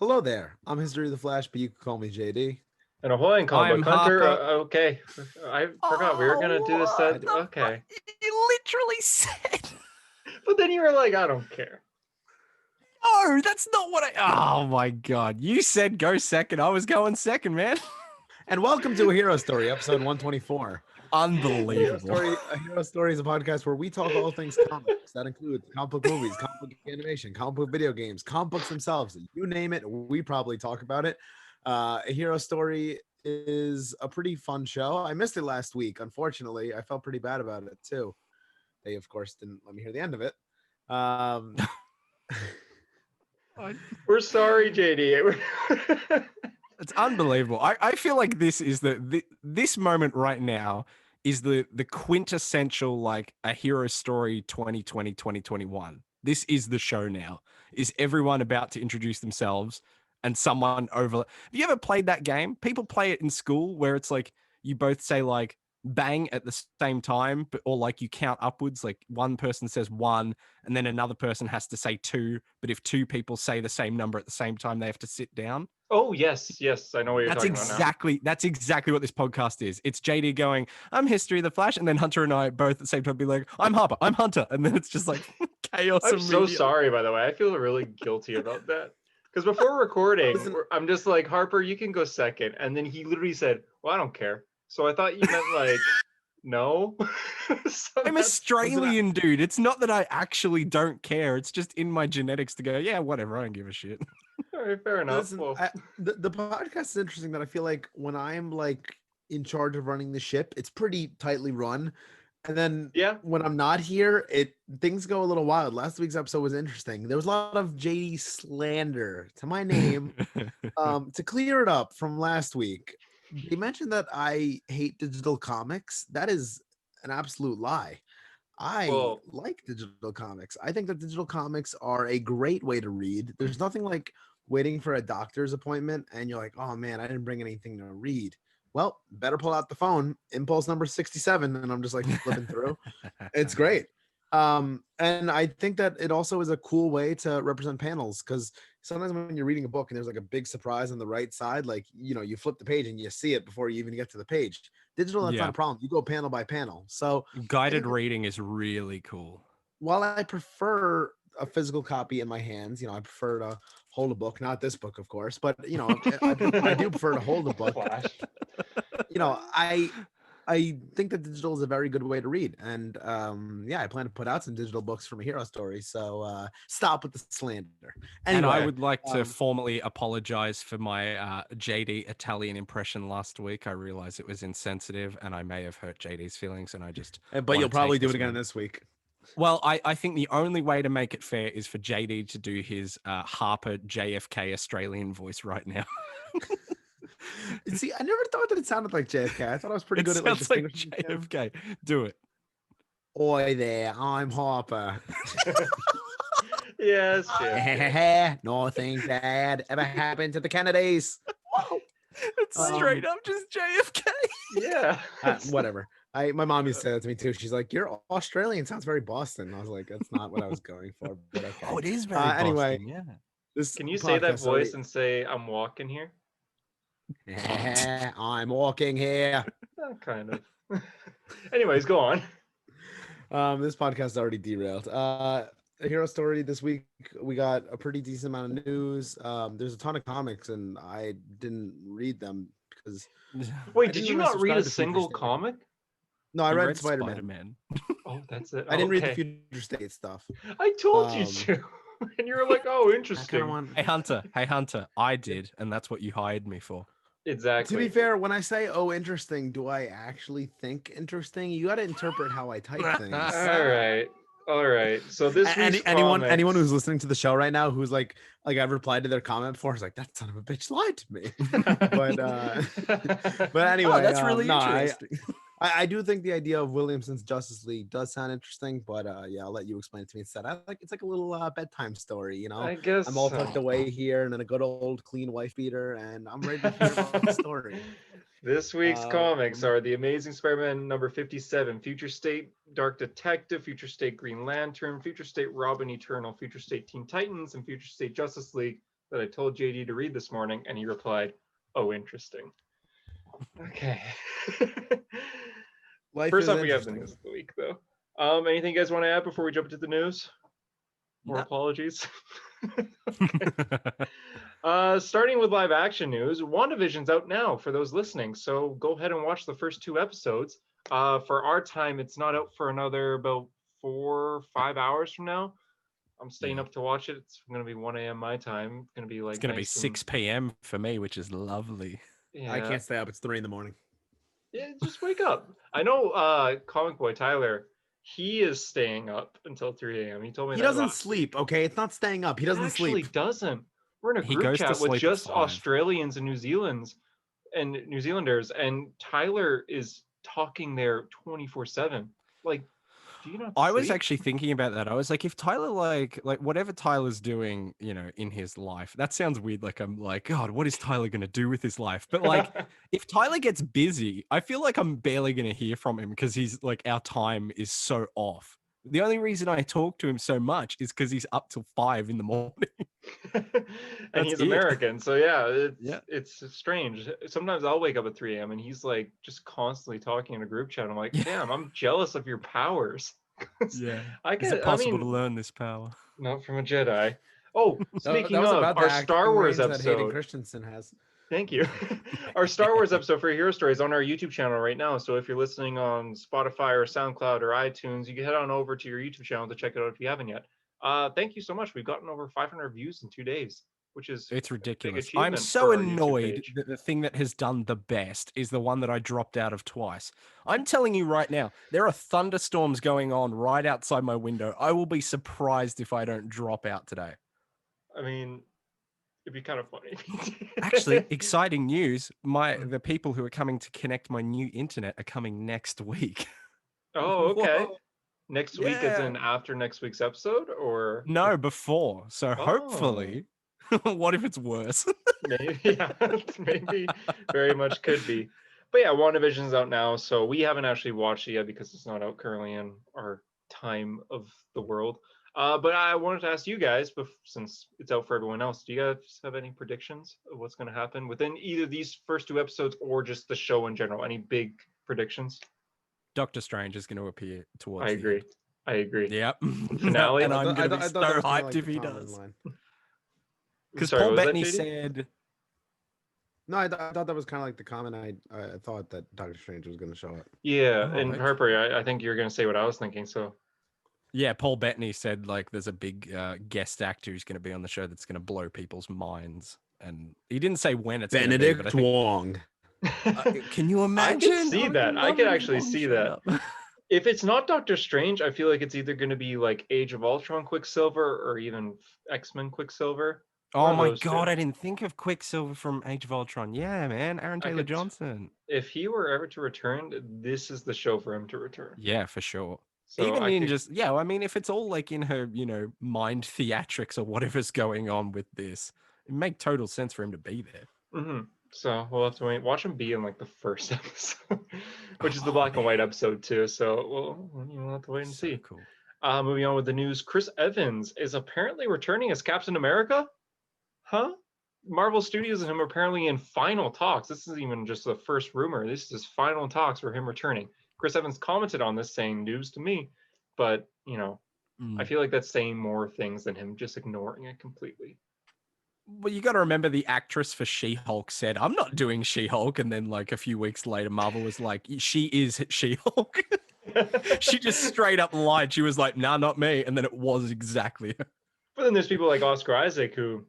Hello there. I'm History of the Flash, but you can call me JD. An Hawaiian comic I'm book hunter. Harper. Okay, I forgot we were gonna do this. What Set. the fuck? Okay, You literally said. but then you were like, I don't care. No, that's not what I. Oh my god. You said go second. I was going second, man. And welcome to A Hero Story, episode 124. Unbelievable. A Hero Story is a podcast where we talk all things comics. That includes comic book movies, comic book animation, comic book video games, comic books themselves. You name it, we probably talk about it. A Hero Story is a pretty fun show. I missed it last week, unfortunately. I felt pretty bad about it too. They, of course, didn't let me hear the end of it. We're sorry, JD. It's unbelievable. I feel like this is this moment right now is the quintessential like a hero story 2020 2021. This is the show now. Is everyone about to introduce themselves and someone over? Have you ever played that game? People play it in school where it's like you both say like bang at the same time, but or like you count upwards. Like one person says one, and then another person has to say two. But if two people say the same number at the same time, they have to sit down. Oh yes, I know what you're talking about now. That's exactly what this podcast is. It's JD going, I'm History of the Flash, and then Hunter and I both at the same time be like, I'm Harper, I'm Hunter, and then it's just like chaos. I'm so sorry, by the way. I feel really guilty about that. Because before recording, I'm just like, Harper, you can go second. And then he literally said, well, I don't care. So I thought you meant like, no. So I'm Australian, dude. It's not that I actually don't care. It's just in my genetics to go, yeah, whatever. I don't give a shit. All right, fair enough. Listen, the podcast is interesting that I feel like when I'm like in charge of running the ship, it's pretty tightly run. And then when I'm not here, things go a little wild. Last week's episode was interesting. There was a lot of JD slander to my name. To clear it up from last week, they mentioned that I hate digital comics. That is an absolute lie. I like digital comics. I think that digital comics are a great way to read. There's nothing like waiting for a doctor's appointment and you're like, oh man, I didn't bring anything to read. Well, better pull out the phone, impulse number 67, and I'm just like flipping through. It's great. And I think that it also is a cool way to represent panels, because sometimes when you're reading a book and there's like a big surprise on the right side, like, you know, you flip the page and you see it before you even get to the page. Digital, that's not a problem. You go panel by panel. So guided reading is really cool. While I prefer a physical copy in my hands, you know, I prefer to hold a book, not this book, of course, but you know, I do prefer to hold a book. You know, I think that digital is a very good way to read, and I plan to put out some digital books from A Hero Story. So stop with the slander. Anyway, and I would like to formally apologize for my JD Italian impression last week. I realized it was insensitive, and I may have hurt JD's feelings, and I just. But you'll probably do it again this week. Well, I think the only way to make it fair is for JD to do his Harper JFK Australian voice right now. See, I never thought that it sounded like JFK. I thought I was pretty good at like JFK. Do it. Oi there, I'm Harper. Yes. Nothing bad ever happened to the Kennedys. It's straight up just JFK. Yeah. Whatever. My mom used to say that to me too. She's like, "You're Australian. Sounds very Boston." I was like, "That's not what I was going for." But okay. Oh, it is very Boston. Anyway, yeah. Can you say that voice and say, "I'm walking here"? I'm walking here. Kind of. Anyways, go on. This podcast is already derailed. A Hero Story this week, we got a pretty decent amount of news. There's a ton of comics, and I didn't read them because. Wait, did you not read a single comic? No, I read Spider-Man. Oh, that's it. I didn't read the Future State stuff. I told you to. And you were like, oh, interesting. Hey, Hunter, I did. And that's what you hired me for. Exactly. To be fair, when I say, oh, interesting, do I actually think interesting? You got to interpret how I type things. All right. So this week's anyone who's listening to the show right now who's like I've replied to their comment before is like, that son of a bitch lied to me. but anyway, that's really interesting. I do think the idea of Williamson's Justice League does sound interesting, but I'll let you explain it to me instead. It's like a little bedtime story, you know. I guess I'm all tucked away here and then a good old clean wife beater, and I'm ready to hear about the story. This week's comics are The Amazing Spider-Man number 57, Future State Dark Detective, Future State Green Lantern, Future State Robin Eternal, Future State Teen Titans, and Future State Justice League that I told JD to read this morning, and he replied, "Oh, interesting." Okay. First up, we have the news of the week, though. Anything you guys want to add before we jump into the news? More apologies. Starting with live action news, WandaVision's out now for those listening, so go ahead and watch the first 2 episodes. For our time, it's not out for another about 4 or 5 hours from now. I'm staying up to watch it. It's going to be 1 a.m. my time. It's going to be like it's going to be 6 p.m. for me, which is lovely. Yeah. I can't stay up. It's 3 a.m. Yeah, just wake up. I know Comic Boy Tyler, he is staying up until 3 a.m. He told me he doesn't sleep, okay? It's not staying up. He doesn't sleep. He doesn't. We're in a group chat with just Australians and New Zealanders, and Tyler is talking there 24/7. Like, do you not I sleep? was actually thinking about that. I was like, if Tyler like whatever Tyler's doing, you know, in his life, that sounds weird. Like, I'm like, God, what is Tyler going to do with his life? But like, if Tyler gets busy, I feel like I'm barely going to hear from him because he's like, our time is so off. The only reason I talk to him so much is because he's up till 5 in the morning. And he's American, so it's strange. Sometimes I'll wake up at 3 a.m. and he's like just constantly talking in a group chat. I'm like, damn, I'm jealous of your powers. Yeah, is it possible to learn this power? Not from a Jedi. Oh, speaking of our Star Wars episode that Hayden Christensen has. Thank you. Our Star Wars episode for Hero Stories on our YouTube channel right now. So if you're listening on Spotify or SoundCloud or iTunes, you can head on over to your YouTube channel to check it out if you haven't yet. Thank you so much. We've gotten over 500 views in 2 days, which is it's ridiculous. I'm so annoyed that the thing that has done the best is the one that I dropped out of twice. I'm telling you right now, there are thunderstorms going on right outside my window. I will be surprised if I don't drop out today. I mean, it'd be kind of funny. Actually, exciting news. The people who are coming to connect my new internet are coming next week. Oh, okay. Whoa. Next week is in after next week's episode, or no, before. So hopefully, what if it's worse? Maybe, maybe very much could be. But yeah, WandaVision's out now, so we haven't actually watched it yet because it's not out currently in our time of the world. But I wanted to ask you guys, since it's out for everyone else, do you guys have any predictions of what's going to happen within either these first 2 episodes or just the show in general? Any big predictions? Doctor Strange is going to appear towards I agree. Yep. Finale. And I'm going to be so hyped if he does. Because Paul Bettany said... No, I thought that was kind of like the comment. I thought that Doctor Strange was going to show up. Yeah, and Harper, I think you're going to say what I was thinking, so... Yeah, Paul Bettany said like there's a big guest actor who's going to be on the show that's going to blow people's minds. And he didn't say when it's Benedict going to be, Wong. Can you imagine? I can see that. I can actually see that. If it's not Doctor Strange, I feel like it's either going to be like Age of Ultron Quicksilver or even X-Men Quicksilver. Oh my God, I didn't think of Quicksilver from Age of Ultron. Yeah, man, Aaron Taylor Johnson. If he were ever to return, this is the show for him to return. Yeah, for sure. So even I mean, if it's all like in her, mind theatrics or whatever's going on with this, it make total sense for him to be there. Mm-hmm. So we'll have to wait. Watch him be in like the first episode, which is the black and white episode too. So we'll have to wait and see. Cool. Moving on with the news, Chris Evans is apparently returning as Captain America. Huh? Marvel Studios and him are apparently in final talks. This isn't even just the first rumor. This is final talks for him returning. Chris Evans commented on this saying news to me, but I feel like that's saying more things than him just ignoring it completely. Well, you got to remember the actress for She-Hulk said, "I'm not doing She-Hulk," and then like a few weeks later, Marvel was like, "She is She-Hulk." She just straight up lied. She was like, "Nah, not me," and then it was exactly her. But then there's people like Oscar Isaac who,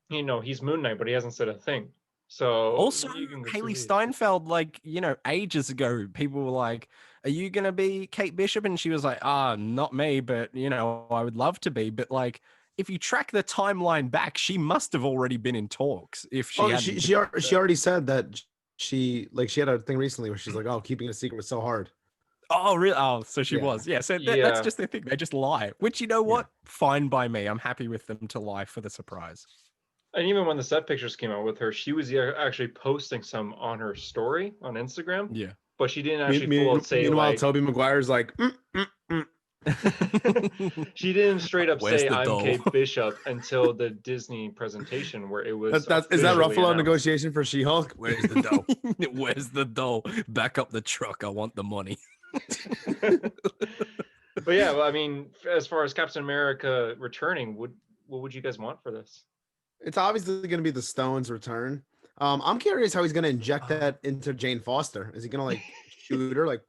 he's Moon Knight, but he hasn't said a thing. So also Haley Steinfeld, like, ages ago, people were like, "Are you going to be Kate Bishop?" And she was like, "Not me, but I would love to be." But like, if you track the timeline back, she must have already been in talks. If she already said that she had a thing recently where she's like, "Oh, keeping it a secret was so hard." Oh, really? Oh, so she was. Yeah. So that's just their thing. They just lie, which what? Fine by me. I'm happy with them to lie for the surprise. And even when the set pictures came out with her, she was actually posting some on her story on Instagram. Yeah. But she didn't actually full out say. Meanwhile, Tobey Maguire's like, She didn't straight up Where's say the I'm doll? Kate Bishop until the Disney presentation where it was Is that officially Ruffalo announced. negotiation for She-Hulk? Where's the dough? Where's the doll? Back up the truck. I want the money. But yeah, well, I mean, as far as Captain America returning, what would you guys want for this? It's obviously going to be the Stones' return. I'm curious how he's going to inject that into Jane Foster. Is he going to like shoot her like?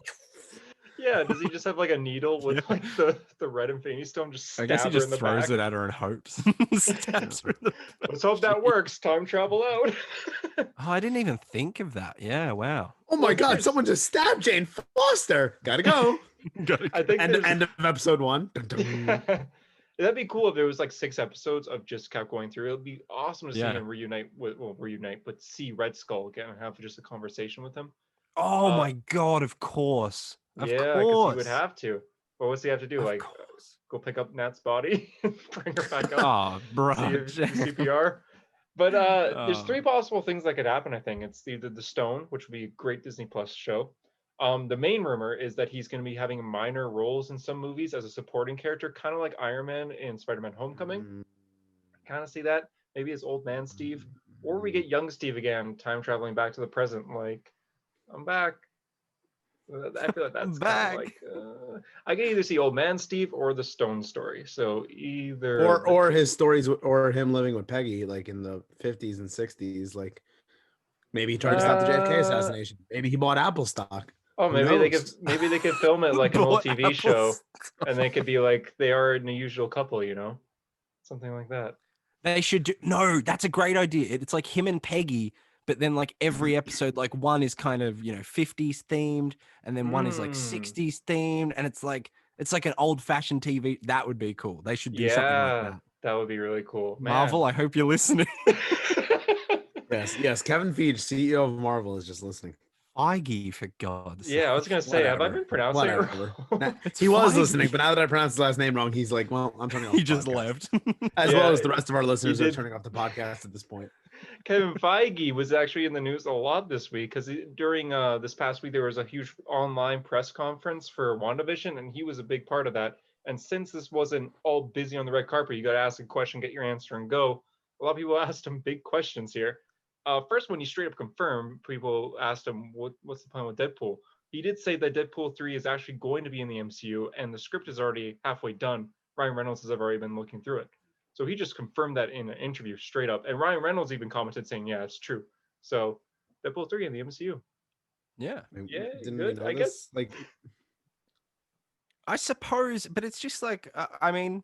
Yeah, does he just have like a needle with like the red Infinity Stone just stab I guess he her just in the throws back? it at her and hopes. Stabs her in the Let's hope that works. Time travel out. Oh, I didn't even think of that. Yeah, wow. Oh my God! Someone just stabbed Jane Foster. Gotta go. I think end of episode 1. That'd be cool if there was like 6 episodes of just kept going through. It'd be awesome to see Yeah. him but see Red Skull again and have just a conversation with him. Oh my God! Of course. Of Yeah, because course. he would have to. Well, what's he have to do? Of Like, course. go pick up Nat's body and bring her back up. Oh, bro. See if CPR. But there's 3 Oh. possible things that could happen. I think it's either the Stone, which would be a great Disney Plus show. The main rumor is that he's going to be having minor roles in some movies as a supporting character, kind of like Iron Man in Spider-Man: Homecoming. Kind of see that. Maybe as old man Steve, or we get young Steve again, time traveling back to the present. Like, I'm back. I feel like that's kind of like I can either see old man Steve or the Stone story. So either or his stories, or him living with Peggy like in the 50s and 60s. Like maybe he tried to stop the JFK assassination. Maybe he bought Apple stock. Oh, Who maybe knows? they could film it like an old Bought TV Apple show, stock. and they could be like they are an unusual couple, something like that. They should do. No, that's a great idea. It's like him and Peggy, but then like every episode, like one is kind of 50s themed, and then one is like 60s themed, and it's like an old fashioned TV. That would be cool. They should do something like that. That would be really cool. Marvel, I hope you're listening. Yes. Kevin Feige, CEO of Marvel, is just listening. Feige, for God's sake. Yeah, I was gonna say, have I been pronouncing it wrong? He was Feige. listening, but now that I pronounced his last name wrong, he's like, well, I'm turning off. He the just podcast. left. As Yeah, well as the rest of our listeners he are did. turning off the podcast at this point. Kevin Feige was actually in the news a lot this week because during this past week there was a huge online press conference for WandaVision, and he was a big part of that. And since this wasn't all busy on the red carpet, you got to ask a question, get your answer, and go. A lot of people asked him big questions here. First, when he straight up confirmed, people asked him, what's the plan with Deadpool? He did say that Deadpool 3 is actually going to be in the MCU, and the script is already halfway done. Ryan Reynolds has already been looking through it. So he just confirmed that in an interview straight up. And Ryan Reynolds even commented saying, yeah, it's true. So Deadpool 3 in the MCU. Yeah. Yeah, Didn't good, we know I this? guess. Like, I suppose, but it's just like, I mean,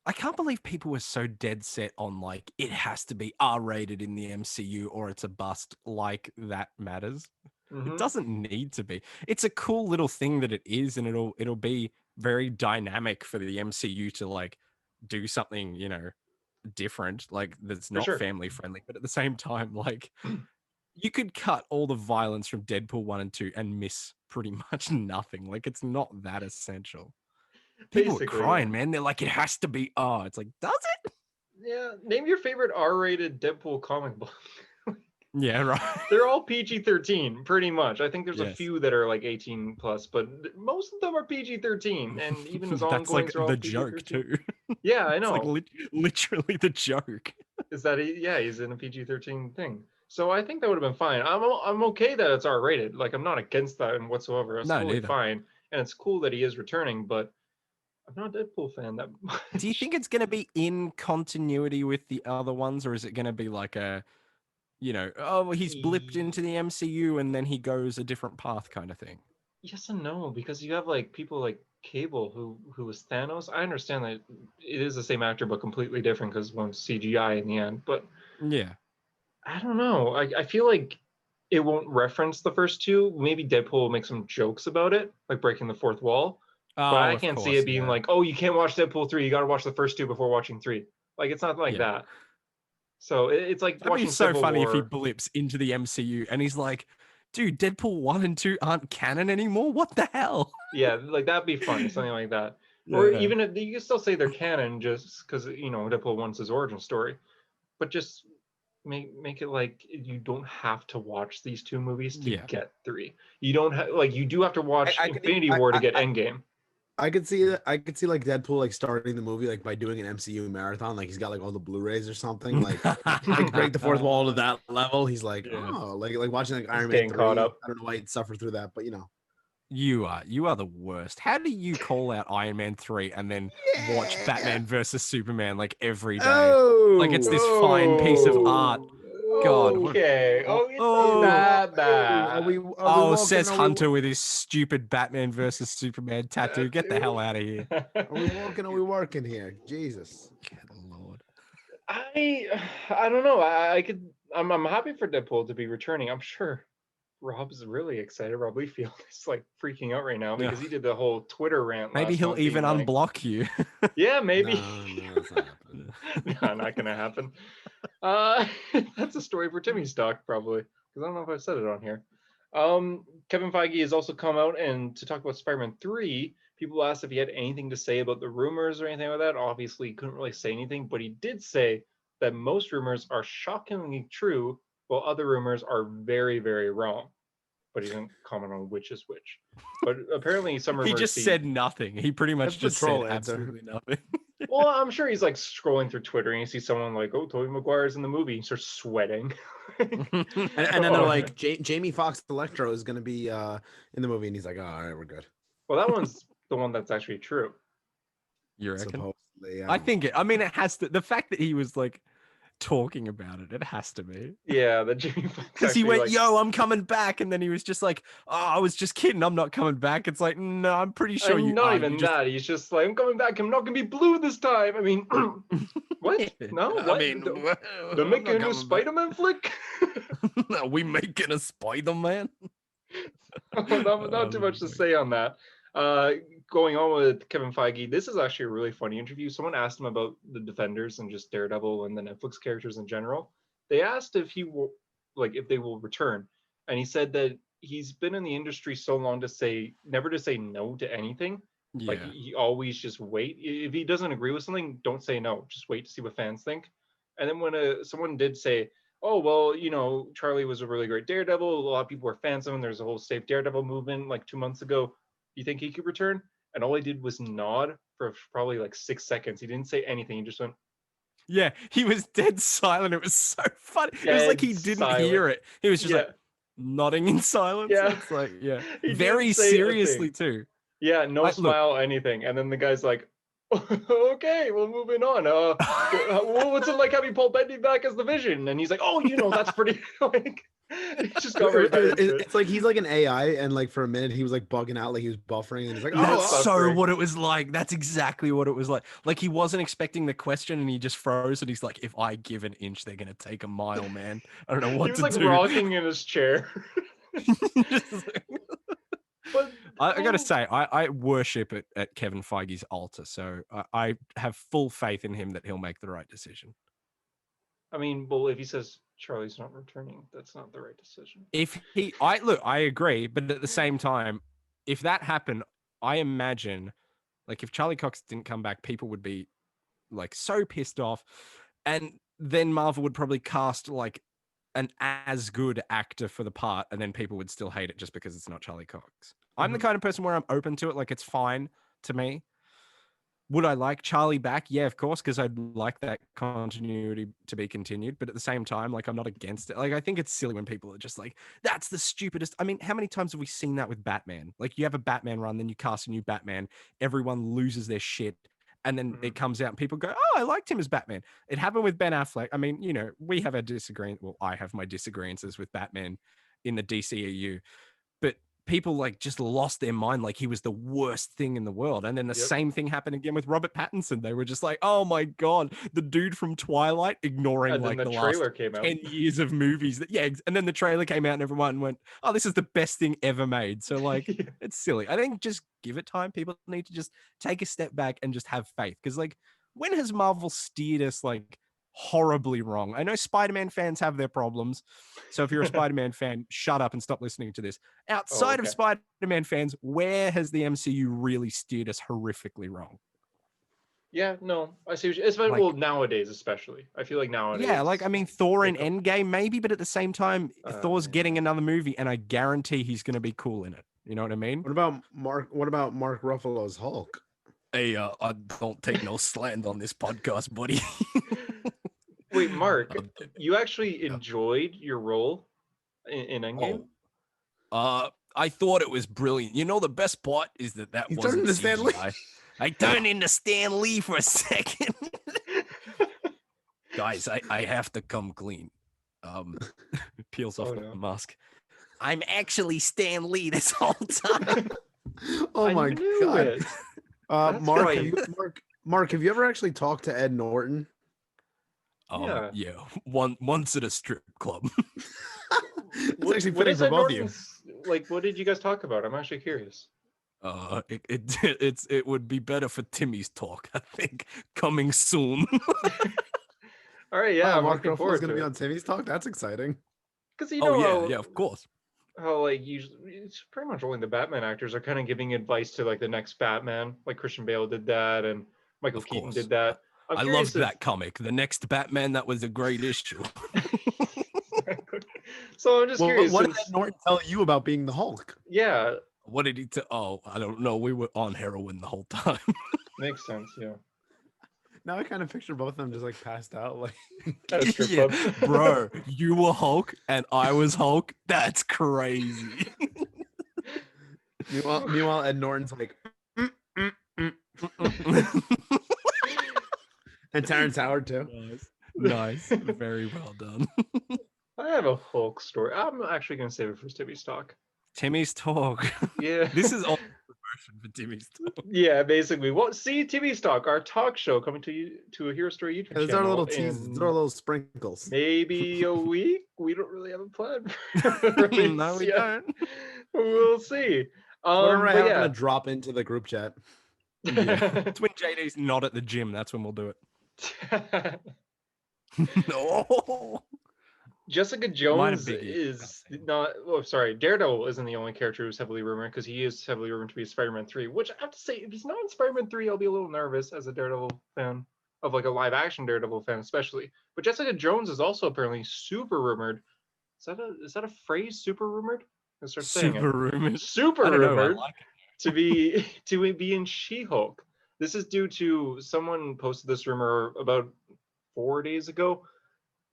I can't believe people were so dead set on like, it has to be R-rated in the MCU or it's a bust, like that matters. It doesn't need to be. It's a cool little thing that it is, and it'll be very dynamic for the MCU to like do something, different, like that's not family friendly. But at the same time, like you could cut all the violence from Deadpool 1 and 2 and miss pretty much nothing. Like it's not that essential. People were crying, man. They're like, it has to be R. It's like, does it? Yeah. Name your favorite R-rated Deadpool comic book. Yeah, right. They're all PG-13, pretty much. I think there's a few that are like 18 plus, but most of them are PG-13, and even as that's like are all the PG-13. joke too. Yeah, I know. It's like literally the joke. Is that he's in a PG-13 thing. So I think that would have been fine. I'm okay that it's R-rated. Like I'm not against that in whatsoever. It's totally fine, and it's cool that he is returning. But I'm not a Deadpool fan that much. Do you think it's going to be in continuity with the other ones, or is it going to be like a, he's blipped into the MCU and then he goes a different path kind of thing? Yes and no, because you have like people like Cable who was Thanos. I understand that it is the same actor but completely different because one's CGI in the end. But yeah, I don't know. I feel like it won't reference the first two. Maybe Deadpool will make some jokes about it, like breaking the fourth wall. But I can't see it being like, oh, you can't watch Deadpool 3. You got to watch the first two before watching 3. Like, it's not like that. So it's like that'd watching be so Civil funny War. if he blips into the MCU and he's like, dude, Deadpool 1 and 2 aren't canon anymore? What the hell? Yeah, like that'd be funny, something like that. Yeah. Or even if you can still say they're canon just because, Deadpool 1's his origin story. But just make it like you don't have to watch these two movies to get 3. You don't have you do have to watch Infinity War to get Endgame. I could see that. I could see like Deadpool like starting the movie like by doing an MCU marathon. Like he's got like all the Blu-rays or something. Like break the fourth wall to that level. He's like, oh, like watching like Iron Man getting 3. caught up. I don't know why he'd suffer through that, but You are the worst. How do you call out Iron Man 3 and then watch Batman versus Superman like every day? Oh, Like it's this fine piece of art. God. Okay. It's not that bad. Says Hunter with his stupid Batman versus Superman tattoo. Get the hell out of here. Are we walking? Are we working here? Jesus. Good Lord. I don't know. I'm happy for Deadpool to be returning. I'm sure Rob's really excited. Rob Liefeld is like freaking out right now because he did the whole Twitter rant. Maybe he'll even unblock you. Yeah, maybe. No, that's not happening. No, not gonna happen. That's a story for Timmy's Talk, probably, because I don't know if I said it on here. Kevin Feige has also come out and to talk about Spider-Man 3. People asked if he had anything to say about the rumors or anything like that. Obviously, he couldn't really say anything, but he did say that most rumors are shockingly true, while other rumors are very, very wrong. But he didn't comment on which is which. But apparently, some rumors. He just said nothing. He pretty much just said absolutely nothing. Well, I'm sure he's like scrolling through Twitter and you see someone like, "Oh, Tobey Maguire's in the movie." He starts sweating. and then they're like, Jamie Foxx Electro is going to be in the movie, and he's like, "Oh, all right, we're good." Well, that one's the one that's actually true. You reckon? Supposedly, yeah. I think it has to. The fact that he was like talking about it has to be. Yeah, the Jamie Foxx. Because he went, "Yo, I'm coming back," and then he was just like, "Oh, I was just kidding. I'm not coming back." It's like, no, I'm pretty sure you. Not even that. He's just like, "I'm coming back. I'm not gonna be blue this time." I mean, what? No, what? I mean, they're making a new Spider-Man flick. Are we making a Spider-Man? Not too much to say on that. Going on with Kevin Feige, this is actually a really funny interview. Someone asked him about the Defenders and just Daredevil and the Netflix characters in general. They asked if he will, if they will return, and he said that he's been in the industry so long never to say no to anything. Yeah. Like he always just wait. If he doesn't agree with something, don't say no. Just wait to see what fans think. And then when someone did say, "Oh, well, Charlie was a really great Daredevil. A lot of people were fans of him. There's a whole Save Daredevil movement like 2 months ago. Do you think he could return?" And all he did was nod for probably like 6 seconds. He didn't say anything. He just went. Yeah, he was dead silent. It was so funny. It was like he didn't hear it. He was just like nodding in silence. Yeah. It's like, very seriously too. Yeah, no smile, anything. And then the guy's like, "Okay, well, moving on. What's it like having Paul Bettany back as the Vision?" And he's like, "Oh, that's pretty." He just got right back into it. It's like he's like an AI, and like for a minute he was like bugging out, like he was buffering, and he's like, "That's so what it was like." That's exactly what it was like. Like he wasn't expecting the question, and he just froze, and he's like, "If I give an inch, they're gonna take a mile, man. I don't know what to do." He was like rocking in his chair. But I gotta say, I worship at Kevin Feige's altar, so I have full faith in him that he'll make the right decision. I mean, well, if he says Charlie's not returning, that's not the right decision. I agree, but at the same time, if that happened, I imagine, like, if Charlie Cox didn't come back, people would be like so pissed off, and then Marvel would probably cast like an as good actor for the part, and then people would still hate it just because it's not Charlie Cox. I'm the kind of person where I'm open to it. Like, it's fine to me. Would I like Charlie back? Yeah, of course, because I'd like that continuity to be continued. But at the same time, like, I'm not against it. Like, I think it's silly when people are just like, "That's the stupidest." I mean, how many times have we seen that with Batman? Like, you have a Batman run, then you cast a new Batman. Everyone loses their shit. And then it comes out and people go, "Oh, I liked him as Batman." It happened with Ben Affleck. I mean, we have our disagreement. Well, I have my disagreements with Batman in the DCEU. But people like just lost their mind, like he was the worst thing in the world. And then the same thing happened again with Robert Pattinson. They were just like, "Oh my God, the dude from Twilight," ignoring like the last 10 years of movies. And then the trailer came out and everyone went, "Oh, this is the best thing ever made." So like, it's silly. I think just give it time. People need to just take a step back and just have faith. Because like, when has Marvel steered us like horribly wrong? I know Spider-Man fans have their problems. So if you're a Spider-Man fan, shut up and stop listening to this. Outside of Spider-Man fans, where has the MCU really steered us horrifically wrong? Yeah, no, I see. Well, nowadays, especially. I feel like nowadays. Yeah, like, I mean, Thor in Endgame, maybe, but at the same time, Thor's getting another movie, and I guarantee he's going to be cool in it. You know what I mean? What about Mark Ruffalo's Hulk? Hey, I don't take no slant on this podcast, buddy. Wait, Mark, you actually enjoyed your role in Endgame? I thought it was brilliant. You know, the best part is that He turned wasn't into Stan Lee. CGI. I turned into Stan Lee for a second. Guys, I have to come clean. Peels off the mask. I'm actually Stan Lee this whole time. Oh my god. It. Mark, have you ever actually talked to Ed Norton? Yeah. Once at a strip club. It's actually fitting for both of you. Like, what did you guys talk about? I'm actually curious. It would be better for Timmy's talk, I think, coming soon. All right, yeah, Mark Ruffalo's going to be on Timmy's Talk. That's exciting. Because you know, yeah, of course. How like usually it's pretty much only the Batman actors are kind of giving advice to like the next Batman. Like Christian Bale did that, and Michael Keaton did that. I loved that comic. The next Batman, that was a great issue. So I'm just curious. What did Ed Norton tell you about being the Hulk? Yeah. What did he tell? Oh, I don't know. We were on heroin the whole time. Makes sense, yeah. Now I kind of picture both of them just like passed out, like yeah. Bro, you were Hulk and I was Hulk. That's crazy. Meanwhile, Ed Norton's like, and Terrence Howard too. Nice. Very well done. I have a Hulk story. I'm actually going to save it for Timmy's Talk. Timmy's Talk. Yeah. This is all promotion for Timmy's Talk. Yeah, basically. Well, see Timmy's Talk, our talk show coming to you to a Hero Story YouTube channel. Those are little teasers. Those are little sprinkles. Maybe a week. We don't really have a plan. No, we don't. We'll see. Whatever I happen to drop into the group chat. Yeah. It's when JD's not at the gym. That's when we'll do it. No. Jessica Jones is not. Oh, sorry. Daredevil isn't the only character who's heavily rumored because he is heavily rumored to be Spider-Man 3. Which I have to say, if he's not in Spider-Man 3, I'll be a little nervous as a Daredevil fan, of like a live-action Daredevil fan, especially. But Jessica Jones is also apparently super rumored. Is that a phrase? Super rumored? Super rumored. Super rumored to be in She-Hulk. This is due to someone posted this rumor about 4 days ago.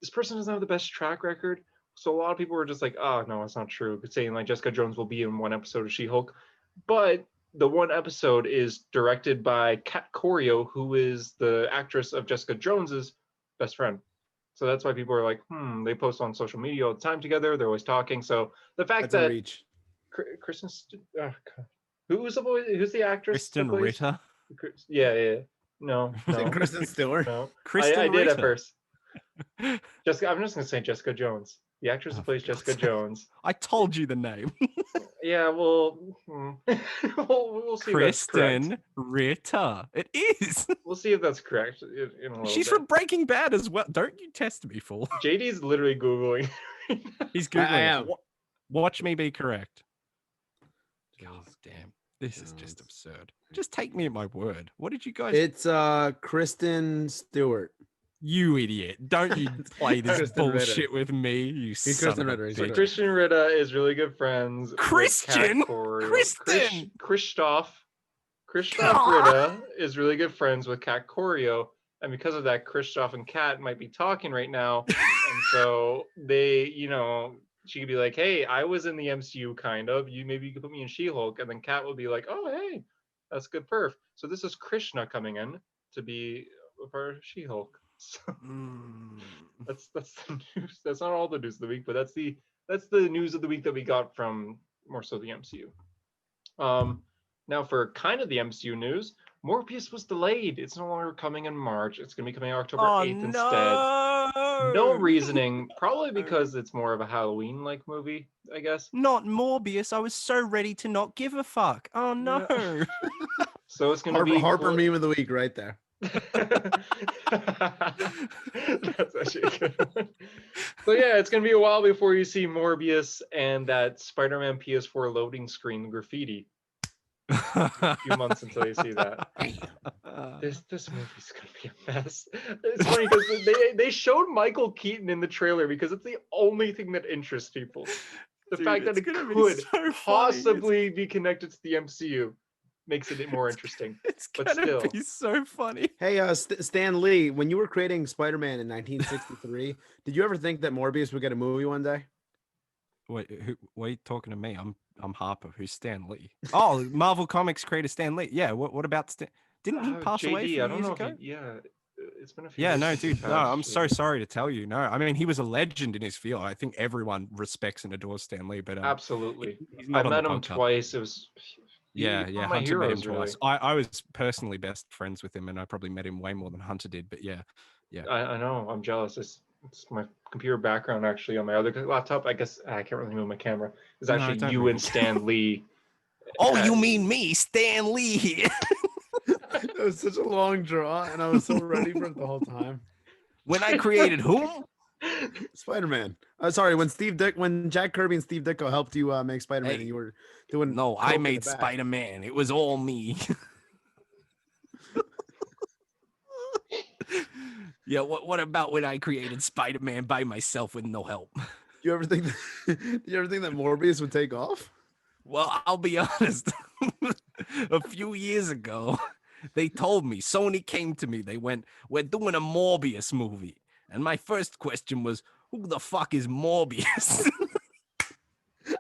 This person doesn't have the best track record, so a lot of people were just like, "Oh no, it's not true." Saying like Jessica Jones will be in one episode of She-Hulk, but the one episode is directed by Kat Corio, who is the actress of Jessica Jones's best friend. So that's why people are like, they post on social media all the time together. They're always talking. So the fact that Kristen, who's the actress? Kristen Ritter. Yeah. No. Kristen Stewart. No. Kristen I did Ritter. at first. Jessica, I'm just gonna say Jessica Jones, the actress who plays Jessica Jones. I told you the name. Yeah, well, we'll see. Kristen Ritter. It is. We'll see if that's correct. In a She's from Breaking Bad as well. Don't you test me, fool. JD's literally googling. He's googling. Watch me be correct. God damn, this is just absurd. Just take me at my word. What did you guys? It's Kristen Stewart. You idiot. Don't you play this bullshit with me, you son of a bitch. Christian Ritter is really good friends. Christian? Christoph Ritter is really good friends with Kat Corio. And because of that, Christoph and Kat might be talking right now. And so they, she could be like, hey, I was in the MCU kind of. Maybe you could put me in She-Hulk. And then Kat will be like, oh, hey, that's good perf. So this is Krishna coming in to be a part of She-Hulk. So that's the news. That's not all the news of the week, but that's the news of the week that we got from more so the MCU. Now for kind of the MCU news, Morbius was delayed. It's no longer coming in March. It's going to be coming October 8th instead. No reasoning, probably because it's more of a Halloween-like movie, I guess. Not Morbius. I was so ready to not give a fuck. Oh no. Yeah. So it's going to be Harper meme of the week right there. That's actually a good one. So yeah, it's gonna be a while before you see Morbius and that Spider-Man PS4 loading screen graffiti. A few months until you see that. This movie's gonna be a mess. It's funny because they showed Michael Keaton in the trailer because it's the only thing that interests people. The fact that it could possibly be connected to the MCU makes it more interesting. It's but gonna still, be so funny. Hey, Stan Lee, when you were creating Spider-Man in 1963, did you ever think that Morbius would get a movie one day? Wait, why are you talking to me? I'm Harper. Who's Stan Lee? Oh, Marvel Comics creator Stan Lee. Yeah. What about Stan? Didn't he pass away a few years ago? It's been a few Yeah, years. no, dude. No, I'm so sorry to tell you. No, I mean he was a legend in his field. I think everyone respects and adores Stan Lee, but absolutely. he's I not on met the him podcast. twice. It was yeah. my Hunter met him heroes, twice. really. I was personally best friends with him, and I probably met him way more than Hunter did. But yeah. I know. I'm jealous. It's my computer background actually on my other laptop. I guess I can't really move my camera. It's actually you and Stan Lee. Oh, you mean me, Stan Lee? It was such a long draw, and I was so ready for it the whole time. When I created whom? Spider-Man. Sorry, when Jack Kirby and Steve Ditko helped you make Spider-Man, and you were doing. No, I made Spider-Man. It was all me. Yeah, what about when I created Spider-Man by myself with no help? Do you ever think that Morbius would take off? Well, I'll be honest. A few years ago, they told me, Sony came to me. They went, "We're doing a Morbius movie." And my first question was, who the fuck is Morbius?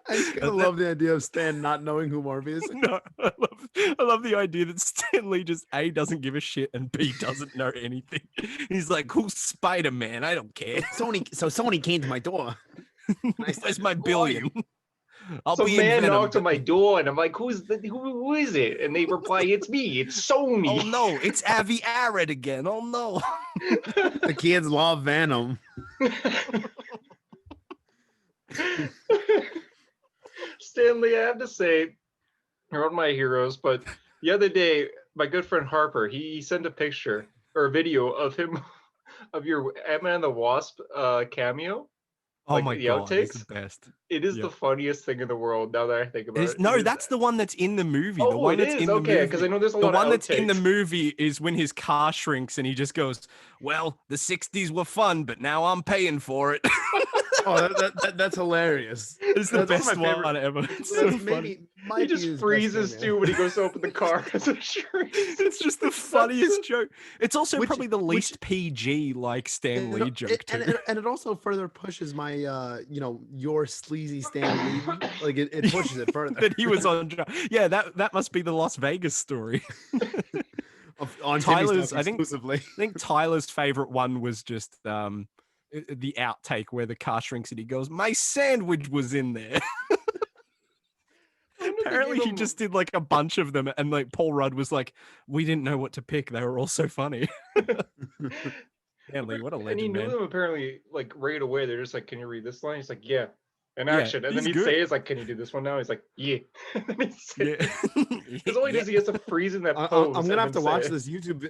I just kind of love the idea of Stan not knowing who Morbius is. No, I love the idea that Stan Lee just A, doesn't give a shit, and B, doesn't know anything. He's like, who's Spider-Man? I don't care. Sony came to my door. Where's my billion? Some man knocked on my door, and I'm like, who is it? And they reply, it's me, it's Sony. Oh no, it's Avi Arad again. Oh no. The kids love Venom. Stanley, I have to say, you're one of my heroes, but the other day, my good friend Harper, he sent a picture or a video of him, of your Ant-Man and the Wasp cameo. Oh my god, outtakes. It's the best. It is the funniest thing in the world. Now that I think about it. No, that's the one that's in the movie. Oh, the one that's in the okay, because I know there's a lot of outtakes. The one that's in the movie is when his car shrinks and he just goes, "Well, the '60s were fun, but now I'm paying for it." Oh, that's hilarious. It's the best one ever. It's so funny. He just freezes too when he goes to open the car as a shrink. It's just the funniest joke. It's also probably the least PG like Stan Lee joke too. And it also further pushes my your sleazy Stan Lee. Like it pushes it further. That he was on. Yeah, that must be the Las Vegas story. On Tyler's, I think Tyler's favorite one was just the outtake where the car shrinks and he goes, "My sandwich was in there." Apparently he just did like a bunch of them, and like Paul Rudd was like, "We didn't know what to pick. They were all so funny." Stanley, what a legend, and he knew man. them apparently like right away. They're just like, "Can you read this line?" He's like, "Yeah." In action, and then he'd say, "It's like, can you do this one now?" He's like, "Yeah." Because all he does, he has to freeze in that pose. I'm gonna have to watch this YouTube.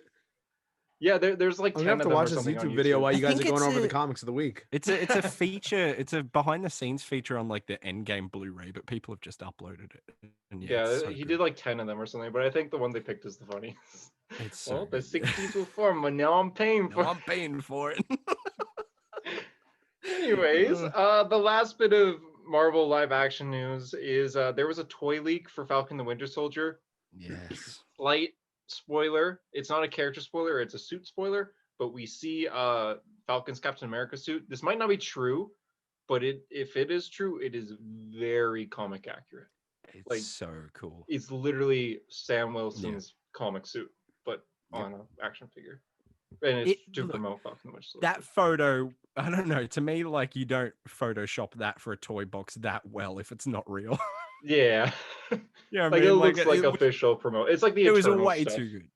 Yeah, there's like I'm gonna have to watch this YouTube video while you guys are going over the comics of the week. It's a feature. It's a behind the scenes feature on like the Endgame Blu-ray, but people have just uploaded it. And he did like 10 of them or something, but I think the one they picked is the funniest. It's so the 60s were fun, but now I'm paying for. I'm paying for it. Anyways, the last bit of Marvel live action news is there was a toy leak for Falcon the Winter Soldier. Yes. Slight spoiler. It's not a character spoiler, it's a suit spoiler, but we see Falcon's Captain America suit. This might not be true, but if it is true, it is very comic accurate. It's like so cool. It's literally Sam Wilson's comic suit, but on an action figure. And it's to promote Falcon the Winter Soldier. That photo, I don't know, to me, like you don't Photoshop that for a toy box that well if it's not real. Yeah. Yeah, like it looks like official promo. It's like the Eternal was way stuff. too good.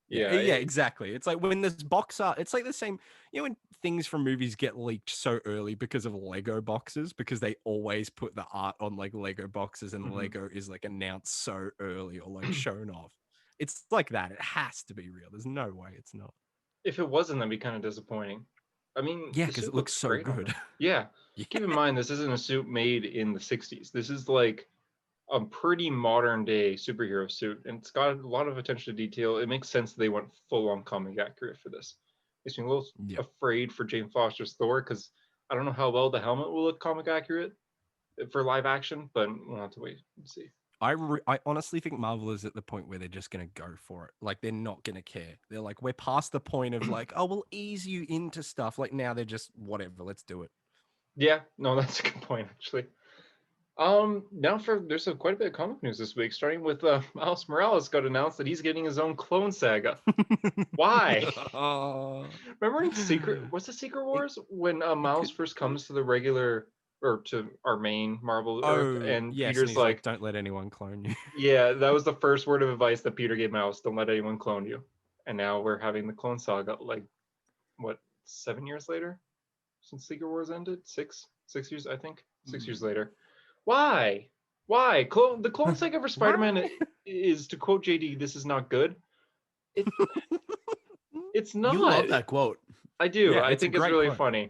Yeah, exactly. It's like when this box art, it's like the same, when things from movies get leaked so early because of Lego boxes, because they always put the art on like Lego boxes and Lego is like announced so early or like shown off. It's like that. It has to be real. There's no way it's not. If it wasn't, that'd be kind of disappointing. I mean, yeah, because it looks so good. Yeah. Keep in mind, this isn't a suit made in the 60s. This is like a pretty modern day superhero suit, and it's got a lot of attention to detail. It makes sense that they went full on comic accurate for this. Makes me a little afraid for Jane Foster's Thor, because I don't know how well the helmet will look comic accurate. for live action, but we'll have to wait and see. I honestly think Marvel is at the point where they're just going to go for it. Like, they're not going to care. They're like, we're past the point of like, oh, we'll ease you into stuff. Like, now they're just, whatever, let's do it. Yeah, no, that's a good point, actually. Now there's quite a bit of comic news this week, starting with Miles Morales got announced that he's getting his own Clone Saga. Why? Remember in what's the Secret Wars when Miles first comes to the regular or to our main Marvel Earth, and yes, Peter's and like, don't let anyone clone you. Yeah, that was the first word of advice that Peter gave Miles: don't let anyone clone you. And now we're having the Clone Saga, like, what, 7 years later since Secret Wars ended? 6 years, I think. 6 years later. Why? The Clone Saga for Spider-Man is, to quote JD, "This is not good." It's not. You love that quote. I do. Yeah, I think it's really funny.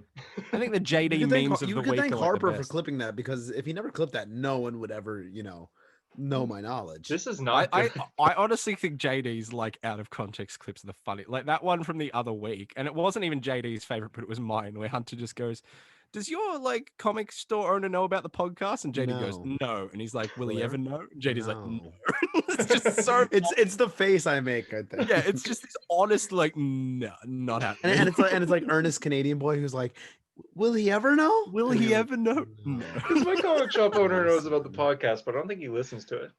I think the JD memes of the week. You could thank Harper for clipping that, because if he never clipped that, no one would ever, know my knowledge. This is not good. I honestly think JD's like out of context clips are the funny. Like that one from the other week, and it wasn't even JD's favorite, but it was mine, where Hunter just goes, "Does your like comic store owner know about the podcast?" And JD goes, "No," and he's like, "Will he ever know?" And JD's like, "No." It's just so. It's the face I make, I think. Yeah, it's just this honest, like, no, not happening. And it's like earnest Canadian boy who's like, "Will he ever know? Will he ever know?" No. Because my comic shop owner knows about the podcast, but I don't think he listens to it.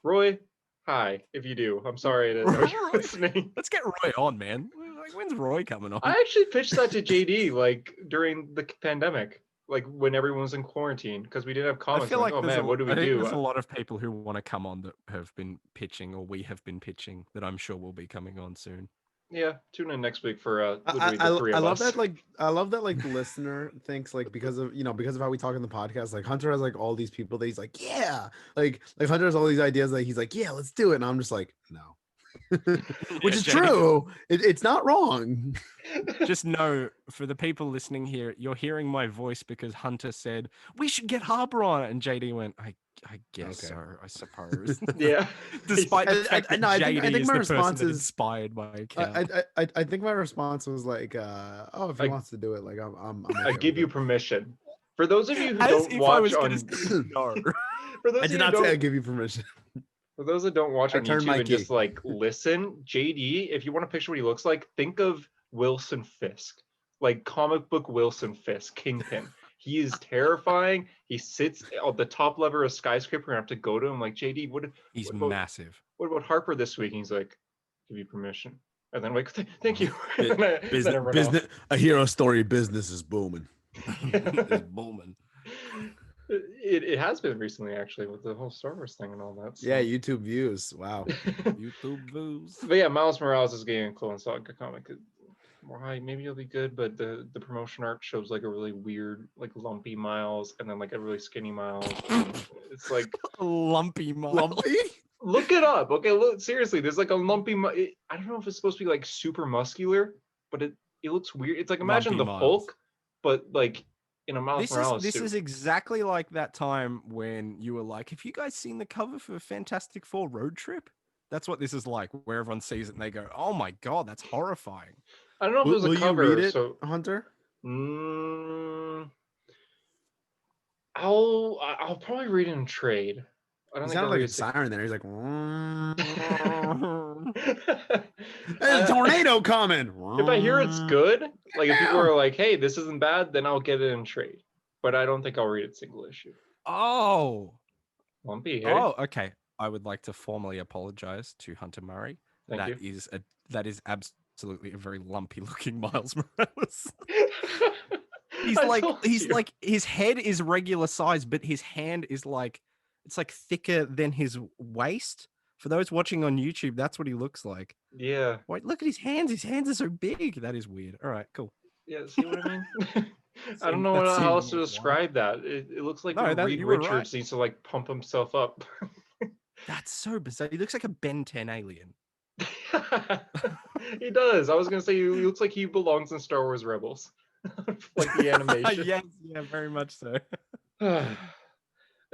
Roy, hi, if you do. I'm sorry to know you're listening. Let's get Roy on, man. Like, when's Roy coming on? I actually pitched that to JD like during the pandemic, like when everyone was in quarantine, because we didn't have comics. I feel like oh man, what do we do? There's a lot of people who want to come on that have been pitching, or we have been pitching, that I'm sure will be coming on soon. Yeah, tune in next week for I love that the listener thinks, like, because of how we talk in the podcast, like Hunter has like all these people that he's like, yeah, like Hunter has all these ideas that he's like, yeah, let's do it, and I'm just like, no. Which is true. It's not wrong. Just know, for the people listening here, you're hearing my voice because Hunter said we should get Harper on it, and JD went, I guess so, I suppose. Yeah. Despite the fact that JD I think is my the response person that is inspired my account. I think my response was like, oh, if he wants to do it, like I'm I give you permission. For those of you who As don't if watch I was on, gonna say no. For those I of did you not who say I don't, give you permission. for those that don't watch on turned my YouTube and key. just like listen, JD, if you want to picture what he looks like, think of Wilson Fisk, like comic book Wilson Fisk, Kingpin. He is terrifying. He sits on the top level of a skyscraper, and I have to go to him like, JD, He's what about, massive. What about Harper this week? And he's like, give you permission. And then I'm like, thank you. Business, a hero story. Business is booming. It's booming. It has been recently, actually, with the whole Star Wars thing and all that. So. Yeah, YouTube views. Wow. YouTube views. But yeah, Miles Morales is getting a Clone Saga comic. Why? Maybe it'll be good, but the promotion art shows like a really weird, like lumpy Miles, and then like a really skinny Miles. It's like lumpy Miles. Lumpy? Look it up. Okay, look, seriously, there's like a lumpy. I don't know if it's supposed to be like super muscular, but it looks weird. It's like, imagine Lumpy the Miles. Hulk, but like in a Miles Morales This suit. is exactly like that time when you were like, have you guys seen the cover for Fantastic Four Road Trip? That's what this is like, where everyone sees it and they go, oh my God, that's horrifying. I don't know if it was a cover. You read it, so Hunter? I'll probably read it in trade. I don't He think sounded I'll like a read siren there. He's like, there's a tornado coming. If I hear it's good, like if people are like, hey, this isn't bad, then I'll get it in trade. But I don't think I'll read it single issue. Oh. Lumpy, hey? Oh, okay. I would like to formally apologize to Hunter Murray. Thank you. That is absolutely a very lumpy looking Miles Morales. He's like his head is regular size, but his hand is like, it's like thicker than his waist. For those watching on YouTube, that's what he looks like. Yeah. Wait, look at his hands. His hands are so big. That is weird. All right, cool. Yeah, see what I mean? I don't know how else to describe that. It looks like Reed Richards needs to like pump himself up. That's so bizarre. He looks like a Ben 10 alien. He does. I was gonna say he looks like he belongs in Star Wars Rebels. Like the animation. Yes, yeah, very much so.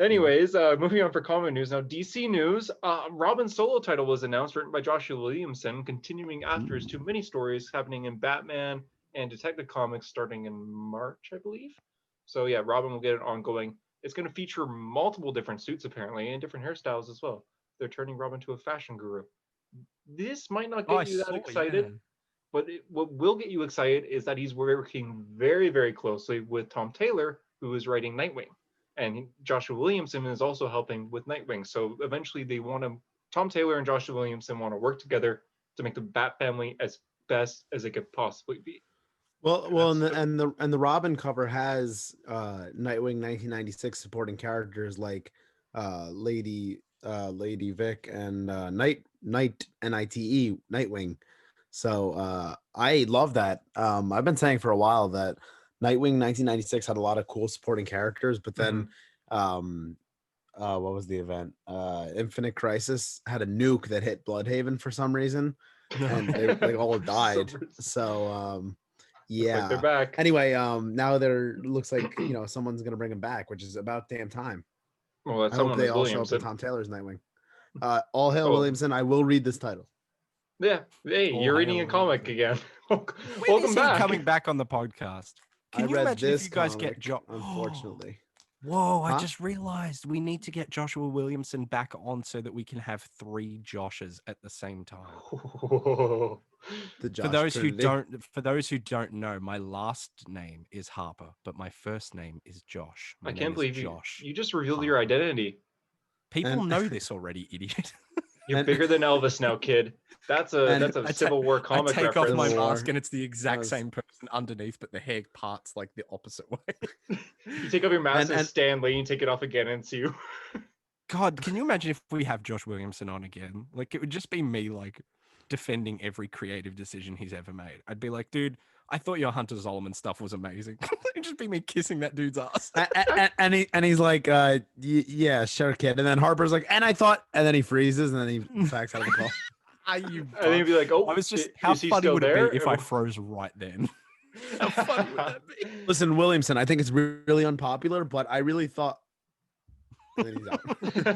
Anyways, moving on for comic news now. DC news. Robin's solo title was announced, written by Joshua Williamson, continuing after his two mini stories happening in Batman and Detective Comics starting in March, I believe. So yeah, Robin will get an ongoing It's going to feature multiple different suits apparently and different hairstyles as well. They're turning Robin to a fashion guru. This might not get you that excited, but what will get you excited is that he's working very, very closely with Tom Taylor, who is writing Nightwing. And Joshua Williamson is also helping with Nightwing. So eventually Tom Taylor and Joshua Williamson want to work together to make the Bat family as best as it could possibly be. And the Robin cover has Nightwing 1996 supporting characters like Lady Vic and Nite Nightwing. So I love that. I've been saying for a while that Nightwing 1996 had a lot of cool supporting characters, but then what was the event? Infinite Crisis had a nuke that hit Bloodhaven for some reason, and they all died. So yeah, like they're back. Anyway, now looks like someone's gonna bring him back, which is about damn time. Well, that's I hope they all show up with Tom Taylor's Nightwing. All hail Williamson. I will read this title. Yeah. Hey, you're reading a comic again. Welcome back. Coming back on the podcast. Can you imagine if you guys get unfortunately. Whoa, I just realized we need to get Joshua Williamson back on so that we can have 3 Joshes at the same time. For those who don't know, my last name is Harper, but my first name is Josh. I can't believe you just revealed your identity. People know this already, idiot. You're bigger than Elvis now, kid. That's a Civil War comic reference. I take off my mask and it's the exact same person underneath, but the hair parts like the opposite way. You take off your mask and Stan Lee, and take it off again, and it's you. God, can you imagine if we have Josh Williamson on again? Like, it would just be me, like, defending every creative decision he's ever made. I'd be like, dude, I thought your Hunter Zolomon stuff was amazing. It'd just be me kissing that dude's ass. and he's like, yeah, sure, kid. And then Harper's like, and then he freezes, and then he backs out of the call. And then he'd be like, oh, I was just, how funny would it be if I froze right then? How funny would that be? Listen, Williamson, I think it's really unpopular, but I really thought. And then he's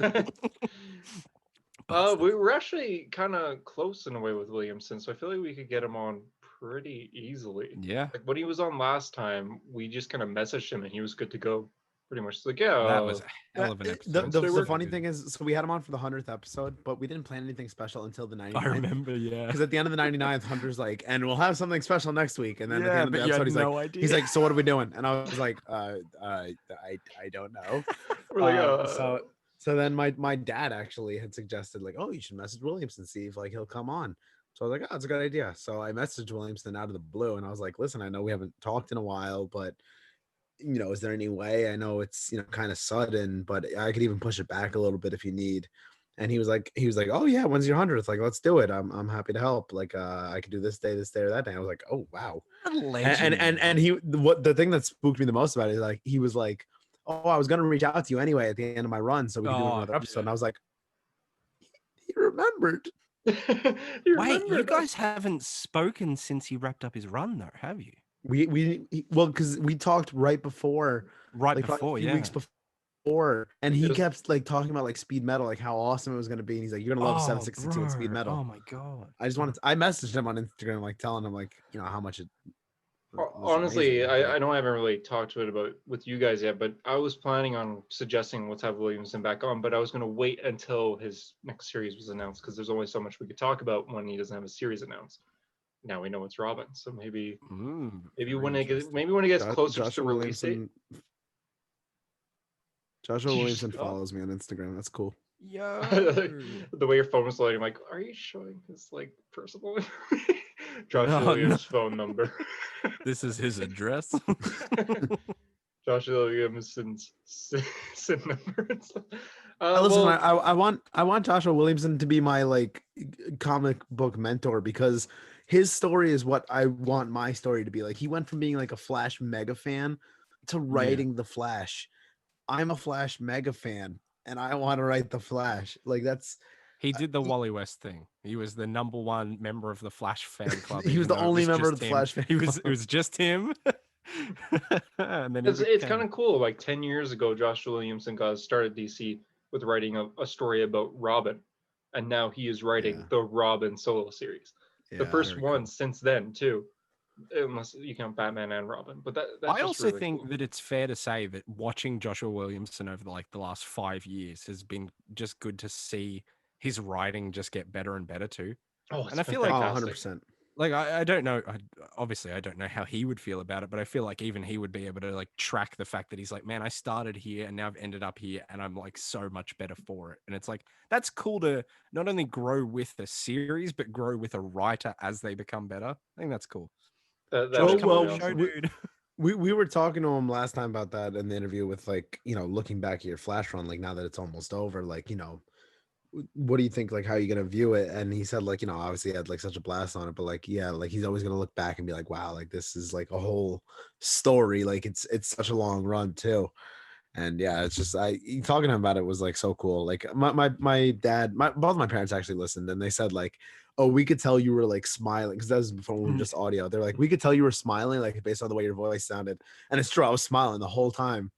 out. We were actually kind of close in a way with Williamson, so I feel like we could get him on pretty easily. Yeah. Like when he was on last time, we just kind of messaged him and he was good to go. Pretty much. It's like, yeah. That was a hell of an episode. The funny thing is, so we had him on for the 100th episode, but we didn't plan anything special until the 99th. I remember, yeah. Because at the end of the 99th, Hunter's like, and we'll have something special next week. And then at the end of the episode, he's like, so what are we doing? And I was like, I don't know. We're like, So then my dad actually had suggested like, oh, you should message Williamson, see if like he'll come on. So I was like, oh, it's a good idea. So I messaged Williamson out of the blue, and I was like, listen, I know we haven't talked in a while, but is there any way? I know it's kind of sudden, but I could even push it back a little bit if you need. And he was like, oh yeah, when's your 100th? Like, let's do it. I'm happy to help. Like, I could do this day or that day. I was like, oh wow. And the thing that spooked me the most about it is like he was like, oh, I was gonna reach out to you anyway at the end of my run, so we can do another episode. And I was like, he remembered. Wait, you guys haven't spoken since he wrapped up his run, though, have you? Well, because we talked right before, weeks before, and he kept like talking about like speed metal, like how awesome it was going to be, and he's like, you're gonna love 762 and speed metal. Oh my god! I messaged him on Instagram, like telling him like how much it. Honestly, I know I haven't really talked to it about with you guys yet, but I was planning on suggesting let's have Williamson back on, but I was going to wait until his next series was announced because there's only so much we could talk about when he doesn't have a series announced. Now we know it's Robin, so maybe when it gets closer to the release date. Joshua Williamson follows me on Instagram. That's cool. Yo, the way your phone was loading, I'm like, are you showing his like personal information? Joshua Williams' phone number. This is his address. Joshua Williamson's SIM number. Listen, I want Joshua Williamson to be my like comic book mentor because his story is what I want my story to be. Like he went from being like a Flash mega fan to writing the Flash. I'm a Flash mega fan and I want to write the Flash. Like that's. He did the Wally West thing. He was the #1 member of the Flash fan club. He was the only member of the Flash fan club. It was just him. And then it's kind of cool. Like 10 years ago, Joshua Williamson started DC with writing a story about Robin, and now he is writing the Robin solo series. The first one since then too. unless you count Batman and Robin. But that's I just also really think cool. that it's fair to say that watching Joshua Williamson over the last 5 years has been just good to see his writing just get better and better too. Oh, it's And I been feel like, fantastic. 100%. like I don't know, obviously I don't know how he would feel about it, but I feel like even he would be able to like track the fact that he's like, man, I started here and now I've ended up here and I'm like so much better for it. And it's like, that's cool to not only grow with the series, but grow with a writer as they become better. I think that's cool. That Josh, is come on really the show, awesome. dude. We were talking to him last time about that in the interview with like, looking back at your Flash run, like now that it's almost over, like, what do you think, like how are you gonna view it? And he said, like, obviously he had like such a blast on it, but like, yeah, like he's always gonna look back and be like, wow, like this is like a whole story, like it's such a long run too. And yeah, it's just talking to him about it was like so cool. Like my dad, both my parents actually listened, and they said like, oh, we could tell you were like smiling, because that was before we were just audio. They're like, we could tell you were smiling, like based on the way your voice sounded. And it's true, I was smiling the whole time.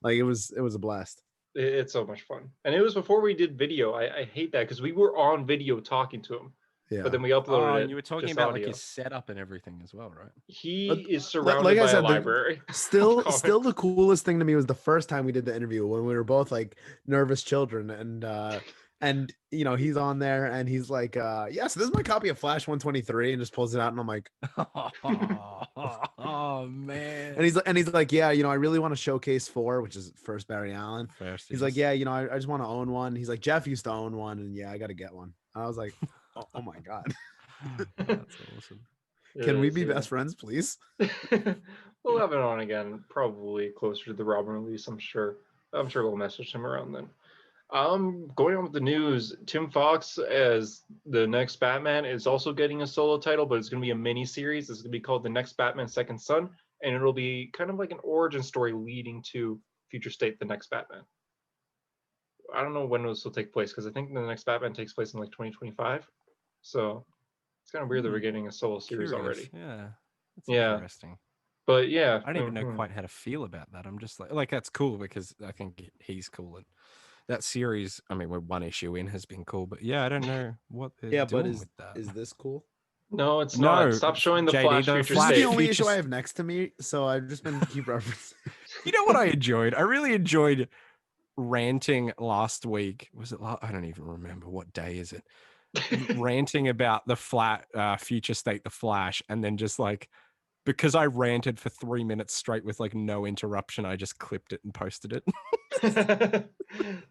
Like it was a blast. It's so much fun. And it was before we did video. I hate that because we were on video talking to him. Yeah. But then we uploaded it. And you were talking about like his setup and everything as well, right? He is surrounded by a library. Still the coolest thing to me was the first time we did the interview when we were both like nervous children, and he's on there and he's like, yeah, so this is my copy of Flash 123, and just pulls it out, and I'm like, oh man. And he's like, yeah, I really want to showcase 4, which is first Barry Allen. He's like, yeah, I just want to own one. He's like, Jeff used to own one, and yeah, I got to get one. I was like, oh my god. That's awesome. Can we be best friends, please? We'll have it on again, probably closer to the Robin release, I'm sure. I'm sure we'll message him around then. Going on with the news, Tim Fox as the next Batman is also getting a solo title, but it's going to be a mini series. It's going to be called The Next Batman Second Son, and it'll be kind of like an origin story leading to Future State, The Next Batman. I don't know when this will take place, because I think The Next Batman takes place in like 2025. So it's kind of weird that we're getting a solo series already. Yeah. That's interesting. But yeah. I don't even know quite how to feel about that. I'm just like that's cool because I think he's cool. And that series, I mean, we're one issue in, has been cool. But yeah, I don't know what they're doing with that. Is this cool? No, it's not. Stop showing the JD, Flash Future State. This is the only issue I have next to me, so I've just been keep referencing. You know what I enjoyed? I really enjoyed ranting last week. Was it? I don't even remember what day is it. Ranting about the Future State, the Flash, and then just like, because I ranted for 3 minutes straight with like no interruption, I just clipped it and posted it.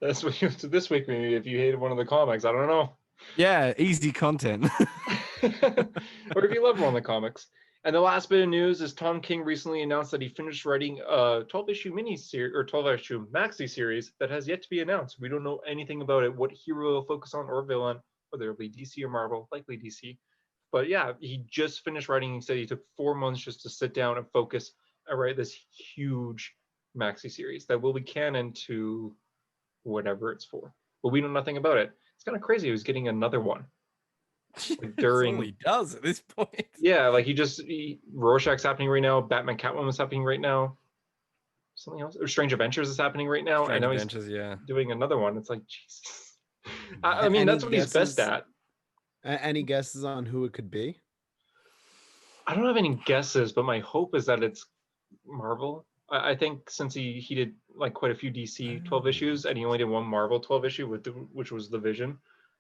That's what you have to this week. Maybe if you hated one of the comics, I don't know. Yeah, easy content. Or if you love one of the comics. And the last bit of news is Tom King recently announced that he finished writing a 12-issue mini-series or 12-issue maxi series that has yet to be announced. We don't know anything about it, what hero will focus on or villain, whether it'll be DC or Marvel, likely DC. But yeah, he just finished writing. He said he took 4 months just to sit down and focus and write this huge maxi series that will be canon to whatever it's for. But we know nothing about it. It's kind of crazy. He was getting another one. Like during That's all he does at this point. Yeah, like Rorschach's happening right now. Batman Catwoman is happening right now. Something else? Or Strange Adventures is happening right now. Strange and now Adventures, he's yeah. doing another one. It's like, Jesus. I mean, that's what he's best at. Any guesses on who it could be? I don't have any guesses, but my hope is that it's Marvel. I think since he did like quite a few DC 12 issues and he only did one Marvel 12 issue which was The Vision.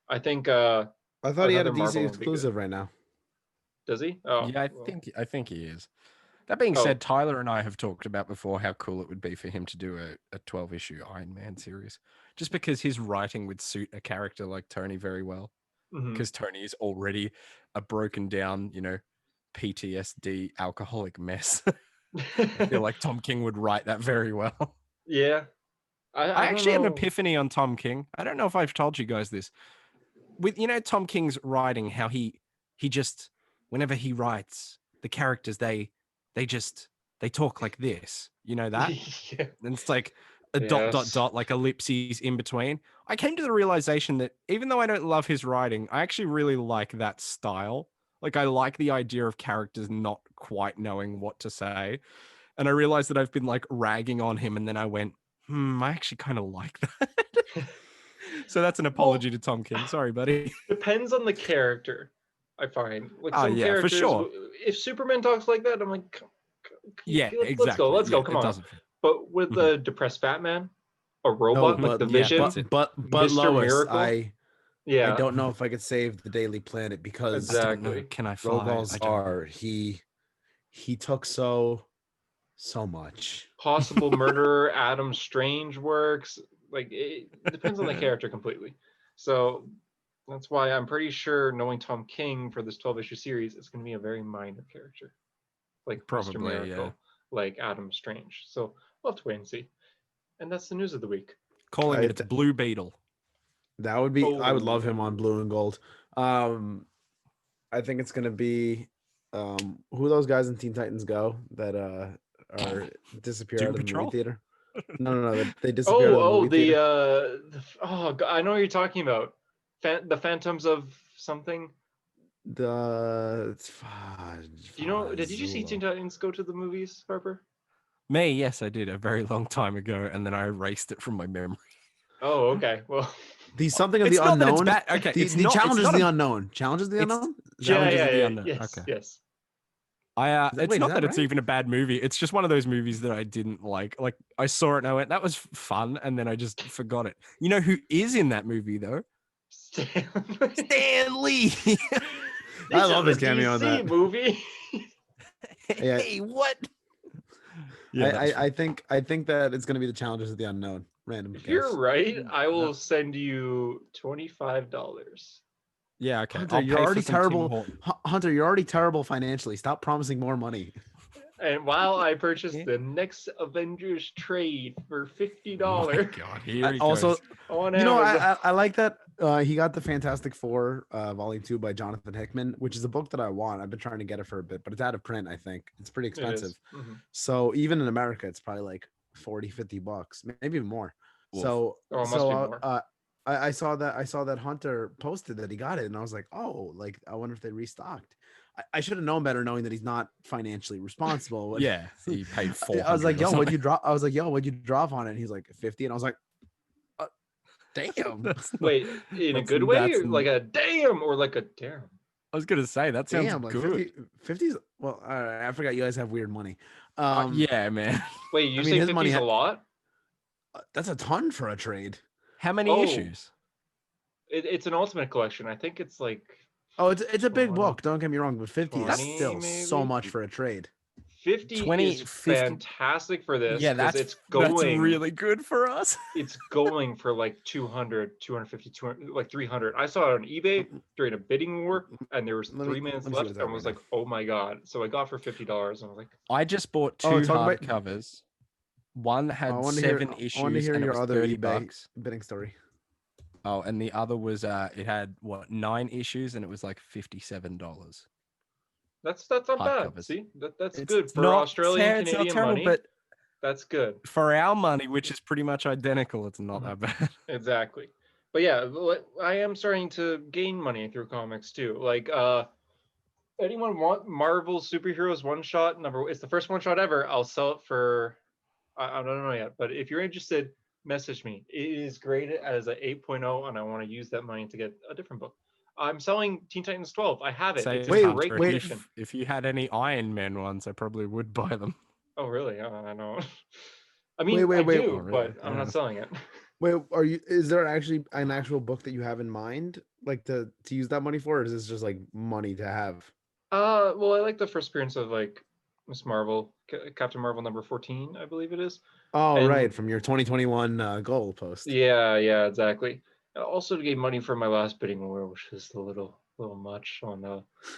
I think I thought he had a DC Marvel exclusive right now. Does he? Oh, yeah, I think he is. That being said, Tyler and I have talked about before how cool it would be for him to do a 12-issue Iron Man series, just because his writing would suit a character like Tony very well. Because Tony is already a broken down, PTSD alcoholic mess. I feel like Tom King would write that very well. Yeah. I actually had an epiphany on Tom King. I don't know if I've told you guys this. With Tom King's writing, how he just, whenever he writes, the characters they talk like this. You know that? Yeah. And it's like a dot, like ellipses in between. I came to the realization that even though I don't love his writing, I actually really like that style. Like I like the idea of characters not quite knowing what to say. And I realized that I've been like ragging on him. And then I went, I actually kind of like that. So that's an apology to Tom King. Sorry, buddy. Depends on the character. I find like Oh some yeah, for characters. sure. If Superman talks like that, I'm like, Yeah, let's go, exactly. Yeah, come it on. doesn't fit. But with Mhm. the depressed Batman, a No, robot like the Yeah, Vision, that's it. but Mr. Lois, Miracle. I Yeah, don't know if I could save the Daily Planet because I don't know. exactly. Can I fly? Rogal's I don't know. are he took so much. Possible murderer Adam Strange works. Like it depends on the character completely. So that's why I'm pretty sure, knowing Tom King for this 12-issue series, it's going to be a very minor character, like Mr. Probably, Miracle, yeah. like Adam Strange. So we'll have to wait and see. And that's the news of the week. Calling it Blue Beetle. That would be. I would love him on Oh. Blue and Gold. I think it's gonna be who are those guys in Teen Titans Go that are disappear Doom out of the Patrol? movie theater? No, they disappear out of the movie theater. Oh God, I know what you're talking about. The Phantoms of something. The Do you know? Did you see Teen Titans Go to the movies, Harper? Me, yes, I did a very long time ago, and then I erased it from my memory. Oh, okay. Well, the something of It's the not that it's unknown. bad. Okay, the it's not- challenge it's is not the a- unknown. Challenge is the It's- unknown. Is that Challenge what is it is? the unknown. Yes, Okay. yes. It's wait, not is that that it's right? even a bad movie. It's just one of those movies that I didn't like. Like I saw it and I went, "That was fun," and then I just forgot it. You know who is in that movie though? Stan Lee. I love his cameo in that movie. Yeah. Hey, what? Yeah, I think that it's gonna be the challenges of the unknown. Random. If guess. you're right, I will send you $25. yeah. Okay, Hunter, I'll you're pay already for some Tim terrible. Hortons. Hunter, you're already terrible financially. Stop promising more money. And while I purchase the next Avengers trade for $50 My God, here he Also, goes. on you know, Amazon. I like that he got the Fantastic Four Volume 2 by Jonathan Hickman, which is a book that I want. I've been trying to get it for a bit, but it's out of print. I think it's pretty It is. expensive. Mhm. So even in America, it's probably like 40-50 bucks, maybe even more. Oof. So Oh, it must be more. I saw that Hunter posted that he got it, and I was like, oh, like I wonder if they restocked. I should have known better, knowing that he's not financially responsible. Yeah, he paid 400. I was like, or yo, what'd something. you drop? I was like, yo, what'd you drop on it? And he's like, 50. And I was like, damn. That's not- Wait, in a that's- good way, that's- or like a damn, or like a damn? I was gonna say that sounds Damn, like good. 50's well, all right, I forgot you guys have weird money. Yeah, man. Wait, you I mean, say his money 50's a lot? That's a ton for a trade. How many Oh. issues? It's an Ultimate Collection. I think it's like Oh, it's a big 20, book. Don't get me wrong, but 50 is 20 still so maybe? much for a trade. 50 20, is 50 fantastic for this. Yeah, 'cause that's it's going. That's really good for us. It's going for like 200, 250, 200, like 300. I saw it on eBay during a bidding war, and there was Let me- 3 minutes let me see left, what's and up was right like, "Oh my god!" So I got it for $50, and I was like, I just bought two Oh, talk about- hardcovers. One had I want to hear. 7 I want to issues hear and it your was other 30 eBay bucks. bidding story. Oh, and the other was it had what 9 issues and it was like $57. "That's not bad." Hardcovers. See, that's It's good for not Australian it's not Canadian terrible, money. but That's good. for our money, which is pretty much identical, it's not that bad. Exactly. But yeah, I am starting to gain money through comics too. Like, anyone want Marvel superheroes one shot? It's the first one shot ever. I'll sell it for, I don't know yet, but if you're interested, message me. It is graded as a 8.0, and I want to use that money to get a different book. I'm selling Teen Titans 12. I have it. Say It's it, in Hunter, great condition. if you had any Iron Man ones, I probably would buy them. Oh, really? I know. I mean, Wait, I wait. do, Oh, really? but I'm Yeah. not selling it. Wait, are you? Is there actually an actual book that you have in mind, like to use that money for, or is this just like money to have? Well, I like the first appearance of like Miss Marvel, Captain Marvel number 14, I believe it is. Oh, And- right, from your 2021 goal post. Yeah, exactly. I also gave money for my last bidding war, which is a little much on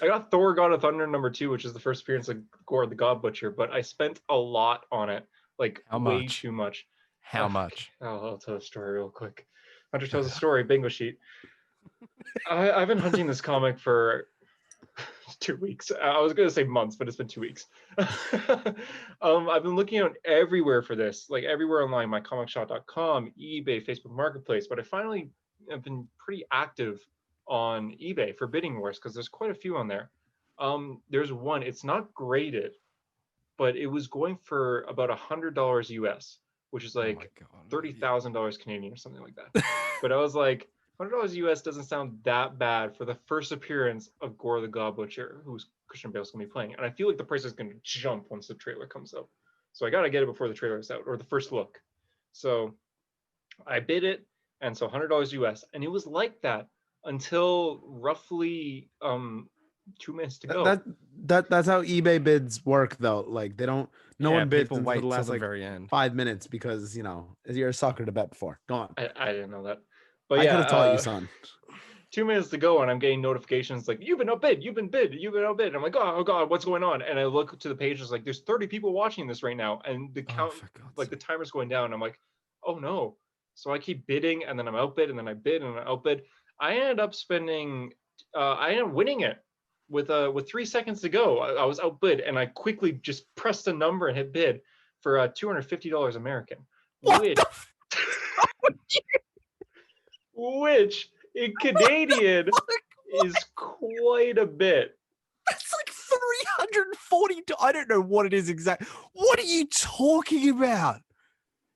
I got Thor God of Thunder number 2, which is the first appearance of Gore the God Butcher, but I spent a lot on it. Like How way much? too much. How much? I'll tell a story real quick. Hunter tells a story, bingo sheet. I've been hunting this comic for 2 weeks. I was gonna say months, but it's been 2 weeks. I've been looking out everywhere for this, like everywhere online, mycomicshop.com, eBay, Facebook Marketplace, but I finally have been pretty active on eBay for bidding wars because there's quite a few on there. There's one, it's not graded, but it was going for about $100 US, which is like Oh my God. $30,000 Canadian or something like that. But I was like, $100 US doesn't sound that bad for the first appearance of Gore the God Butcher, who's Christian Bale's gonna be playing. And I feel like the price is gonna jump once the trailer comes out. So I gotta get it before the trailer is out, or the first look. So I bid it, and so $100 US, and it was like that until roughly 2 minutes to go. That's how eBay bids work, though. Like they don't. No one bids until wait the last till the very end. 5 minutes because you're a sucker to bet before. Go on. I didn't know that, but I yeah, could have taught you, son. 2 minutes to go, and I'm getting notifications like you've been outbid, you've been outbid. And I'm like, oh god, what's going on? And I look to the page, it's like there's 30 people watching this right now, and the count, like the timer's going down. I'm like, oh no. So I keep bidding, and then I'm outbid, and then I bid, and I outbid. I ended up winning it with 3 seconds to go. I was outbid, and I quickly just pressed a number and hit bid for $250 American, which in Canadian is quite a bit. That's like $340. I don't know what it is exactly. What are you talking about?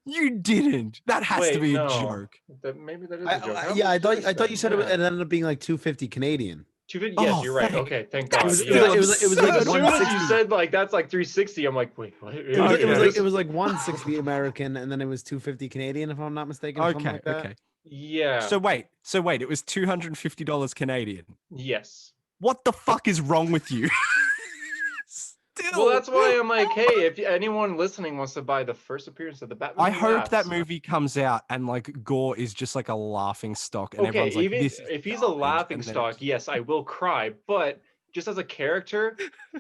You didn't. That has to be a joke. Maybe that is a joke. I thought you said it ended up being like $250 Canadian. 250. Yes, you're right. Okay, thank God. It was like as soon as you said like that's like 360, I'm like, wait, what? It was like 160 American, and then it was 250 Canadian, if I'm not mistaken. Okay. Yeah. So wait, it was $250 Canadian. Yes. What the fuck is wrong with you? Well, that's why I'm like, hey, if anyone listening wants to buy the first appearance of the Batman, I hope that movie comes out and like Gore is just like a laughing stock, and okay, everyone's like, even if he's a laughing stock, yes, I will cry. But just as a character,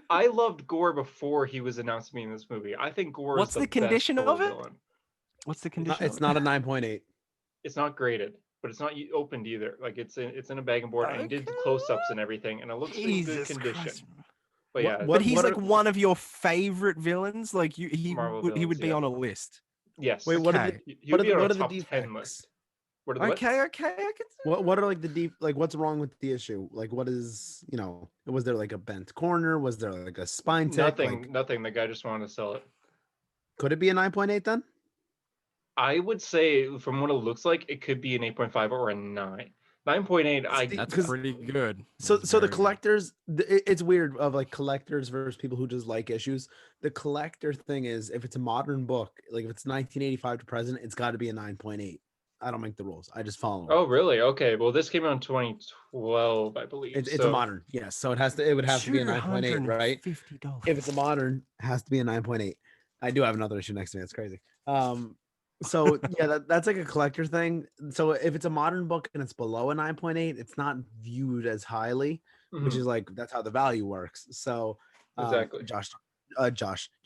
I loved Gore before he was announced to me in this movie. I think Gore. What's is the condition of it? Villain. What's the condition? It's not a 9.8. It's not graded, but it's not opened either. Like it's in a bag and board, and he did close-ups and everything, and it looks in good condition. Christ. But yeah, but he's like one of your favorite villains. Like he would be on a list. Yes. Wait, what are the defects? Okay. What are like the deep, like what's wrong with the issue? Like what is, was there like a bent corner? Was there like a spine tech? Nothing. The guy just wanted to sell it. Could it be a 9.8 then? I would say from what it looks like, it could be an 8.5 or a 9. 9.8. That's pretty good. So the collectors, it's weird of like collectors versus people who just like issues. The collector thing is, if it's a modern book, like if it's 1985 to present, it's got to be a 9.8. I don't make the rules. I just follow them. Oh, really? Okay. Well, this came out in 2012, I believe. It's a modern, yes. So it would have to be a 9.8, right? If it's a modern, it has to be a 9.8. I do have another issue next to me. That's crazy. So yeah, that's like a collector thing. So if it's a modern book and it's below a 9.8, it's not viewed as highly, which is like that's how the value works. So exactly, Josh,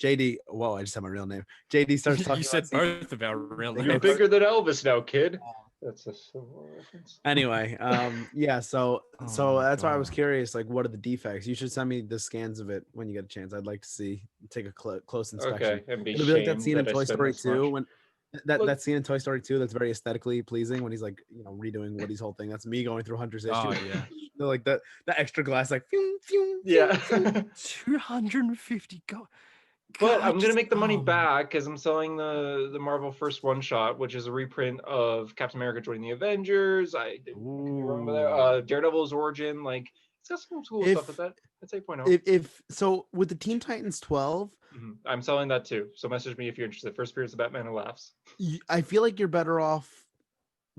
JD. Whoa, I just said my real name. JD starts talking. You said both of our real names. You're bigger than Elvis now, kid. That's a civil reference. Anyway, yeah. So that's why I was curious. Like, what are the defects? You should send me the scans of it when you get a chance. I'd like to take a close inspection. Okay, it'll be like that scene in Toy Story 2 when. That scene in Toy Story 2 that's very aesthetically pleasing when he's like redoing Woody's whole thing. That's me going through Hunter's issue. Oh yeah. Like the extra glass like yeah. 250 But I'm gonna make the money back because I'm selling the Marvel First One Shot, which is a reprint of Captain America joining the Avengers. I remember that. Daredevil's origin, like it's got some cool stuff with that. It's 8.0. If so, with the Teen Titans 12, I'm selling that too. So message me if you're interested. First appearance of Batman Who Laughs. I feel like you're better off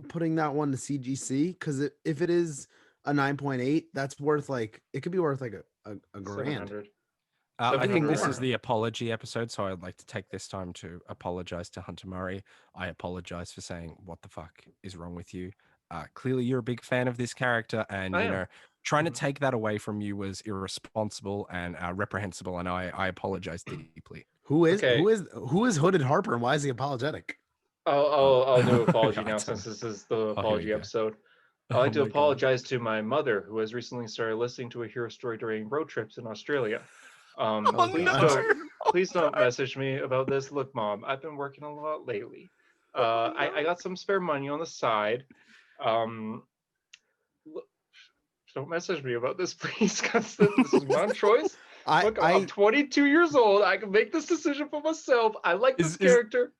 putting that one to CGC because if it is a 9.8, that's worth like it could be worth like a grand. I think this is the apology episode, so I'd like to take this time to apologize to Hunter Murray. I apologize for saying what the fuck is wrong with you. Clearly, you're a big fan of this character, and trying to take that away from you was irresponsible and reprehensible, and I apologize deeply. Who is Hooded Harper, and why is he apologetic? I'll do apology now since this is the apology episode. I'd like to apologize to my mother, who has recently started listening to a hero story during road trips in Australia. Please don't message me about this. Look, Mom, I've been working a lot lately. I got some spare money on the side. Don't message me about this, please, because this is my choice. I'm 22 years old. I can make this decision for myself. I like this character.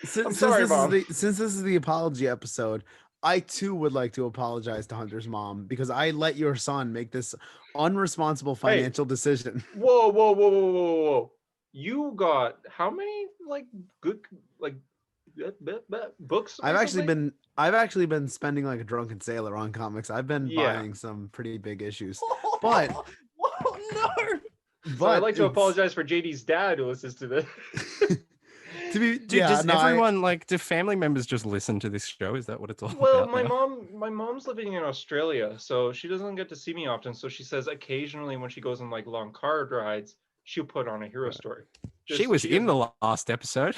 Since this is the apology episode, I too would like to apologize to Hunter's mom because I let your son make this unresponsible financial decision. Whoa. You got how many like good like books? I've actually been spending like a drunken sailor on comics. I've been buying some pretty big issues. But whoa, no. So I'd like to apologize for JD's dad who listens to this. Does everyone like, do family members just listen to this show? Is that what it's all about? Well, my mom's living in Australia, so she doesn't get to see me often. So she says occasionally when she goes on like long car rides, she'll put on a hero story. She was in the last episode.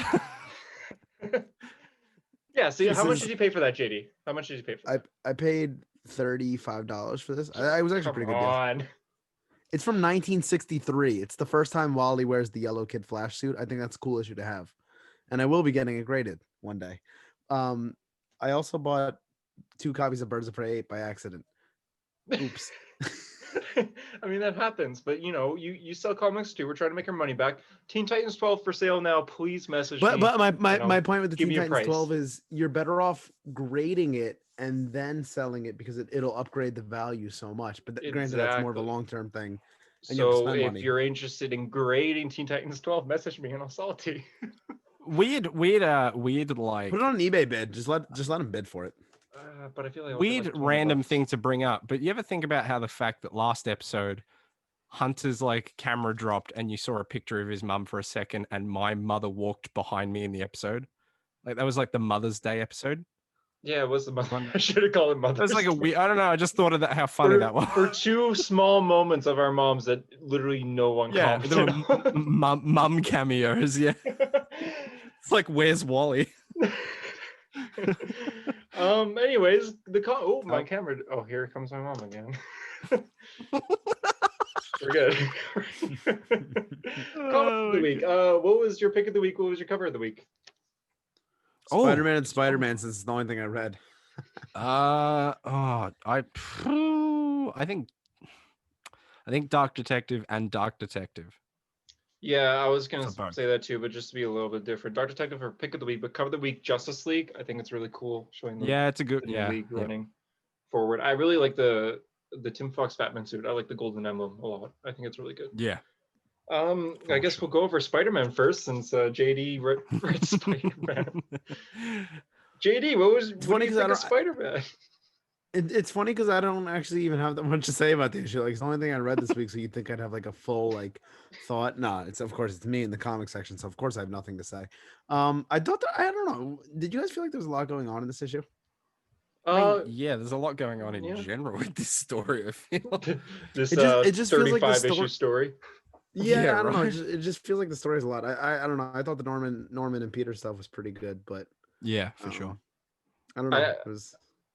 Yeah. So how much did you pay for that, JD? How much did you pay for that? I paid $35 for this. I was actually pretty good deal. It's from 1963. It's the first time Wally wears the yellow Kid Flash suit. I think that's a cool issue to have. And I will be getting it graded one day. I also bought 2 copies of Birds of Prey 8 by accident. Oops. I mean, that happens, but you know, you sell comics too. We're trying to make our money back. Teen Titans 12 for sale now. Please message me. But my point with the Teen Titans 12 is you're better off grading it and then selling it because it'll upgrade the value so much. But granted, that's more of a long-term thing. So if you're interested in grading Teen Titans 12, message me and I'll sell it to you. Weird like put it on an eBay bid. Just let them bid for it. But I feel like weird random thing to bring up. But you ever think about how the fact that last episode Hunter's like camera dropped and you saw a picture of his mum for a second and my mother walked behind me in the episode? Like that was like the Mother's Day episode. Yeah, it was the mother. I should have called it Mother's Day. It was like a weird, I don't know. I just thought of that, how funny that was. For 2 small moments of our moms that literally no one commented on. Mum cameos, yeah. It's like, where's Wally? Anyways, my camera. Oh, here comes my mom again. We're good. Comic of the week. What was your pick of the week? What was your cover of the week? Spider-Man and Spider-Man, since it's the only thing I read. I think Dark Detective and Dark Detective. Yeah, I was gonna say that too, but just to be a little bit different. Dark Detective for pick of the week, but cover of the week, Justice League. I think it's really cool showing it's a good league running forward. I really like the Tim Fox Batman suit. I like the Golden Emblem a lot. I think it's really good. Yeah. I guess we'll go over Spider-Man first, since JD read Spider-Man. JD, what do you think of Spider-Man? It's funny because I don't actually even have that much to say about the issue. Like, it's the only thing I read this week, so you'd think I'd have like a full like thought. No, it's me in the comic section, so of course I have nothing to say. I don't know. Did you guys feel like there was a lot going on in this issue? There's a lot going on in general with this story. I feel this it just 35 issue story. Yeah, I don't know. It just feels like the story's a lot. I don't know. I thought the Norman and Peter stuff was pretty good, but yeah, for sure. I don't know.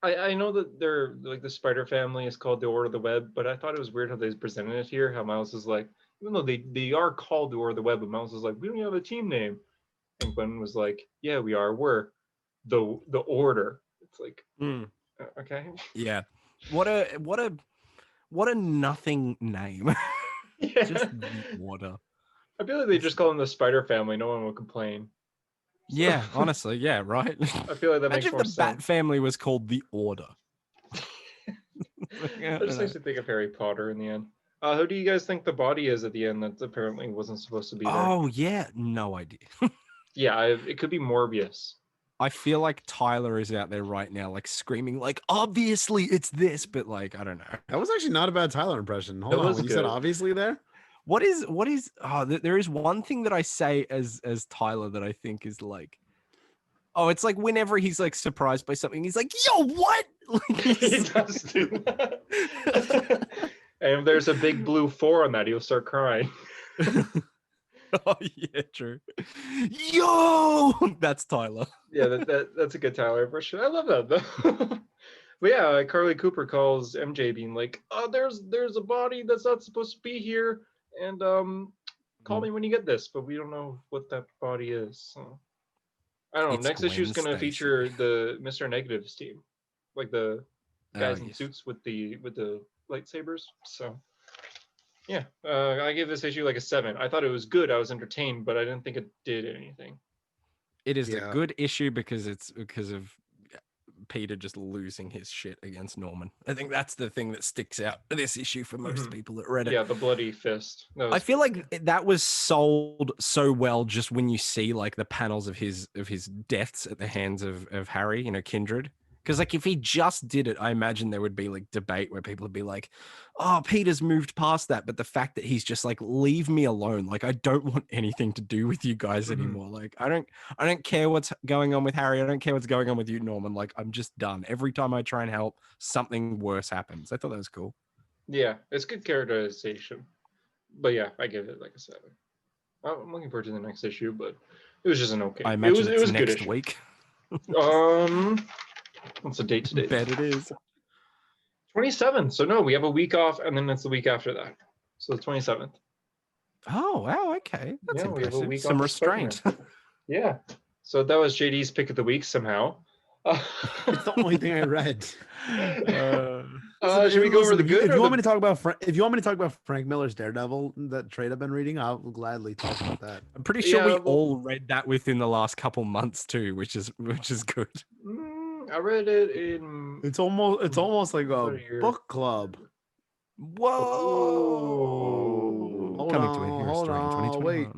I know that they're like the Spider family is called the Order of the Web, but I thought it was weird how they presented it here. How Miles is like, even though they are called the Order of the Web, but Miles is like, we don't have a team name, and Gwen was like, yeah, we are. We're the Order. It's like, okay. Yeah. What a nothing name. Yeah. Just water. I feel like they just call them the Spider family. No one will complain. Yeah, honestly, yeah, right. I feel like that makes more sense. If the Bat family was called the Order. I just used to think of Harry Potter in the end. Who do you guys think the body is at the end that apparently wasn't supposed to be there? Oh yeah, no idea. Yeah, it could be Morbius. I feel like Tyler is out there right now, like screaming, like, obviously it's this, but like, I don't know. That was actually not a bad Tyler impression. Hold on, when you said obviously there. What is there is one thing that I say as Tyler that I think is like, it's like whenever he's like surprised by something, he's like, yo, what? He does do that. And if there's a big blue 4 on that, he'll start crying. Oh yeah, true. Yo, that's Tyler. Yeah, that's a good Tyler impression. I love that though. But yeah, Carly Cooper calls MJ being like, "Oh, there's a body that's not supposed to be here, and call me when you get this." But we don't know what that body is. So I don't know. Next issue is gonna feature the Mr. Negatives team, like the guys in suits with the lightsabers. So. Yeah, I give this issue like a 7. I thought it was good. I was entertained, but I didn't think it did anything. It is a good issue because of Peter just losing his shit against Norman. I think that's the thing that sticks out of this issue for most people that read it. Yeah, the bloody fist. I feel like that was sold so well just when you see like the panels of his deaths at the hands of Harry, Kindred. Because like if he just did it, I imagine there would be like debate where people would be like, "Oh, Peter's moved past that." But the fact that he's just like, "Leave me alone. Like I don't want anything to do with you guys anymore. Like I don't care what's going on with Harry. I don't care what's going on with you, Norman. Like I'm just done. Every time I try and help, something worse happens." I thought that was cool. Yeah, it's good characterization. But yeah, I give it like a 7. I'm looking forward to the next issue, but it was just an okay. I imagine it was next good issue. week. What's the date today? Bet it is 27th. So no, we have a week off, and then it's the week after that. So the 27th. Oh wow, okay, that's impressive. We have a week Some off restraint. Yeah. So that was JD's pick of the week somehow. It's the only thing I read. Should we go over the good? If you want me to talk about Frank Miller's Daredevil, that trade I've been reading, I'll gladly talk about that. I'm pretty sure we all read that within the last couple months too, which is good. I read it in. It's almost like a book club. Whoa! Coming to a Hero Story in 2021. Wait.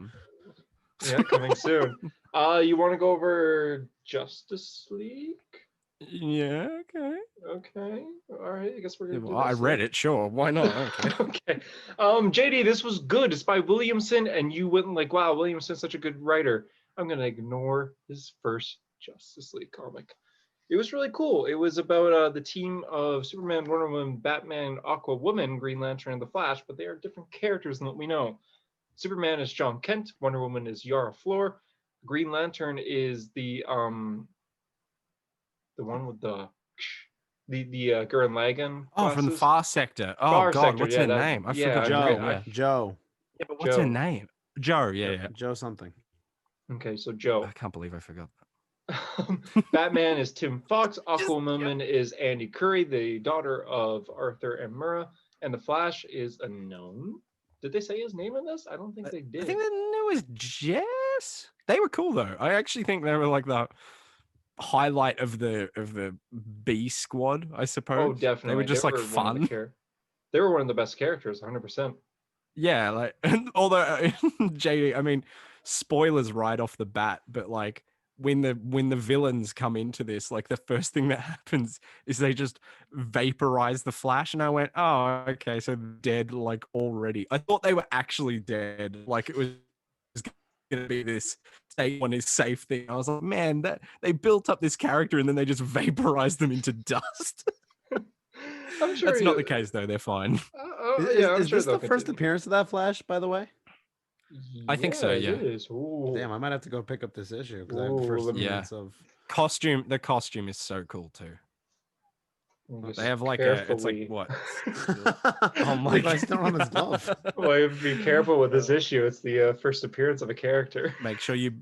Yeah, coming soon. You want to go over Justice League? Yeah. Okay. All right. I guess we're gonna. Well, I read it. Sure. Why not? Okay. Okay. JD, this was good. It's by Williamson, and you went like, "Wow, Williamson's such a good writer." I'm gonna ignore his first Justice League comic. It was really cool. It was about the team of Superman, Wonder Woman, Batman, Aquawoman, Green Lantern, and the Flash, but they are different characters than what we know. Superman is John Kent. Wonder Woman is Yara Flor. Green Lantern is the one with the Gurren Lagann. Oh, from the Far Sector. Oh Far God, Sector, what's her name? I forgot. Joe. Yeah, but what's her name? Joe. Yeah. Joe something. Okay, so Joe. I can't believe I forgot that. Batman is Tim Fox. Aquawoman is Andy Curry, the daughter of Arthur and Mura. And the Flash is unknown. Did they say his name in this? I don't think they did. I think the name was Jess. They were cool though. I actually think they were like the highlight of the B squad, I suppose. Oh, definitely. They were just like fun. They were one of the best characters, 100%. Yeah, like although JD, I mean, spoilers right off the bat, but like when the villains come into this, like the first thing that happens is they just vaporize the Flash, and I went, oh, okay, so dead like already. I thought they were actually dead, like it was gonna be this stay one is safe thing. I was like, man, that they built up this character and then they just vaporized them into dust. I'm sure that's not the case though. They're fine. Is this the first appearance of that Flash, by the way? I think so. Yeah. Damn, I might have to go pick up this issue because I have the first appearance of costume. The costume is so cool too. They have like it's like what? Oh my God! Still on his glove. Well, be careful with this issue. It's the first appearance of a character. Make sure you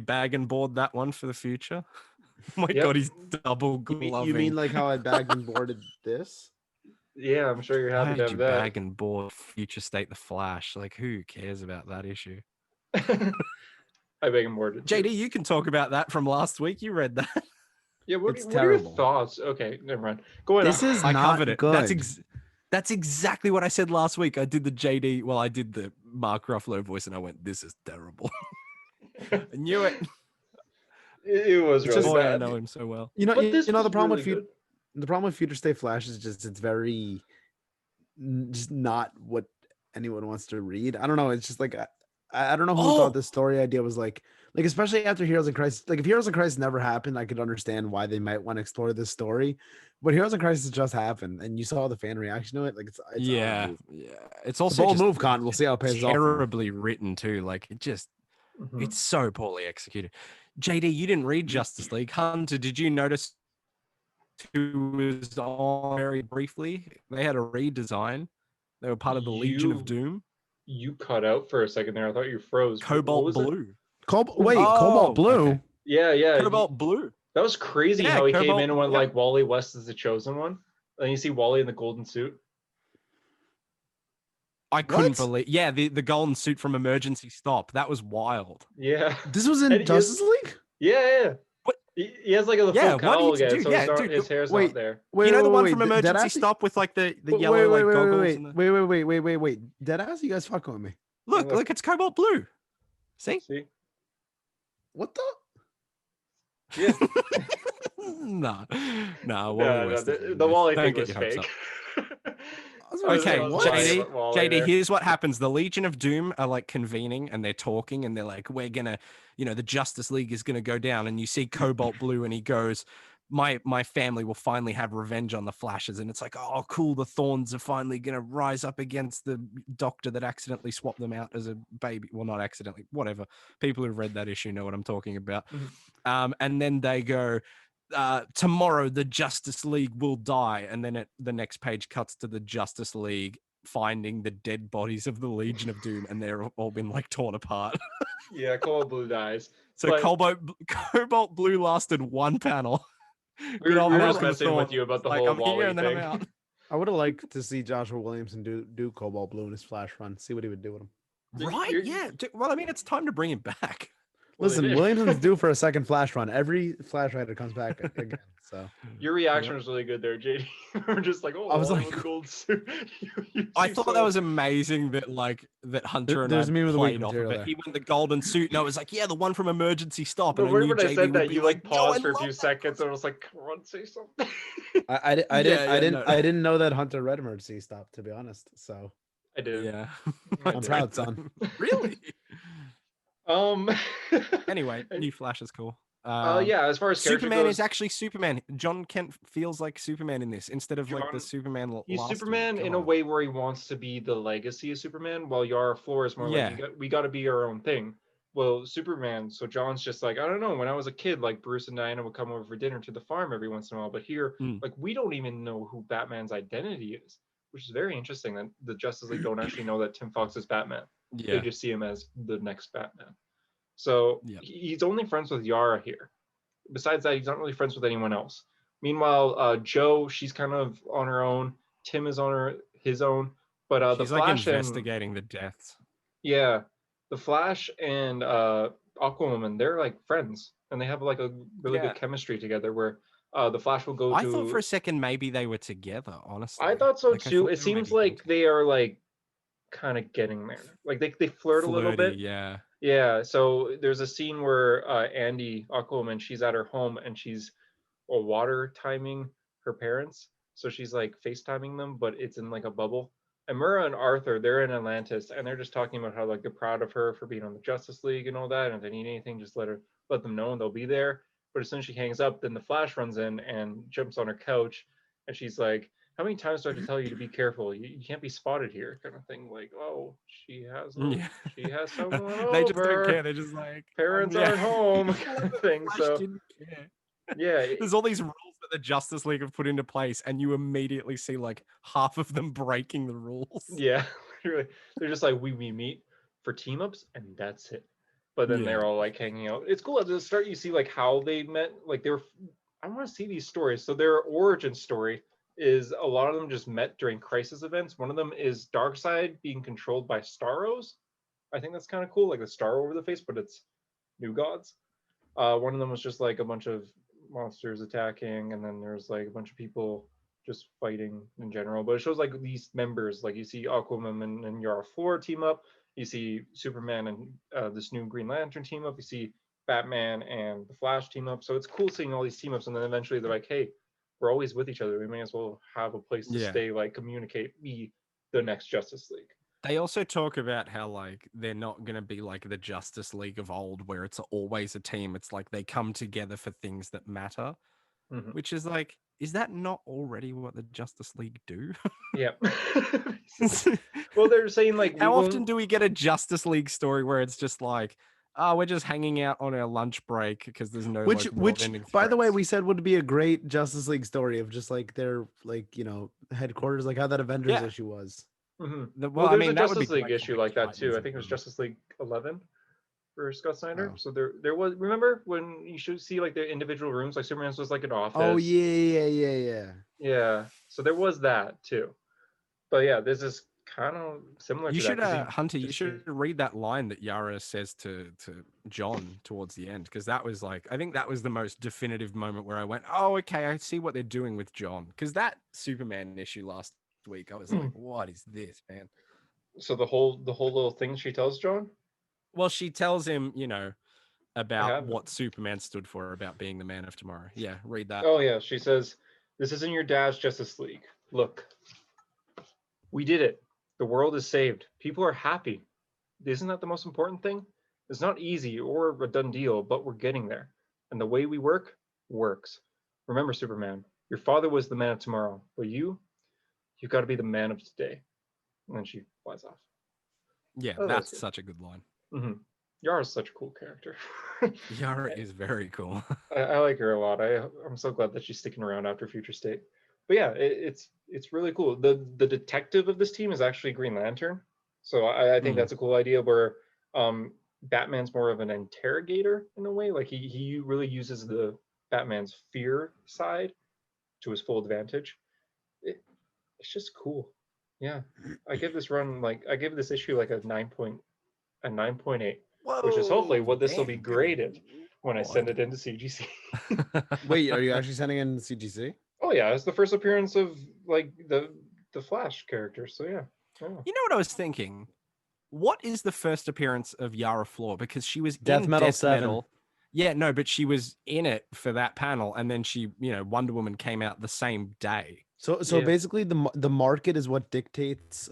bag and board that one for the future. Oh my God, he's double gloving. You mean like how I bagged and boarded this? Yeah, I'm sure you're happy to have that. Bag and board Future State the Flash. Like, who cares about that issue? I beg and boarded. JD, you can talk about that from last week. You read that. Yeah, what are your thoughts? Okay, never mind. Go ahead. This is not covered it. Good. That's exactly what I said last week. I did the JD. Well, I did the Mark Ruffalo voice, and I went, "This is terrible." I knew it. It was really bad. I know him so well. You know the problem with the problem with Future State Flash is just it's very just not what anyone wants to read. I don't know. It's just like I don't know who thought this story idea was like especially after Heroes in Crisis. Like if Heroes in Crisis never happened, I could understand why they might want to explore this story. But Heroes in Crisis just happened, and you saw the fan reaction to it. Like it's yeah. It's also bold move, Con. We'll see how it pays off. Terribly written too. Like it just it's so poorly executed. JD, you didn't read Justice League. Hunter, did you notice who was on very briefly? They had a redesign. They were part of the Legion of Doom. You cut out for a second there. I thought you froze. Cobalt Blue. Cobalt Blue. Okay. Yeah. Cobalt Blue. That was crazy how he came in and went like Wally West is the chosen one. And you see Wally in the golden suit. I couldn't believe. Yeah, the golden suit from Emergency Stop. That was wild. Yeah. This was in Justice League? Yeah. He has like a full cowl again, so his hair's not there. You know the one from Emergency Stop with like the yellow like goggles? Wait. Deadass, you guys fucking with me? Look, it's cobalt blue. See? What the? Yeah. No, the Wally thing was fake. Okay, JD, here's what happens. The Legion of Doom are like convening and they're talking and they're like, we're gonna, the Justice League is gonna go down, and you see Cobalt Blue and he goes, my family will finally have revenge on the Flashes. And it's like, oh cool, the Thorns are finally gonna rise up against the Doctor that accidentally swapped them out as a baby. Well, not accidentally, whatever. People who've read that issue know what I'm talking about. And then they go, tomorrow the Justice League will die, and then the next page cuts to the Justice League finding the dead bodies of the Legion of Doom, and they're all been like torn apart. Yeah, Cobalt Blue dies. So Cobalt Blue lasted one panel. We were just messing with you about the whole Wally thing. I would have liked to see Joshua Williamson do Cobalt Blue in his Flash run. See what he would do with him. Right? Yeah. Well, I mean, it's time to bring him back. Listen, Williamson's due for a second Flash run. Every Flash writer comes back again. So your reaction was really good there, JD. We're just like, oh, I was like, gold suit. I thought that was amazing that Hunter and I played off of it. He went the golden suit, and I was like, yeah, the one from Emergency Stop. And when I said that, you like paused for a few seconds, and I was like, come on, say something. I didn't know that Hunter read Emergency Stop, to be honest. So I did. Yeah, I'm proud, son. Really? Anyway, new Flash is cool. Yeah, as far as Superman is actually Superman. John Kent feels like Superman in this instead of like the Superman. He's Superman in a way where he wants to be the legacy of Superman, while Yara Flor is more like we got to be our own thing. Well, Superman. So John's just like, I don't know. When I was a kid, like Bruce and Diana would come over for dinner to the farm every once in a while, but here, like we don't even know who Batman's identity is, which is very interesting. That the Justice League don't actually know that Tim Fox is Batman. Yeah. They just see him as the next Batman. So he's only friends with Yara here. Besides that, he's not really friends with anyone else. Meanwhile, Joe, she's kind of on her own. Tim is on his own. But she's the Flash like investigating the deaths. Yeah, the Flash and Aquawoman, they're like friends, and they have like a really good chemistry together. Where the Flash will go. I thought for a second maybe they were together. Honestly, I thought so too. It seems like they are like kind of getting there. Like they flirt a little bit. Yeah, so there's a scene where Andy, Aquaman, she's at her home and she's water timing her parents. So she's like FaceTiming them, but it's in like a bubble. And Mura and Arthur, they're in Atlantis, and they're just talking about how like they're proud of her for being on the Justice League and all that. And if they need anything, just let them know and they'll be there. But as soon as she hangs up, then the Flash runs in and jumps on her couch, and she's like, how many times do I have to tell you to be careful? You can't be spotted here, kind of thing. Like, oh, she has someone over. They just don't care. They're just like, parents aren't home, kind of thing. So there's all these rules that the Justice League have put into place, and you immediately see like half of them breaking the rules. Yeah, they're just like, we meet for team ups, and that's it. But then they're all like hanging out. It's cool at the start. You see like how they met. Like I want to see these stories. So their origin story is a lot of them just met during crisis events. One of them is Darkseid being controlled by Starros. I think that's kind of cool, like the star over the face, but it's New Gods. One of them was just like a bunch of monsters attacking, and then there's like a bunch of people just fighting in general. But it shows like these members, like you see Aquaman and Yara Flor team up, you see Superman and this new Green Lantern team up, you see Batman and the Flash team up. So it's cool seeing all these team ups, and then eventually they're like, hey, we're always with each other. We may as well have a place to stay, like communicate, be the next Justice League. They also talk about how like they're not going to be like the Justice League of old, where it's always a team. It's like they come together for things that matter, which is like, is that not already what the Justice League do? Yeah. Well, they're saying like, how often do we get a Justice League story where it's just like, we're just hanging out on our lunch break because there's no which by the way we said would be a great Justice League story of just like their like headquarters, like how that Avengers issue was. Well, I mean, a Justice League issue like that too. I think it was Justice League 11 for Scott Snyder. So there was, remember when you should see like their individual rooms, like Superman's was like an office. Oh yeah. So there was that too. But yeah, this is kind of similar You to should, that. Hunter, you should read that line that Yara says to John towards the end, because that was like, I think that was the most definitive moment where I went, oh, okay, I see what they're doing with John. Because that Superman issue last week, I was like, what is this, man? So the whole little thing she tells John? Well, she tells him, you know, about what Superman stood for, about being the man of tomorrow. Yeah, read that. Oh yeah, she says, "This isn't your dad's Justice League. Look, we did it. The world is saved. People are happy. Isn't that the most important thing? It's not easy or a done deal, but we're getting there. And the way we work works. Remember, Superman, your father was the man of tomorrow, but you've got to be the man of today." And then she flies off. Yeah, that's such a good line. Mm-hmm. Yara's such a cool character. Yara is very cool. I like her a lot. I'm so glad that she's sticking around after Future State. But yeah, it's really cool. The detective of this team is actually Green Lantern. So I think that's a cool idea where Batman's more of an interrogator in a way. Like he really uses the Batman's fear side to his full advantage. It's just cool. Yeah. I give this issue like a 9.8. Whoa, which is hopefully what this will be graded when I send it into CGC. Wait, are you actually sending it in CGC? Oh yeah, it's the first appearance of like the Flash character. So yeah. You know what I was thinking? What is the first appearance of Yara Flor? Because she was Death in Metal Death 7. Metal. Yeah, no, but she was in it for that panel, and then she, you know, Wonder Woman came out the same day. So basically, the market is what dictates,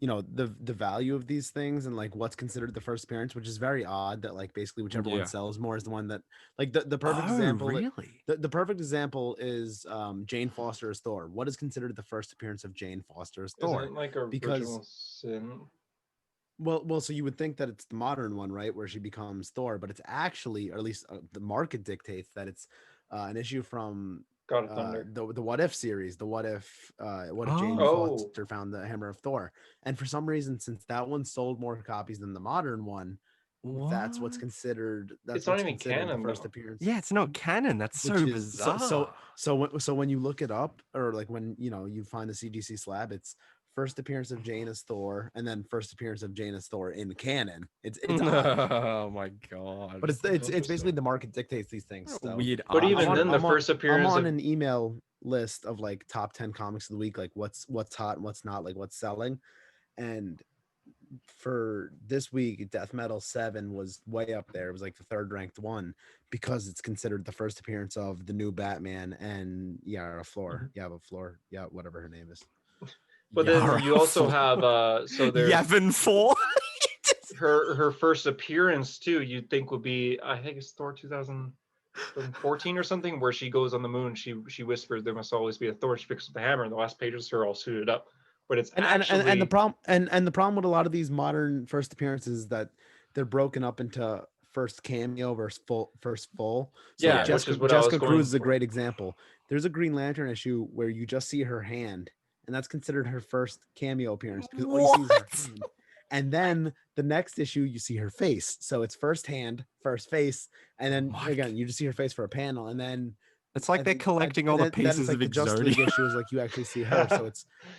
you know, the value of these things and like what's considered the first appearance, which is very odd that like basically whichever one sells more is the one that like the perfect example. Really? The perfect example is Jane Foster as Thor. What is considered the first appearance of Jane Foster as Thor? Isn't it like original sin? Well, so you would think that it's the modern one, right, where she becomes Thor, but it's actually, or at least the market dictates that it's an issue from God of Thunder. The What If series. The What If Jane Foster found the Hammer of Thor, and for some reason, since that one sold more copies than the modern one, that's what's considered. It's not even canon. The first appearance. Yeah, it's not canon. That's so bizarre. So when you look it up, or like when you find the CGC slab, it's first appearance of Jane as Thor, and then first appearance of Jane as Thor in canon. It's oh my god! But it's basically the market dictates these things. So. Weird. But even then, the first appearance. I'm on an email list of like top 10 comics of the week, like what's hot and what's not, like what's selling, and for this week, Death Metal 7 was way up there. It was like the third ranked one because it's considered the first appearance of the new Batman and Yara Flor, whatever her name is. But then you also have so there's Yavin 4. her first appearance too. You'd think would be, I think it's Thor 2014 or something, where she goes on the moon. She whispers, "There must always be a Thor." She picks up the hammer, and the last page is her all suited up. But it's and the problem with a lot of these modern first appearances is that they're broken up into first cameo versus first full. So yeah, Jessica Cruz is a great example. There's a Green Lantern issue where you just see her hand. And that's considered her first cameo appearance because all you see is her hand. And then the next issue, you see her face. So it's first hand, first face, and then again, you just see her face for a panel. And then it's like they're collecting all the pieces of Exodia. The issue is like you actually see her. So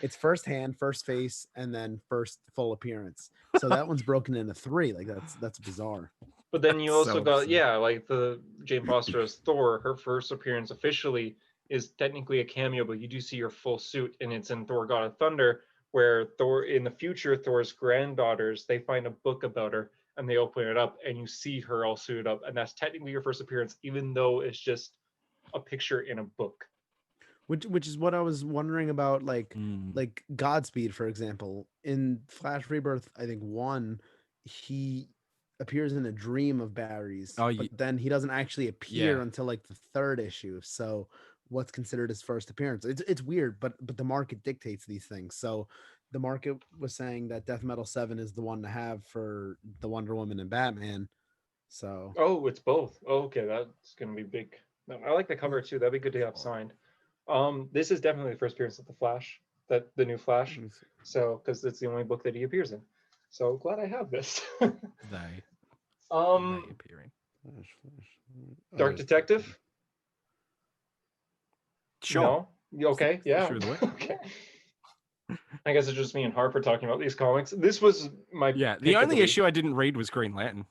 it's first hand, first face, and then first full appearance. So that one's broken into 3. Like that's bizarre. But then you also got like the Jane Foster as Thor. Her first appearance officially is technically a cameo, but you do see her full suit, and it's in Thor: God of Thunder, where Thor, in the future, Thor's granddaughters, they find a book about her, and they open it up, and you see her all suited up, and that's technically your first appearance, even though it's just a picture in a book. Which is what I was wondering about, like Godspeed, for example. In Flash Rebirth, I think 1, he appears in a dream of Barry's, but then he doesn't actually appear until like the 3rd issue. So what's considered his first appearance? It's weird, but the market dictates these things. So the market was saying that Death Metal 7 is the one to have for the Wonder Woman and Batman. So it's both. Okay, that's gonna be big. No, I like the cover too. That'd be good to have signed. This is definitely the first appearance of the Flash, the new Flash. So because it's the only book that he appears in. So glad I have this. They appearing. Dark Detective. Sure. No? Okay. Yeah. Sure. Okay. I guess it's just me and Harper talking about these comics. This was my The only issue I didn't read was Green Lantern.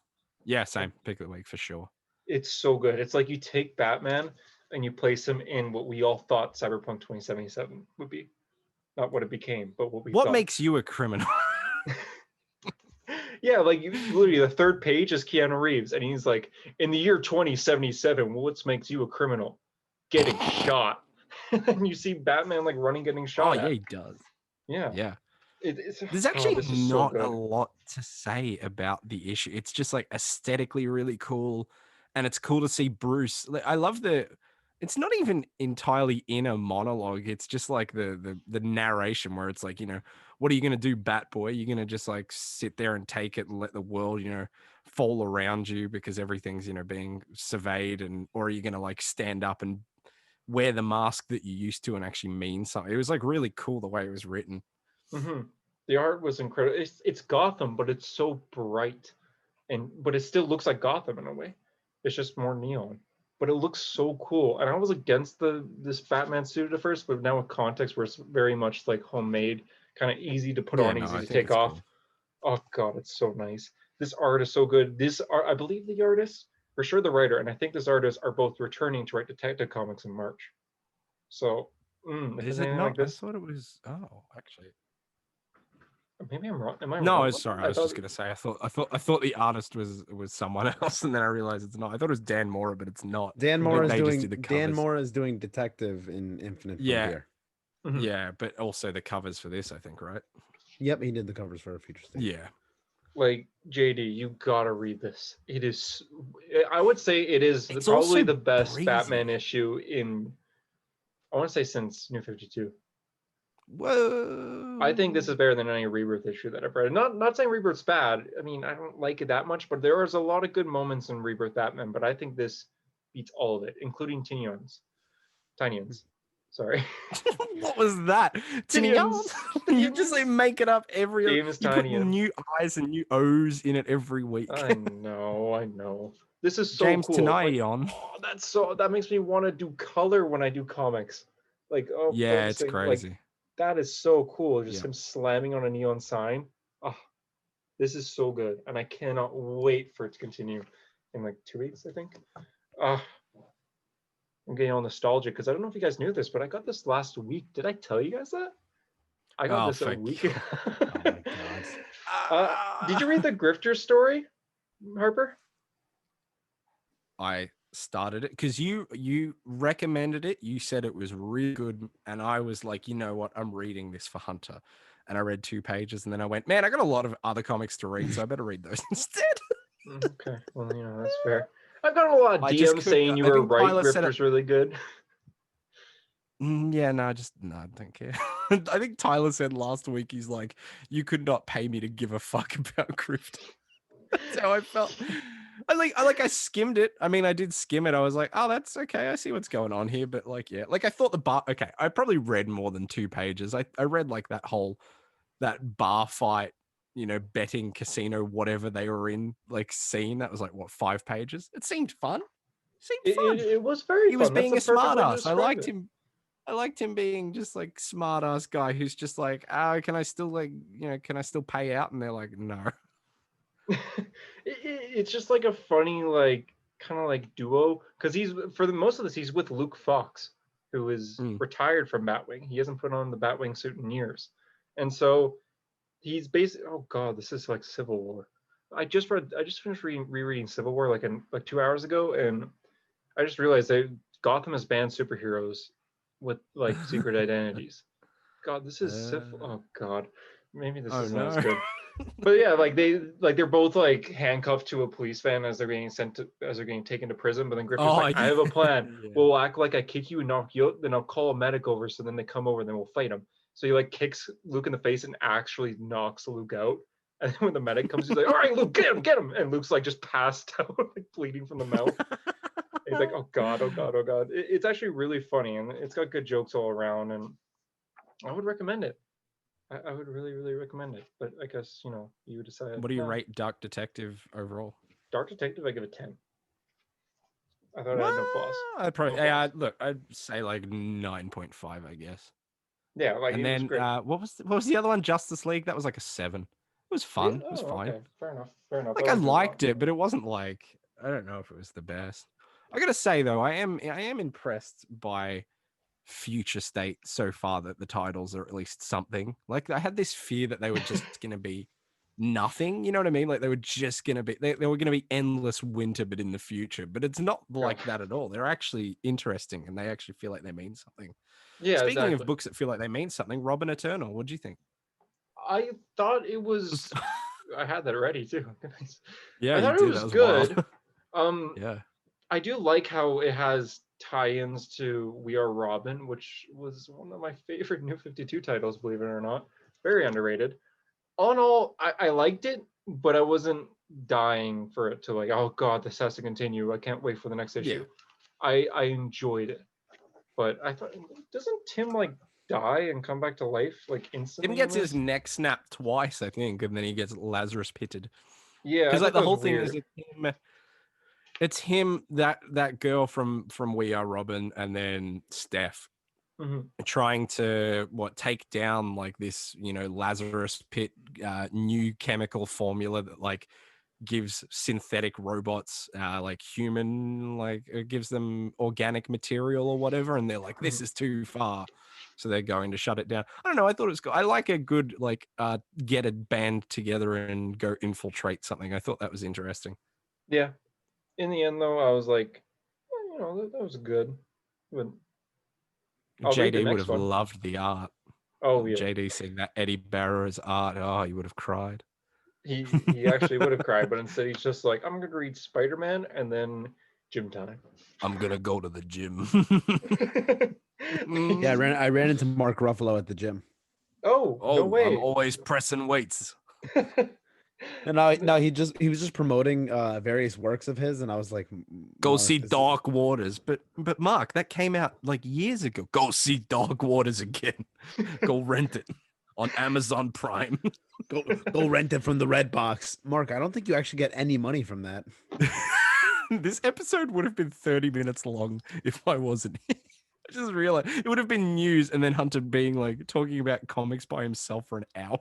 Yeah, same pick of the week for sure. It's so good. It's like you take Batman and you place him in what we all thought Cyberpunk 2077 would be. Not what it became, but what we thought. What makes you a criminal? Yeah, like literally the third page is Keanu Reeves, and he's like, in the year 2077, what makes you a criminal? Getting shot. And you see Batman like running, getting shot. Oh, yeah, he does. Yeah. There's actually not a lot to say about the issue. It's just like aesthetically really cool, and it's cool to see Bruce. I love it's not even entirely in a monologue. It's just like the narration where it's like, what are you gonna do, Bat Boy? You're gonna just like sit there and take it and let the world, fall around you because everything's being surveyed, or are you gonna like stand up and wear the mask that you used to and actually mean something? It was like really cool the way it was written. Mm-hmm. The art was incredible. It's Gotham, but it's so bright, but it still looks like Gotham in a way. It's just more neon, but it looks so cool. And I was against this Batman suit at first, but now with context, where it's very much like homemade, kind of easy to put on, easy to take off. Cool. Oh god, it's so nice. This art is so good. This art, I believe the artist, for sure the writer, and I think this artist are both returning to write Detective Comics in March. So, is it not? Like this? I thought it was. Oh, actually. Maybe I'm wrong. Am I no, wrong? Sorry. I was just gonna say. I thought the artist was someone else, and then I realized it's not. I thought it was Dan Mora, but it's not. Dan Mora is doing Detective in Infinite Frontier. Mm-hmm. Yeah, but also the covers for this, I think, right? Yep, he did the covers for a Future State. Yeah. Like JD, you gotta read this. It is. I would say it's probably the best breezy. Batman issue in. I want to say since New 52. Whoa! I think this is better than any Rebirth issue that I've read. Not saying Rebirth's bad. I mean, I don't like it that much, but there was a lot of good moments in Rebirth Batman. But I think this beats all of it, including Tinians. Sorry. What was that? Tinians? You just like make it up every. James you put new I's and new O's in it every week. I know. This is so James cool. Tinian. That makes me want to do color when I do comics. Like yeah, it's crazy. Like, that is so cool. Just him slamming on a neon sign. Oh, this is so good. And I cannot wait for it to continue in like 2 weeks, I think. I'm getting all nostalgic because I don't know if you guys knew this, but I got this last week. Did I tell you guys that? I got this a week ago. Oh my god. Did you read the Grifter story, Harper? I started it because you recommended it. You said it was really good, and I was like, you know what, I'm reading this for Hunter. And I read 2 pages, and then I went, man, I got a lot of other comics to read, so I better read those instead. Okay, well, that's fair. I've got a lot of DMs saying you were right. Grifter's really good. Yeah, no, I don't care. I think Tyler said last week, he's like, you could not pay me to give a fuck about Grifter. That's how I felt. I skimmed it. I mean, I did skim it. I was like, oh, that's okay. I see what's going on here. But like, yeah, like I thought I probably read more than 2 pages. I read like that bar fight, betting casino, whatever they were in, like scene. That was like, what, 5 pages? It seemed fun. It was very fun. He was being a smart ass. I liked him. I liked him being just like smart ass guy who's just like, can I still pay out? And they're like, no. It's just like a funny, like kind of like duo, because he's for the most of this he's with Luke Fox, who is retired from Batwing. He hasn't put on the Batwing suit in years, and so he's basically, oh god, this is like Civil War. I just finished rereading Civil War like 2 hours ago, and I just realized that Gotham has banned superheroes with like secret identities. God, this is oh god, maybe this is not as good. But yeah, like they're both like handcuffed to a police van as they're getting taken to prison. But then Grifter's like, I have a plan. Yeah. We'll act like I kick you and knock you out. Then I'll call a medic over. So then they come over and then we'll fight him. So he like kicks Luke in the face and actually knocks Luke out. And then when the medic comes, he's like, all right, Luke, get him. And Luke's like just passed out, like bleeding from the mouth. He's like, oh god. It's actually really funny, and it's got good jokes all around, and I would recommend it. I would really, really recommend it. But I guess, you decide. What do you rate Dark Detective overall? Dark Detective, I give it 10. I thought it had no flaws. I'd probably, I'd say like 9.5, I guess. Yeah, like And it was then great. what was the other one? Justice League. That was like a 7. It was fun. Yeah? It was Oh, fine. okay. Fair enough. Fair enough. Like I liked it, but it wasn't like, I don't know if it was the best. I gotta say though, I am impressed by Future State so far, that the titles are at least something. Like I had this fear that they were just gonna be nothing. You know what I mean? Like they were just gonna be they were gonna be endless winter, but in the future. But it's not like that at all. They're actually interesting, and they actually feel like they mean something. Yeah, Speaking of exactly. books that feel like they mean something, Robin Eternal. What do you think? I thought it was. I had that ready too. Nice. Yeah, I you thought it did. was That was good. wild. Yeah. I do like how it has tie-ins to We Are Robin, which was one of my favorite New 52 titles, believe it or not. Very underrated. All in all, I liked it, but I wasn't dying for it to like, oh god, this has to continue. I can't wait for the next issue. I enjoyed it. But I thought, doesn't Tim like die and come back to life like instantly? Tim gets his neck snapped twice, I think, and then he gets Lazarus pitted. Yeah, because like the whole thing weird. is it's him, that girl from We Are Robin, and then Steph trying to take down like this, Lazarus pit, new chemical formula that like gives synthetic robots like human, like it gives them organic material or whatever, and they're like, this is too far, so they're going to shut it down. I don't know, I thought it was good. I like a good like get a band together and go infiltrate something. I thought that was interesting. Yeah, in the end though, I was like, that was good. But JD would have loved the art. Oh yeah, JD seeing that Eddie Barrow's art, oh, he would have cried. He actually would have cried, but instead he's just like, I'm gonna read Spider-Man and then gym time. I'm gonna go to the gym. Yeah, I ran into Mark Ruffalo at the gym. Oh, no way. I'm always pressing weights. And now he was just promoting various works of his, and I was like, go see Dark Waters. But Mark, that came out like years ago. Go see Dark Waters again. Go rent it on Amazon Prime. go rent it from the Red Box. Mark, I don't think you actually get any money from that. This episode would have been 30 minutes long if I wasn't here. I just realized it would have been news, and then Hunter being like talking about comics by himself for an hour.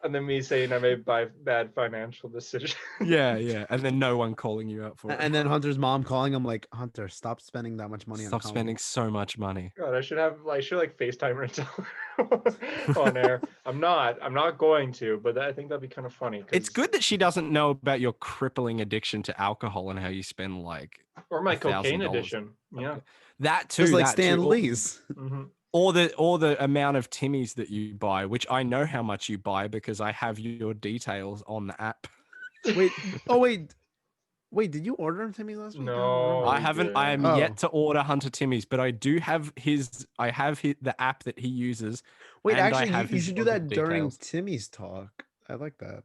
And then me saying I made bad financial decisions. Yeah. And then no one calling you out for it. And then Hunter's mom calling him like, Hunter, stop spending that much money. Stop spending so much money. God, I should FaceTime her and tell her on air. I'm not going to, but I think that'd be kind of funny. It's good that she doesn't know about your crippling addiction to alcohol and how you spend like or my cocaine addiction. Yeah, that too. Just like Stan Lee's. Or the amount of Timmies that you buy, which I know how much you buy because I have your details on the app. Wait, did you order him Timmy last week? No, I haven't. I am yet to order Hunter Timmy's, but I do have the app that he uses. Wait, actually, you should do that during Timmy's talk. I like that.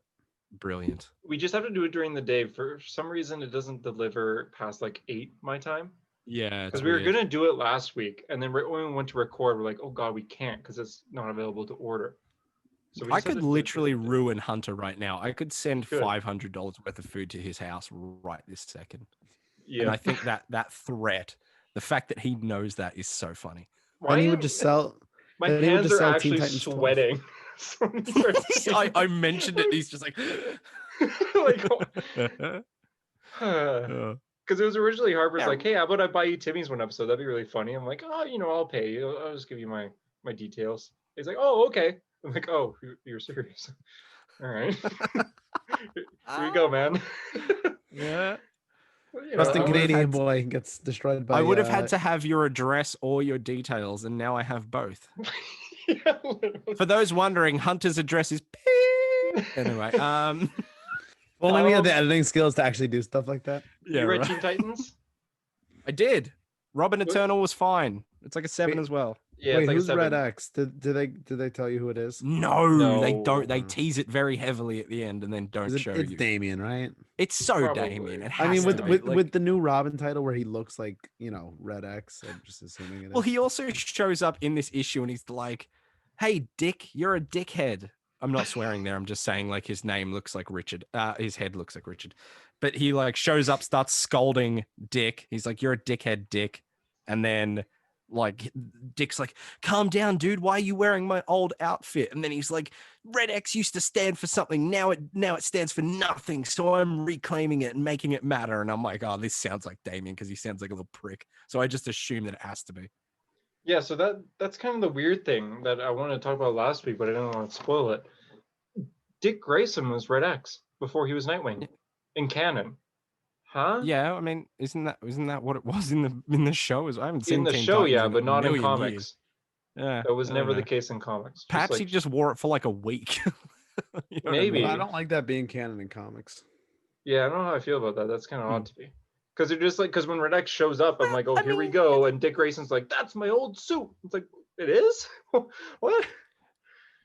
Brilliant. We just have to do it during the day. For some reason, it doesn't deliver past like 8 my time. Yeah, because we were gonna do it last week, and then when we went to record, we're like, oh god, we can't because it's not available to order. So I could literally ruin Hunter right now. I could send $500 worth of food to his house right this second. Yeah, and I think that threat, the fact that he knows that, is so funny. Why he would just sell? My hands are actually sweating. I mentioned it. He's just like, because it was originally Harper's like, hey, how about I buy you Timmy's one episode? That'd be really funny. I'm like, oh, I'll pay you. I'll just give you my details. He's like, oh, okay. I'm like, oh, you're serious. All right. Here you go, man. Yeah. Rustin Canadian boy gets destroyed by. I would have had to have your address or your details, and now I have both. For those wondering, Hunter's address is anyway. Only we had the editing skills to actually do stuff like that. Yeah, you read Teen Titans? I did. Robin Eternal was fine. It's like a 7 as well. Yeah, wait, who's Red X? Did they tell you who it is? No, they don't. They tease it very heavily at the end and then don't show you. It's Damien, right? It's so Damien. I mean, with the new Robin title where he looks like Red X, I'm just assuming it is. Well, he also shows up in this issue and he's like, "Hey, Dick, you're a dickhead." I'm not swearing there. I'm just saying like his name looks like Richard. His head looks like Richard. But he like shows up, starts scolding Dick. He's like, "You're a dickhead, Dick." And then Like Dick's like, calm down, dude. Why are you wearing my old outfit? And then he's like, Red X used to stand for something. Now it stands for nothing. So I'm reclaiming it and making it matter. And I'm like, oh, this sounds like Damien because he sounds like a little prick. So I just assume that it has to be. Yeah, so that's kind of the weird thing that I wanted to talk about last week, but I didn't want to spoil it. Dick Grayson was Red X before he was Nightwing in canon. Huh? Yeah, I mean, isn't that what it was in the show? I haven't seen in the Teen show, Titans yeah, in but a not in million comics. years. Yeah, that was never the know. case in comics. Perhaps he just wore it for like a week. You know maybe. I don't like that being canon in comics. Yeah, I don't know how I feel about that. That's kind of odd to me. Because they're just like, because when Red X shows up, I'm like, oh, here we go. And Dick Grayson's like, that's my old suit. It's like, it is? What?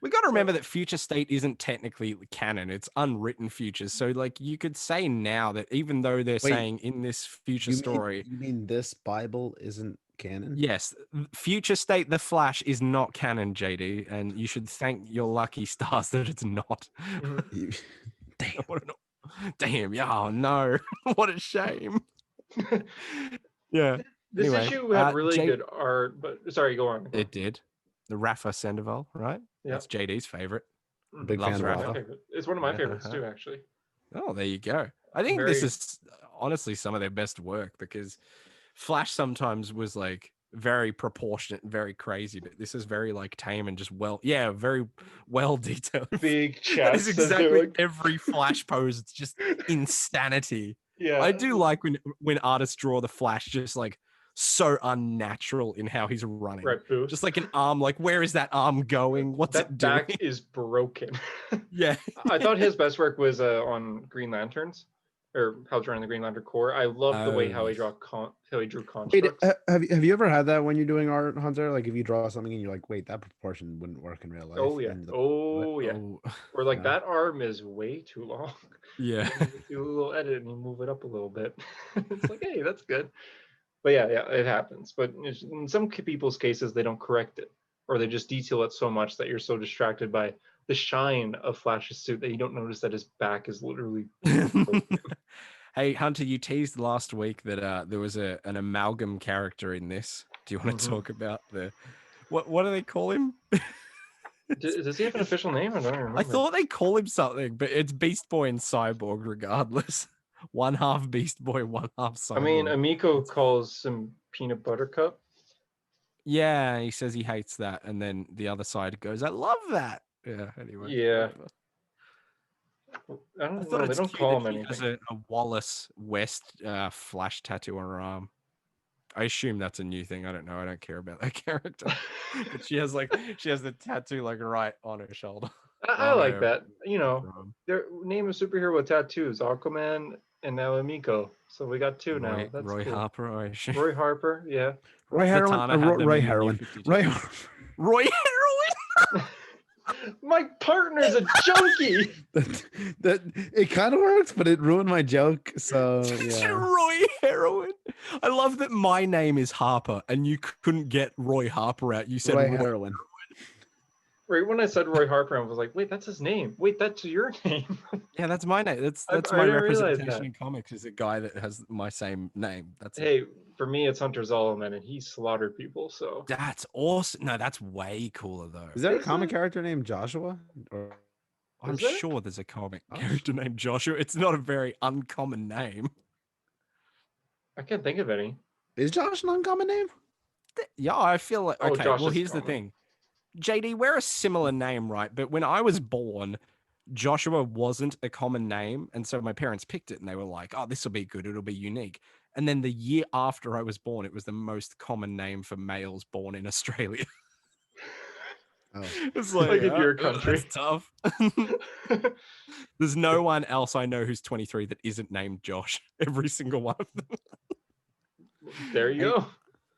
We got to remember that Future State isn't technically canon. It's unwritten futures. So like you could say now that even though they're saying in this future story. You mean this Bible isn't canon? Yes. Future State The Flash is not canon, JD. And you should thank your lucky stars that it's not. Damn. Yeah. Oh, no. What a shame. Yeah. This issue had really good art, but sorry, go on. It did. The Rafa Sandoval, right? Yeah. That's JD's favorite. Big fan of Rafa. It's one of my favorites too, actually. Oh, there you go. I think this is honestly some of their best work because Flash sometimes was like very proportionate, very crazy, but this is very like tame and just very well detailed. Big chest. That is exactly every Flash pose. It's just insanity. Yeah. I do like when artists draw the Flash just like so unnatural in how he's running. Right, boo. Just like an arm, like where is that arm going? What's it doing? That back is broken. Yeah. I thought his best work was on Green Lanterns, or Hal drawing the Green Lantern Corps. I love the way how he drew constructs. Wait, have you ever had that when you're doing art, Hunter? Like if you draw something and you're like, wait, that proportion wouldn't work in real life. Oh yeah. Or like that arm is way too long. Yeah. You do a little edit and you move it up a little bit. It's like, hey, that's good. But yeah, it happens. But in some people's cases, they don't correct it, or they just detail it so much that you're so distracted by the shine of Flash's suit that you don't notice that his back is literally. Hey, Hunter, you teased last week that there was an amalgam character in this. Do you want to talk about what do they call him? Does he have an official name? I don't remember. I thought they call him something, but it's Beast Boy and Cyborg regardless. One half Beast Boy, one half Cyborg. I mean, Amico calls him Peanut Butter Cup. Yeah, he says he hates that, and then the other side goes, "I love that." Yeah. Anyway. Yeah. I don't know. They don't call him anything. Has a Wallace West Flash tattoo on her arm. I assume that's a new thing. I don't know. I don't care about that character. But she has the tattoo like right on her shoulder. I like that. You know, their name of superhero with tattoos: Aquaman and now Amico. So we got two now. That's Roy cool. Harper, I assume. Roy Harper, yeah. Roy Heroin. My partner's a junkie. that it kind of works, but it ruined my joke. So yeah. Roy Heroin. I love that my name is Harper, and you couldn't get Roy Harper out. You said Roy Heroin. Right when I said Roy Harper, I was like, "Wait, that's his name. Wait, that's your name." Yeah, that's my name. That's my representation in comics. Is a guy that has my same name. That's it. For me, it's Hunter Zolomon, and he slaughtered people. So that's awesome. No, that's way cooler though. Is there a comic character named Joshua? I'm sure there's a comic character named Joshua. It's not a very uncommon name. I can't think of any. Is Josh an uncommon name? Yeah, I feel like okay. Josh well, here's the thing. JD, we're a similar name, right? But when I was born, Joshua wasn't a common name. And so my parents picked it and they were like, oh, this will be good. It'll be unique. And then the year after I was born, it was the most common name for males born in Australia. Oh. It's like in your country. That's tough. There's no one else I know who's 23 that isn't named Josh. Every single one of them. There you go.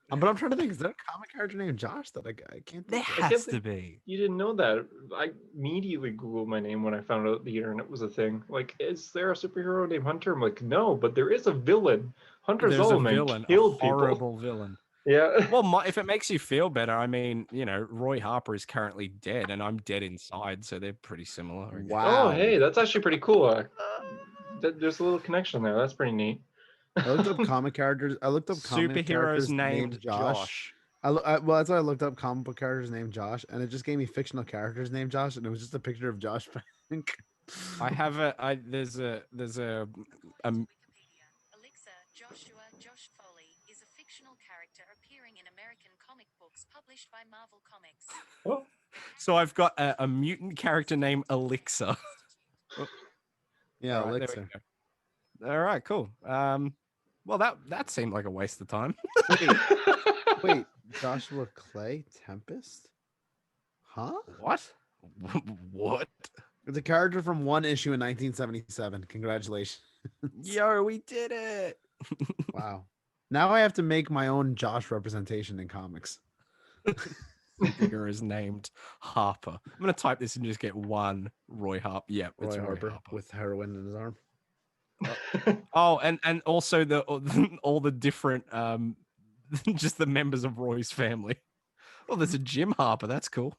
But I'm trying to think, is there a comic character named Josh that I can't think There has to be. You didn't know that. I immediately Googled my name when I found out the internet was a thing. Like, is there a superhero named Hunter? I'm like, no, but there is a villain. Hunter Zolomon killed people. Horrible villain. Yeah. Well, if it makes you feel better, I mean, you know, Roy Harper is currently dead and I'm dead inside, so they're pretty similar. Wow. Oh, hey, that's actually pretty cool. There's a little connection there. That's pretty neat. I looked up comic characters. I looked up superheroes named Josh. Well, that's why I looked up comic book characters named Josh, and it just gave me fictional characters named Josh, and it was just a picture of Josh Frank. I have there's a um Elixir Josh Foley is a fictional character appearing in American comic books published by Marvel Comics. Oh, so I've got a mutant character named Elixir. Yeah, All right, there Elixir. we go. All right, cool. Well, that seemed like a waste of time. Wait, Joshua Clay Tempest? Huh? What? What? It's a character from one issue in 1977. Congratulations. Yo, we did it. Wow. Now I have to make my own Josh representation in comics. Figure is named Harper. I'm gonna type this and just get one Roy Harper. Yep, it's Roy Roy Harper Harper. with heroin in his arm. Oh, and also all the different just the members of Roy's family. Oh, there's a Jim Harper. That's cool.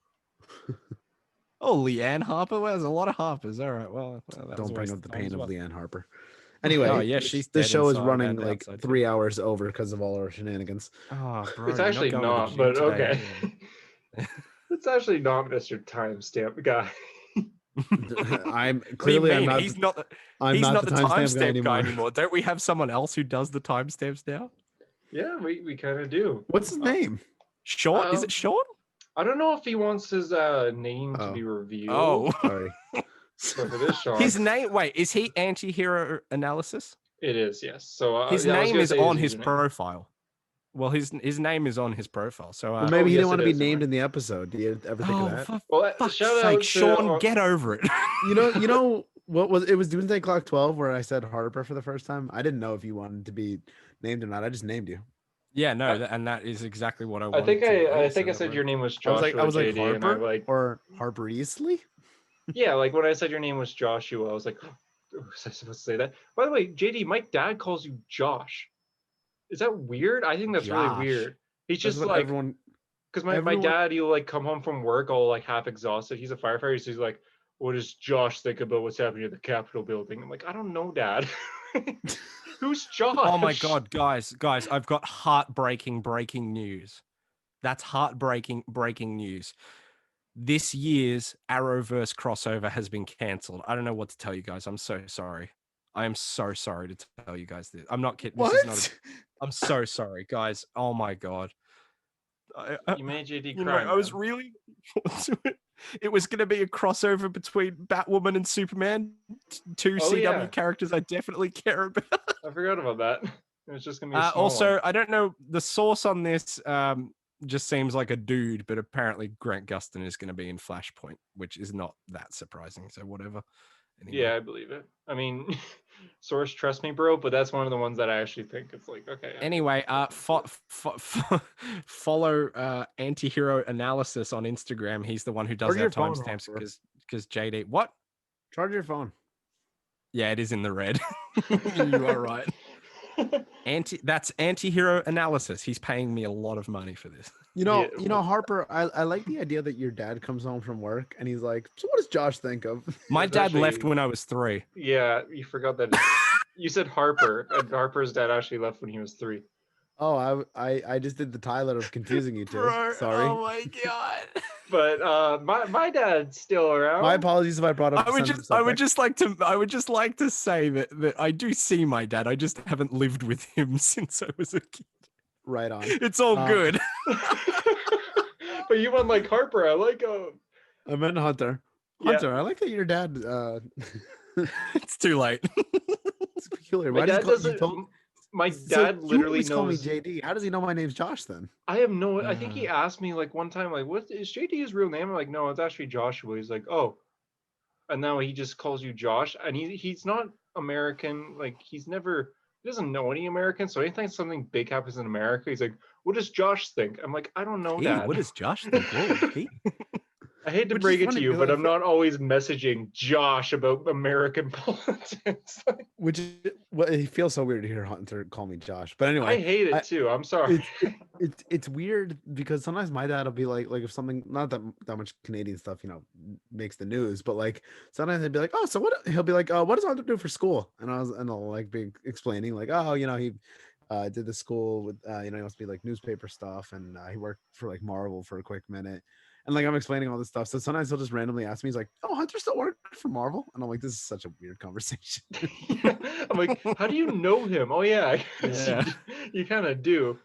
Oh, Leanne Harper. Well, there's a lot of Harpers. All right. Well, that was Don't a bring waste up of the time pain as of well. Leanne Harper. Anyway, Oh, yeah, she's this dead show is inside running and like outside, 3 hours over because of all our shenanigans. Oh, bro, it's you're actually going to the not, gym but today, okay. It's actually not Mr. Timestamp guy. I'm What do you clearly I'm mean? not. He's not. I'm He's not not the the timestamp guy anymore. anymore. Don't we have someone else who does the timestamps now? Yeah, we kind of do. What's his name? Sean? Is it Sean? I don't know if he wants his name to Oh. be revealed. Oh, Sorry. But it is Sean. his name. Wait, is he anti-hero analysis? It is, yes. So His yeah, I was name gonna is say on his username. profile. Well, his name is on his profile. So Well, maybe he yes, didn't want it to be is, named right. in the episode. Do you ever think of that? for Well, fuck's shout sake, out to, Sean, get over it. You know what was it? Was Doomsday Clock 12 where I said Harper for the first time? I didn't know if you wanted to be named or not. I just named you. Yeah, no, and that is exactly what I I wanted. think I think I that said your name was I was Joshua like JD, and I Harper like or Harper Easley. yeah, like when I said your name was Joshua, I was like, oh, was I supposed to say that? By the way, JD, my dad calls you Josh. Is that weird? I think that's really Josh. weird. He's That's just what like everyone. because my dad, he'll like come home from work all like half exhausted. He's a firefighter, so he's like, what does Josh think about what's happening at the Capitol building? I'm like, I don't know, Dad. Who's Josh? Oh my god, guys, I've got heartbreaking breaking news. That's heartbreaking breaking news. This year's Arrowverse crossover has been cancelled. I don't know what to tell you guys. I'm so sorry. I am so sorry to tell you guys this. I'm not kidding. What? This is not I'm so sorry, guys. Oh my god. You made JD You know, cry. I was man. really looking forward to it. It was going to be a crossover between Batwoman and Superman, two Oh, CW yeah. characters I definitely care about. I forgot about that. It was just gonna be a small Also, one. I don't know, the source on this just seems like a dude, but apparently Grant Gustin is going to be in Flashpoint, which is not that surprising. So whatever. Anyway. Yeah, I believe it. I mean, source, trust me, bro. But that's one of the ones that I actually think it's like okay. Anyway, follow anti-hero analysis on Instagram. He's the one who does Charge our your phone, timestamps Harper. because JD. What? Charge your phone. Yeah, it is in the red. You are right. That's anti-hero analysis. He's paying me a lot of money for this. Yeah, Harper. I like the idea that your dad comes home from work and he's like, "So what does Josh think of?" My It's dad left actually- when I was 3. Yeah, you forgot that. You said Harper, and Harper's dad actually left when he was 3. Oh, I just did the Tyler of confusing you two. Sorry. Oh my god. But my dad's still around. My apologies if I brought up. I a would sensitive just like to say that I do see my dad. I just haven't lived with him since I was a kid. Right on. It's all good. But you went like Harper. I like I meant Hunter. Yeah. Hunter, I like that your dad. It's too late. It's peculiar. my Why does dad he call, you doesn't. told, My so dad you literally always call me knows. JD. How does he know my name's Josh then? I have no. I think he asked me like one time, like, "What is JD's real name?" I'm like, "No, it's actually Joshua." He's like, "Oh," and now he just calls you Josh, and he's not American. Like he doesn't know any American. So anytime something big happens in America, he's like, "What does Josh think?" I'm like, "I don't know, Hey, Dad." what does Josh think? Whoa, hey. I hate to Which is break it to funny you, because but I I'm not always messaging Josh about American politics. Which is, well, it feels so weird to hear Hunter call me Josh. But anyway, I hate it too. I'm sorry. it's weird because sometimes my dad will be like if something, not that much Canadian stuff makes the news, but like sometimes he'd be like, oh, so what, he'll be like, what does Hunter do for school? And I'll like be explaining like, oh, he did the school with he wants to be like newspaper stuff, and he worked for like Marvel for a quick minute. And like I'm explaining all this stuff, so sometimes he'll just randomly ask me, he's like, "Oh, Hunter still working for Marvel?" And I'm like, "This is such a weird conversation." I'm like, "How do you know him?" Oh yeah, Yeah. you kind of do.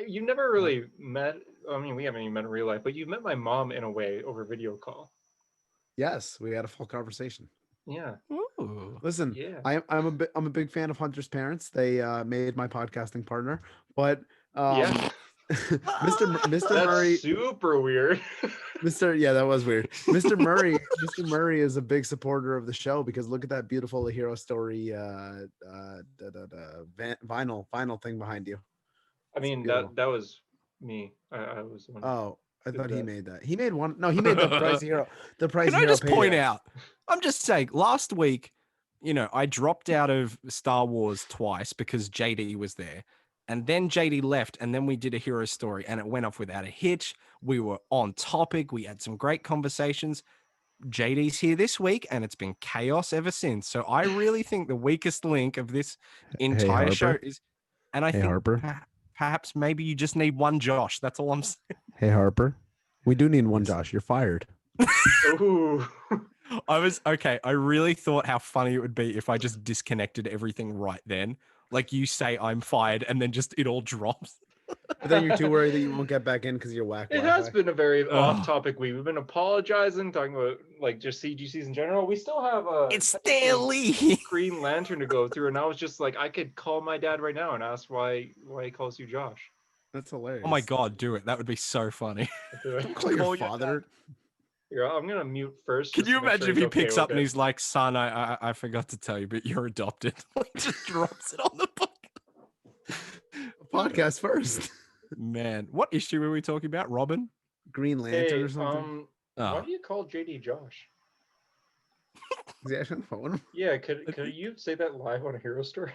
You never really met. I mean, we haven't even met in real life, but you met my mom in a way over video call. Yes, we had a full conversation. Yeah. Ooh. Listen, Yeah. I'm a big fan of Hunter's parents. They made my podcasting partner, but Yeah. Mr. That's Murray, super weird. that was weird. Mr. Murray is a big supporter of the show because look at that beautiful hero story vinyl thing behind you. I mean, that was me. I was the one. Oh, I did thought he that. made that. He made one. No, he made the Price Hero. The Price Can I Hero just point payday. out? I'm just saying. Last week, I dropped out of Star Wars twice because JD was there, and then JD left, and then we did a hero story, and it went off without a hitch. We were on topic. We had some great conversations. JD's here this week, and it's been chaos ever since. So I really think the weakest link of this entire show Harper. is, and I think Harper. perhaps maybe you just need one Josh. That's all I'm saying. Hey Harper, we do need one Josh. You're fired. Ooh. I really thought how funny it would be if I just disconnected everything right then. Like you say I'm fired and then just it all drops. But then you're too worried that you won't get back in because you're whack. It has been a very off-topic week. We've been apologizing, talking about like just CGCs in general. We still have It's daily Green Lantern to go through, and I was just like, I could call my dad right now and ask why he calls you Josh. That's hilarious. Oh my god, do it. That would be so funny. Don't call your father. Here, I'm gonna mute first. Can you imagine if he picks up and he's like, "Son, I forgot to tell you, but you're adopted." Just drops it on the podcast first. Man, what issue were we talking about? Robin? Green Lantern or something? Why do you call JD Josh? Is he actually on the phone? Yeah, could you say that live on a hero story?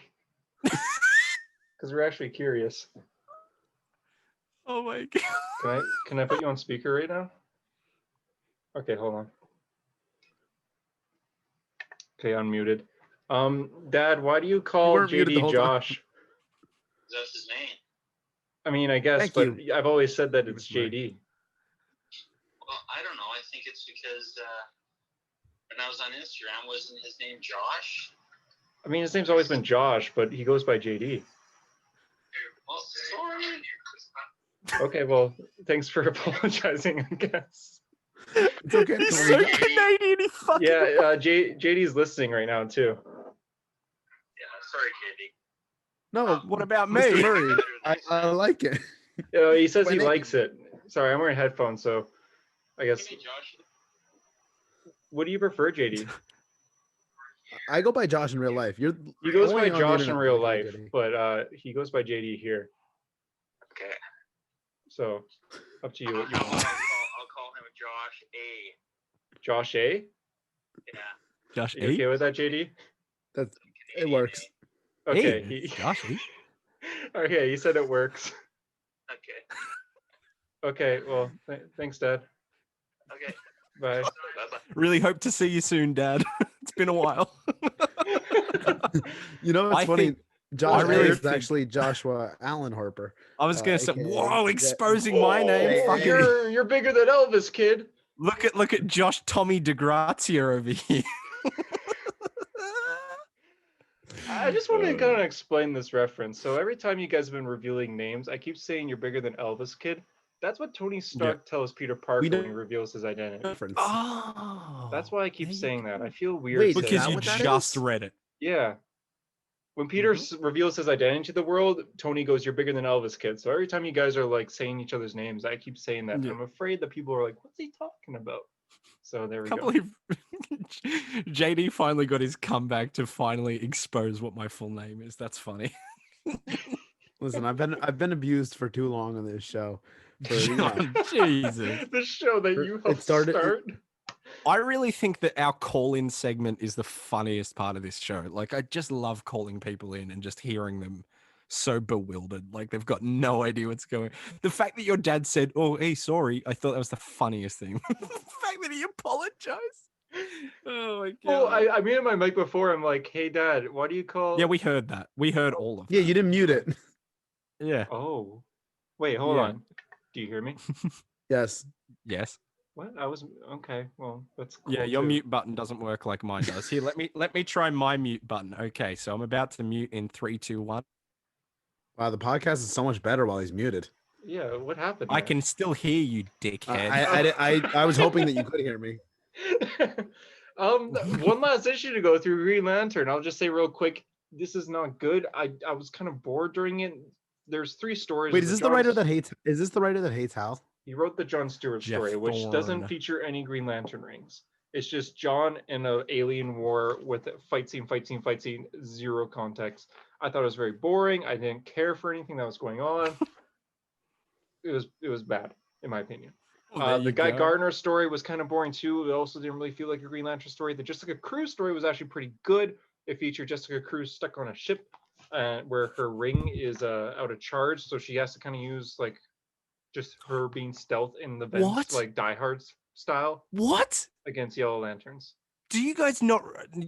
Because we're actually curious. Oh my god. Can I put you on speaker right now? Okay, hold on. Okay, unmuted. Dad, why do you call JD Josh? That's his name. I mean, I guess, but I've always said that it's JD. Well, I don't know. I think it's because when I was on Instagram, wasn't his name Josh? I mean, his name's always been Josh, but he goes by JD. Well, sorry. Okay, well, thanks for apologizing, I guess. It's okay. He's so Canadian. He fucking JD's listening right now too. Yeah, sorry, JD. No, what about me? Mr. Murray, I like it. He says he likes it. Sorry, I'm wearing headphones, so I guess. Josh. What do you prefer, JD? I go by Josh in real life. He goes by Josh in real life, but he goes by JD here. Okay. So, up to you what you want. I'll call him Josh A. Josh A? Yeah. Josh A? You okay with that, JD? It works. Okay. Hey, Josh A. Okay, you said it works. Okay. Okay, well, thanks, Dad. Okay. Bye. Bye-bye. Really hope to see you soon, Dad. It's been a while. It's funny. Josh is actually Joshua Allen Harper. I was gonna say, whoa, exposing my name. Fucking, you're bigger than Elvis, kid. Look at Josh Tommy DeGrazia over here. I just want to kind of explain this reference. So every time you guys have been revealing names, I keep saying you're bigger than Elvis, kid. That's what Tony Stark tells Peter Parker when he reveals his identity. Oh, that's why I keep saying that. I feel weird. Because you just read it. Yeah. When Peter reveals his identity to the world, Tony goes, "You're bigger than Elvis, kid." So every time you guys are like saying each other's names, I keep saying that. I'm afraid that people are like, "What's he talking about?" So there we go. Believe JD finally got his comeback to finally expose what my full name is. That's funny. Listen, I've been abused for too long on this show. Jesus. The show that you helped start. I really think that our call-in segment is the funniest part of this show. Like, I just love calling people in and just hearing them so bewildered. Like, they've got no idea what's going on. The fact that your dad said, "Oh, hey, sorry," I thought that was the funniest thing. The fact that he apologized. Oh, my God. Well, I muted my mic before. I'm like, "Hey, Dad, why do you call..." Yeah, we heard that. We heard all of that. Yeah, you didn't mute it. Yeah. Oh, wait, hold on. Do you hear me? Yes. Yes. What? I was okay. Well, that's cool. Yeah, your too. mute button doesn't work like mine does. Here, let me try my mute button. Okay, so I'm about to mute in 3, 2, 1. Wow, the podcast is so much better while he's muted. Yeah, what happened? I there? can still hear you, dickhead. I was hoping that you could hear me. One last issue to go through, Green Lantern. I'll just say real quick, this is not good. I was kind of bored during it. There's 3 stories. Wait, is this the writer that hates? Is this the writer that hates Hal? He wrote the John Stewart Jeff story, which doesn't Thorne. feature any Green Lantern rings. It's just John in an alien war with a fight scene, zero context. I thought it was very boring. I didn't care for anything that was going on. It was bad, in my opinion. The Guy Gardner story was kind of boring too. It also didn't really feel like a Green Lantern story. The Jessica Cruz story was actually pretty good. It featured Jessica Cruz stuck on a ship where her ring is out of charge, so she has to kind of use like just her being stealth in the vents, like Die Hard style. What? Against Yellow Lanterns. Do you guys not?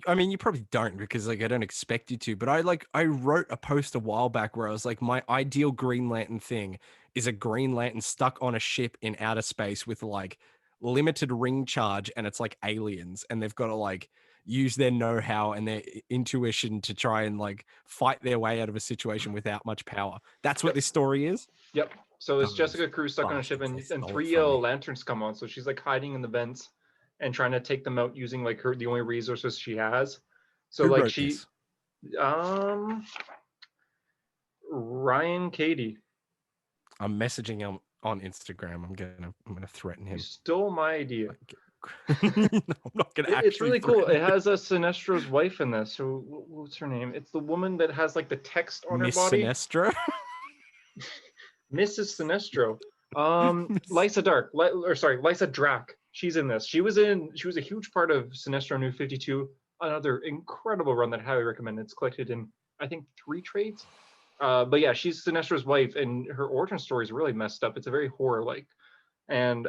I mean, you probably don't because like I don't expect you to. But I wrote a post a while back where I was like, my ideal Green Lantern thing is a Green Lantern stuck on a ship in outer space with like limited ring charge, and it's like aliens, and they've got to like use their know-how and their intuition to try and like fight their way out of a situation without much power. That's what this story is. Yep. So it's Jessica Cruz stuck on a ship, and 3 Yellow Lanterns come on. So she's like hiding in the vents and trying to take them out using like the only resources she has. So Who like wrote this? Ryan Cady. I'm messaging him on Instagram. I'm gonna threaten him. You stole my idea. No, I'm not gonna. It's really cool. It has a Sinestro's wife in this. So what's her name? It's the woman that has like the text on Miss her body. Sinestro. Mrs. Sinestro. Lysa Drac. She's in this. She was a huge part of Sinestro New 52. Another incredible run that I highly recommend. It's collected in I think 3 trades. But yeah, she's Sinestro's wife, and her origin story is really messed up. It's a very horror-like, and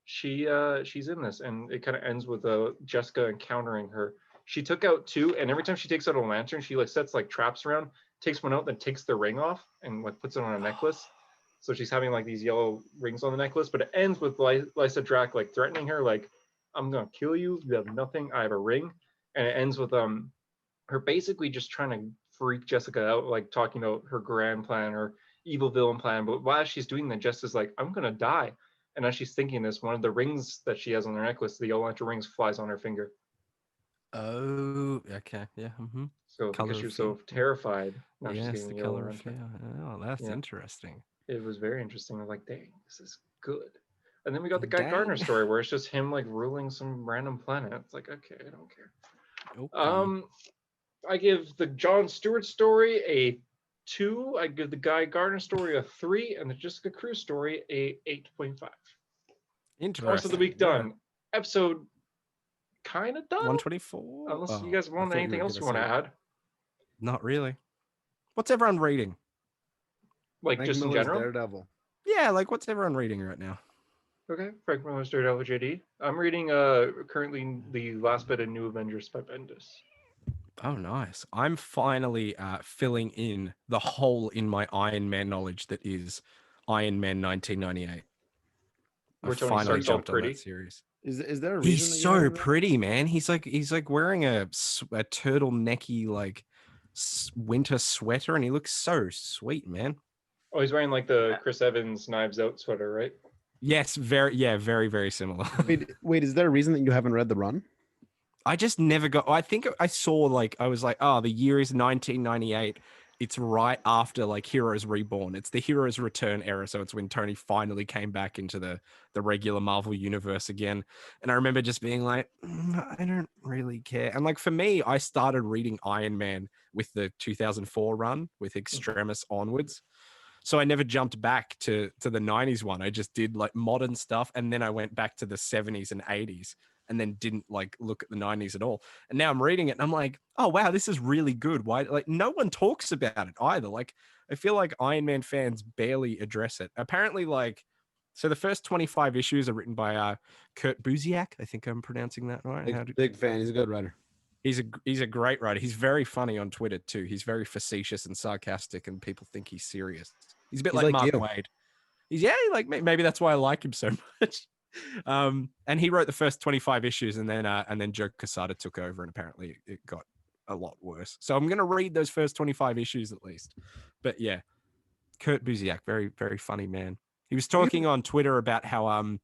she's in this, and it kind of ends with Jessica encountering her. She took out 2, and every time she takes out a lantern, she like sets like traps around, takes one out, then takes the ring off and like puts it on a necklace. So she's having like these yellow rings on the necklace, but it ends with Lysa Drac like threatening her, like, I'm gonna kill you. You have nothing. I have a ring. And it ends with her basically just trying to freak Jessica out, like talking about her grand plan, her evil villain plan. But while she's doing that, Jessica's like, I'm gonna die. And as she's thinking this, one of the rings that she has on her necklace, the Yellow Lantern rings, flies on her finger. Oh, okay, yeah. Mm-hmm. So because she was so terrified, now she's getting the color of fear. Oh, that's interesting. It was very interesting. I was like, dang, this is good. And then we got the Guy Gardner story where it's just him like ruling some random planet. It's like, okay, I don't care. Okay. I give the John Stewart story a 2. I give the Guy Gardner story a 3, and the Jessica Cruz story a 8.5. Interesting. Rest of the week done. Episode kind of done. 124. Unless you guys want anything else you want to add. Not really. What's everyone reading? Like Frank just Miller's in general? Daredevil. Yeah, like what's everyone reading right now? Okay, Frank Miller's Daredevil JD. I'm reading currently the last bit of New Avengers by Bendis. Oh, nice. I'm finally filling in the hole in my Iron Man knowledge that is Iron Man 1998. I finally jumped on that series. Is there a reason he's so pretty, man? He's like wearing a turtlenecky like winter sweater, and he looks so sweet, man. Oh, he's wearing like the Chris Evans Knives Out sweater, right? Yes, very, very similar. Wait, is there a reason that you haven't read the run? I just never got. I think I saw like I was like, oh, the year is 1998. It's right after like Heroes Reborn. It's the Heroes Return era, so it's when Tony finally came back into the regular Marvel universe again. And I remember just being like, I don't really care. And like for me, I started reading Iron Man with the 2004 run with Extremis onwards. So I never jumped back to the 90s one. I just did like modern stuff, and then I went back to the 70s and 80s. And then didn't like look at the 90s at all. And now I'm reading it and I'm like, oh wow, this is really good. Why? Like no one talks about it either. Like I feel like Iron Man fans barely address it. Apparently, like, so the first 25 issues are written by Kurt Busiek. I think I'm pronouncing that right. Big fan. He's a good writer. He's a great writer. He's very funny on Twitter too. He's very facetious and sarcastic, and people think he's serious. He's a bit like Mark Waid. Like maybe that's why I like him so much. And he wrote the first 25 issues, and then Joe Quesada took over, and apparently it got a lot worse. So I'm gonna read those first 25 issues at least. But yeah, Kurt Busiek, very very funny man. He was talking on Twitter about how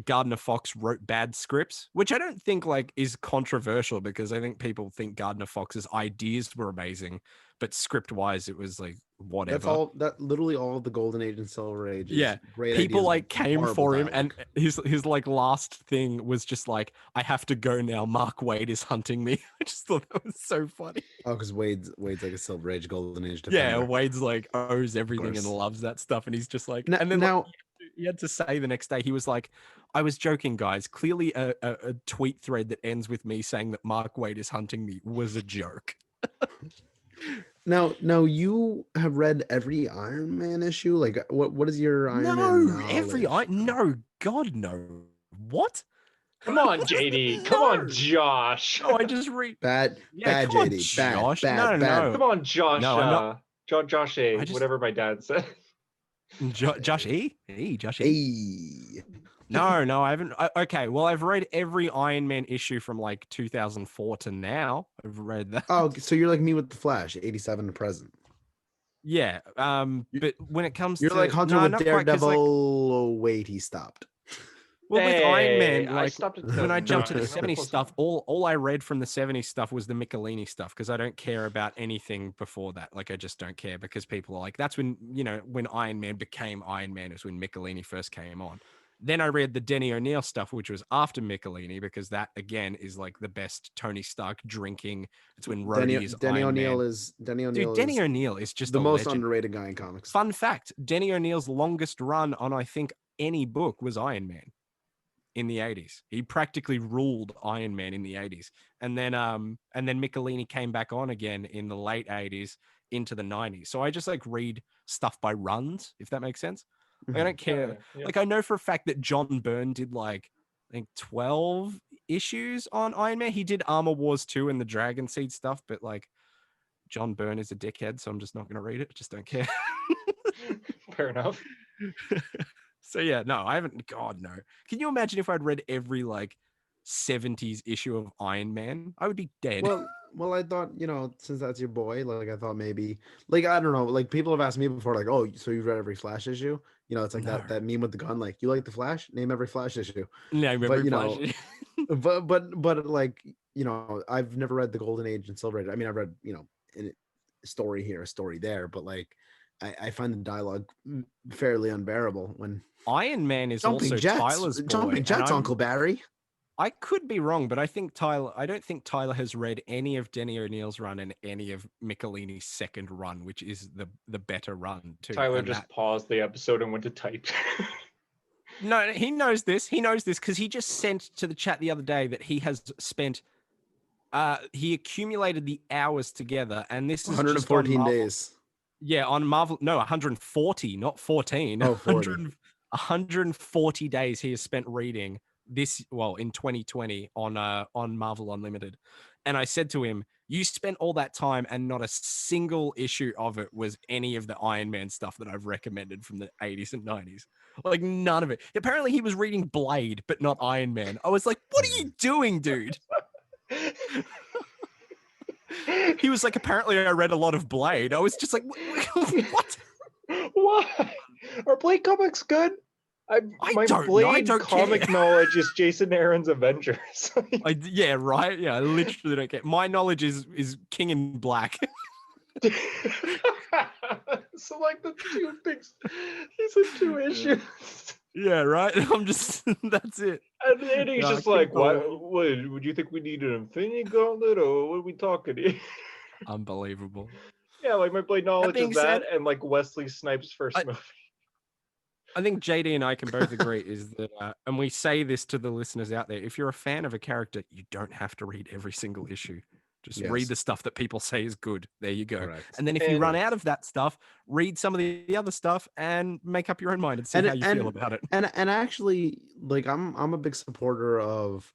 Gardner Fox wrote bad scripts, which I don't think like is controversial, because I think people think Gardner Fox's ideas were amazing, but script wise it was like whatever. That literally all of the Golden Age and Silver Age. Yeah, great people ideas, like came for him, dialogue. and his like last thing was just like, I have to go now, Mark Waid is hunting me. I just thought that was so funny. Oh, because Wade's like a Silver Age, Golden Age defender. Yeah, defender. Wade's like owes everything and loves that stuff, and he's just like, and then now like, he had to say the next day, he was like, I was joking, guys. Clearly a tweet thread that ends with me saying that Mark Waid is hunting me was a joke. Now you have read every Iron Man issue? Like what is your Iron Man knowledge? No, God no. What? Come on, JD. Come on, Josh. Oh, I just read bad JD. On, Josh. Bad. No. Come on, Josh. No, Josh A. Whatever my dad said. Josh E. Josh E. Hey. No, I haven't. Okay, well, I've read every Iron Man issue from like 2004 to now. I've read that. Oh, so you're like me with the Flash, 87 to present. Yeah. But when it comes you're to like Hunter with Daredevil, wait, he stopped. Well, with Iron Man, like when I jumped to the 70s stuff, all I read from the 70s stuff was the Michelini stuff, because I don't care about anything before that. Like, I just don't care, because people are like, that's when, when Iron Man became Iron Man, is when Michelini first came on. Then I read the Denny O'Neil stuff, which was after Michelini, because that again is like the best Tony Stark drinking. It's when Rhodey is Denny Iron O'Neil Man. is Denny O'Neil. Dude, Denny O'Neil is just the most legend. Underrated guy in comics. Fun fact: Denny O'Neil's longest run on, I think, any book was Iron Man in the 80s. He practically ruled Iron Man in the 80s, and then Michelini came back on again in the late 80s into the 90s. So I just like read stuff by runs, if that makes sense. I don't care. Yeah. Like, I know for a fact that John Byrne did like, I think 12 issues on Iron Man. He did Armor Wars 2 and the Dragon Seed stuff, but like, John Byrne is a dickhead, so I'm just not going to read it. I just don't care. Fair enough. So yeah, no, I haven't. God, no. Can you imagine if I'd read every like 70s issue of Iron Man? I would be dead. Well, I thought, since that's your boy, like I thought maybe, like, I don't know, like people have asked me before, like, oh, so you've read every Flash issue? It's like that meme with the gun, like, you like the Flash? Name every Flash issue. Name every Flash. but like, I've never read the Golden Age and Silver Age. I mean, I've read, a story here, a story there, but like, I find the dialogue fairly unbearable when Iron Man is also Tyler's boy. Jumping Jets, Uncle Barry. I could be wrong, but I don't think Tyler has read any of Denny O'Neil's run and any of Michelini's second run, which is the better run too. Tyler just paused the episode and went to type. No, he knows this. He knows this because he just sent to the chat the other day that he has spent he accumulated the hours together, and this is 114 days. Yeah, on Marvel. No, 140, not 14. Oh, 140 days he has spent reading this, in 2020 on Marvel Unlimited. And I said to him, you spent all that time and not a single issue of it was any of the Iron Man stuff that I've recommended from the 80s and 90s. Like, none of it. Apparently he was reading Blade, but not Iron Man. I was like, what are you doing, dude? He was like, apparently I read a lot of Blade. I was just like, what? Why? Are Blade comics good? My Blade comic knowledge is Jason Aaron's Avengers. Yeah, right. Yeah, I literally don't care. My knowledge is King in Black. So like the two things, he's in 2 issues. Yeah, right. I'm just that's it. And then he's just like, what? Would you think we need an Infinity Gauntlet, or what are we talking here? Unbelievable. Yeah, like my Blade knowledge is that, and like Wesley Snipes' first movie. I think JD and I can both agree is that, and we say this to the listeners out there, if you're a fan of a character, you don't have to read every single issue. Just read the stuff that people say is good. There you go. Correct. And then if you run out of that stuff, read some of the other stuff and make up your own mind and see how you feel about it. And actually, like I'm a big supporter of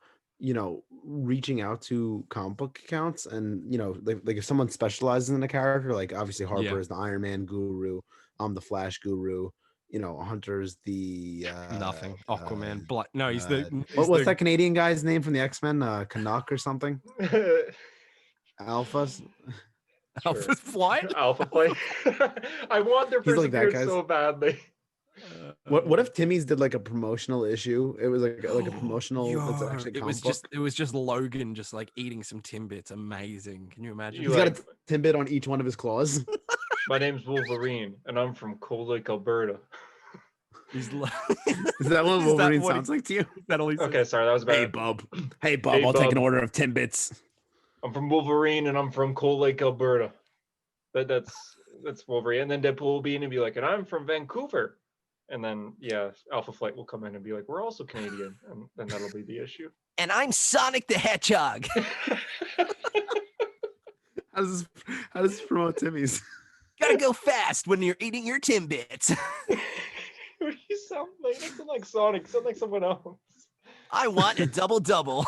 reaching out to comic book accounts and, like if someone specializes in a character, like obviously Harper is the Iron Man guru, I'm the Flash guru, Hunter's the nothing. Aquaman. No, he's what's that Canadian guy's name from the X-Men? Canuck or something? Alphas. Alpha Flight? Alpha Flight. I want their first appearance so badly. What if Timmy's did like a promotional issue? It was like a promotional. It was just Logan just like eating some Timbits. Amazing. Can you imagine? He's got a Timbit on each one of his claws. My name's Wolverine, and I'm from Cold Lake, Alberta. Is that what Wolverine sounds like to you? Okay, sorry, that was bad. Hey, Bub. I'll take an order of Timbits. I'm from Wolverine, and I'm from Cold Lake, Alberta. That's Wolverine. And then Deadpool will be in and be like, and I'm from Vancouver. And then, Alpha Flight will come in and be like, we're also Canadian. And then that'll be the issue. And I'm Sonic the Hedgehog. How does this promote Timmy's? Gotta go fast when you're eating your Timbits. You sound like, you sound like Sonic. You sound like someone else. I want a double-double.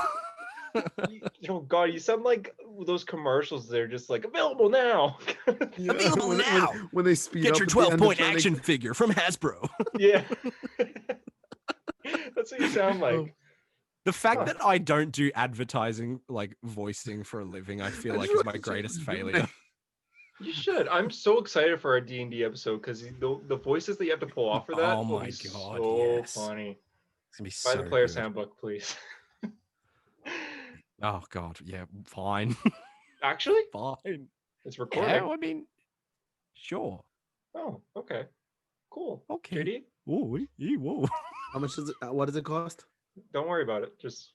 Oh God, you sound like those commercials. They're just like available now. Available now. When they speed Get up. your 12-point action figure from Hasbro. Yeah. That's what you sound like. The fact that I don't do advertising, like voicing for a living, I feel like is my greatest failure. You should. I'm so excited for our D&D episode because the voices that you have to pull off for that will be so funny. It's gonna be Buy so the player's good. handbook, please. Oh God, yeah, fine. Actually, fine. It's recording. Yeah, I mean, sure. Oh, okay, cool. Okay. JD? Whoa. How much does it? What does it cost? Don't worry about it. Just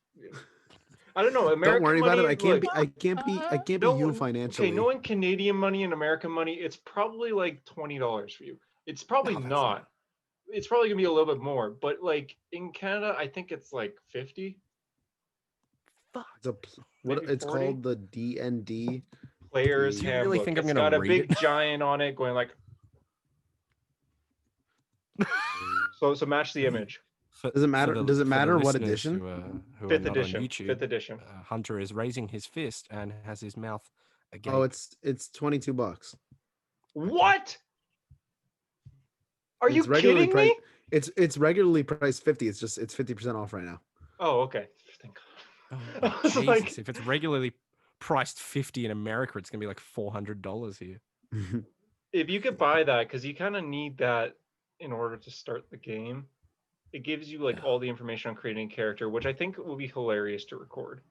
I don't know. American don't worry money, about it. I can't be you financially. Okay, knowing Canadian money and American money, it's probably like $20 for you. It's probably not. It's probably gonna be a little bit more, but like in Canada, I think it's like 50. It's called the D&D Player's Do you Handbook. really think I'm It's gonna got a read big it? giant on it going like so match the image. Does it matter what edition? Fifth edition. Fifth edition. Hunter is raising his fist and has his mouth agape. Oh, it's $22. What? Are you kidding me? It's regularly priced $50. It's 50% off right now. Oh, okay. Thank God. Oh, Jesus. Like, if it's regularly priced $50 in America, it's gonna be like $400 here. If you could buy that, because you kind of need that in order to start the game. It gives you like all the information on creating a character, which I think will be hilarious to record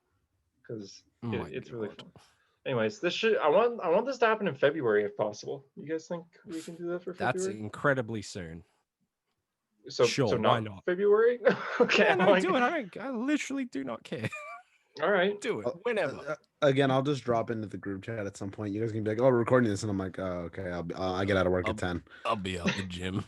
because it's really fun. Anyways, I want this to happen in February if possible. You guys think we can do that for February? That's incredibly soon. So sure, so why not? February? Okay, yeah, no, do it. I literally do not care. All right, do it whenever. Again, I'll just drop into the group chat at some point. You guys can be like, "Oh, we're recording this," and I'm like, "Oh, okay." I get out of work at 10. I'll be out the gym.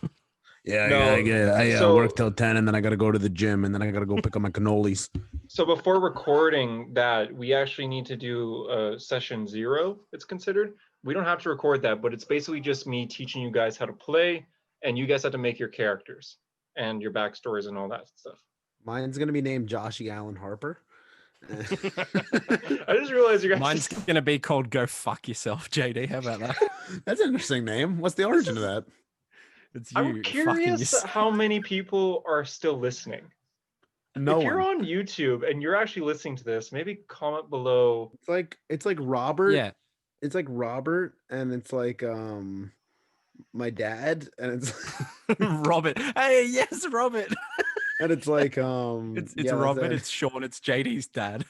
Yeah, I work till 10, and then I got to go to the gym, and then I got to go pick up my cannolis. So before recording that, we actually need to do session 0. It's considered. We don't have to record that, but it's basically just me teaching you guys how to play, and you guys have to make your characters and your backstories and all that stuff. Mine's gonna be named Joshy Allen Harper. I just realized you guys. Mine's gonna be called "Go Fuck Yourself," JD. How about that? That's an interesting name. What's the origin of that? It's you. I'm curious how many people are still listening. No if you're on YouTube and you're actually listening to this, maybe comment below. It's like Robert. Yeah. It's like Robert, and it's like my dad, and it's Robert. Hey, yes, Robert. And it's like it's Robert, it's Sean, it's JD's dad.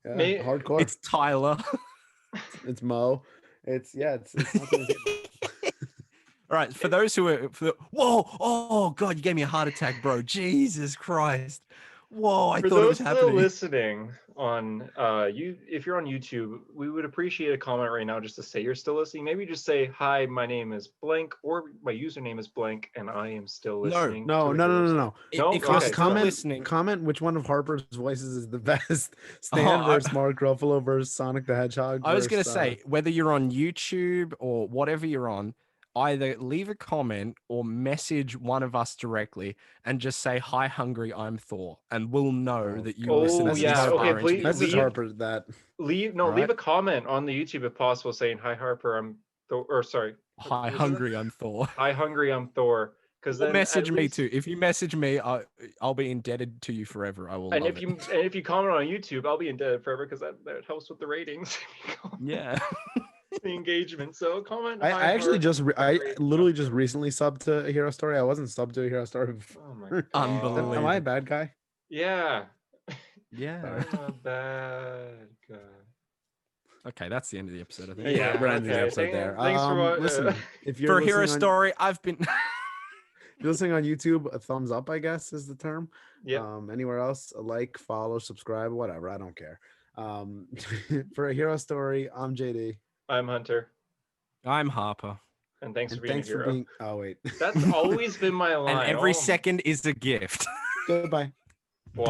Yeah, hardcore. It's Tyler. It's Mo. It's all right, for those who are whoa, oh God, you gave me a heart attack, bro. Jesus Christ. Whoa, I thought it was happening. For those listening on if you're on YouTube, we would appreciate a comment right now just to say you're still listening. Maybe just say, "Hi, my name is blank," or "My username is blank, and I am still listening." No. If you're comment which one of Harper's voices is the best. Stan versus Mark Ruffalo versus Sonic the Hedgehog. I was gonna say, whether you're on YouTube or whatever you're on either leave a comment or message one of us directly and just say, "Hi, hungry, I'm Thor," and we'll know that you listen to yeah. this Okay, far into please the Message episode. Harper that. Leave a comment on the YouTube if possible, saying, "Hi Harper, I'm Thor," or sorry, "Hi, hungry, I'm Thor." "Hi hungry, I'm Thor." Because then message me too. If you message me, I'll be indebted to you forever. I will. And love if you comment on YouTube, I'll be indebted forever because that helps with the ratings. Yeah. The engagement. So comment. I "Hi, actually Harper, I literally just recently subbed to a Hero Story. I wasn't subbed to a Hero Story before. Oh my god. Unbelievable. Am I a bad guy? Yeah. Yeah. I'm a bad guy. Okay, that's the end of the episode, I think. Yeah, we're ending the episode there. Thanks for watching. Listen, if you're For a Hero listening on- Story, I've been if you're listening on YouTube, a thumbs up, I guess, is the term. Yeah. Anywhere else, a like, follow, subscribe, whatever. I don't care. For a Hero Story, I'm JD. I'm Hunter. I'm Harper. And thanks And for being thanks a hero. for being. Oh wait. That's always been my line. And every second is a gift. Goodbye. Wow.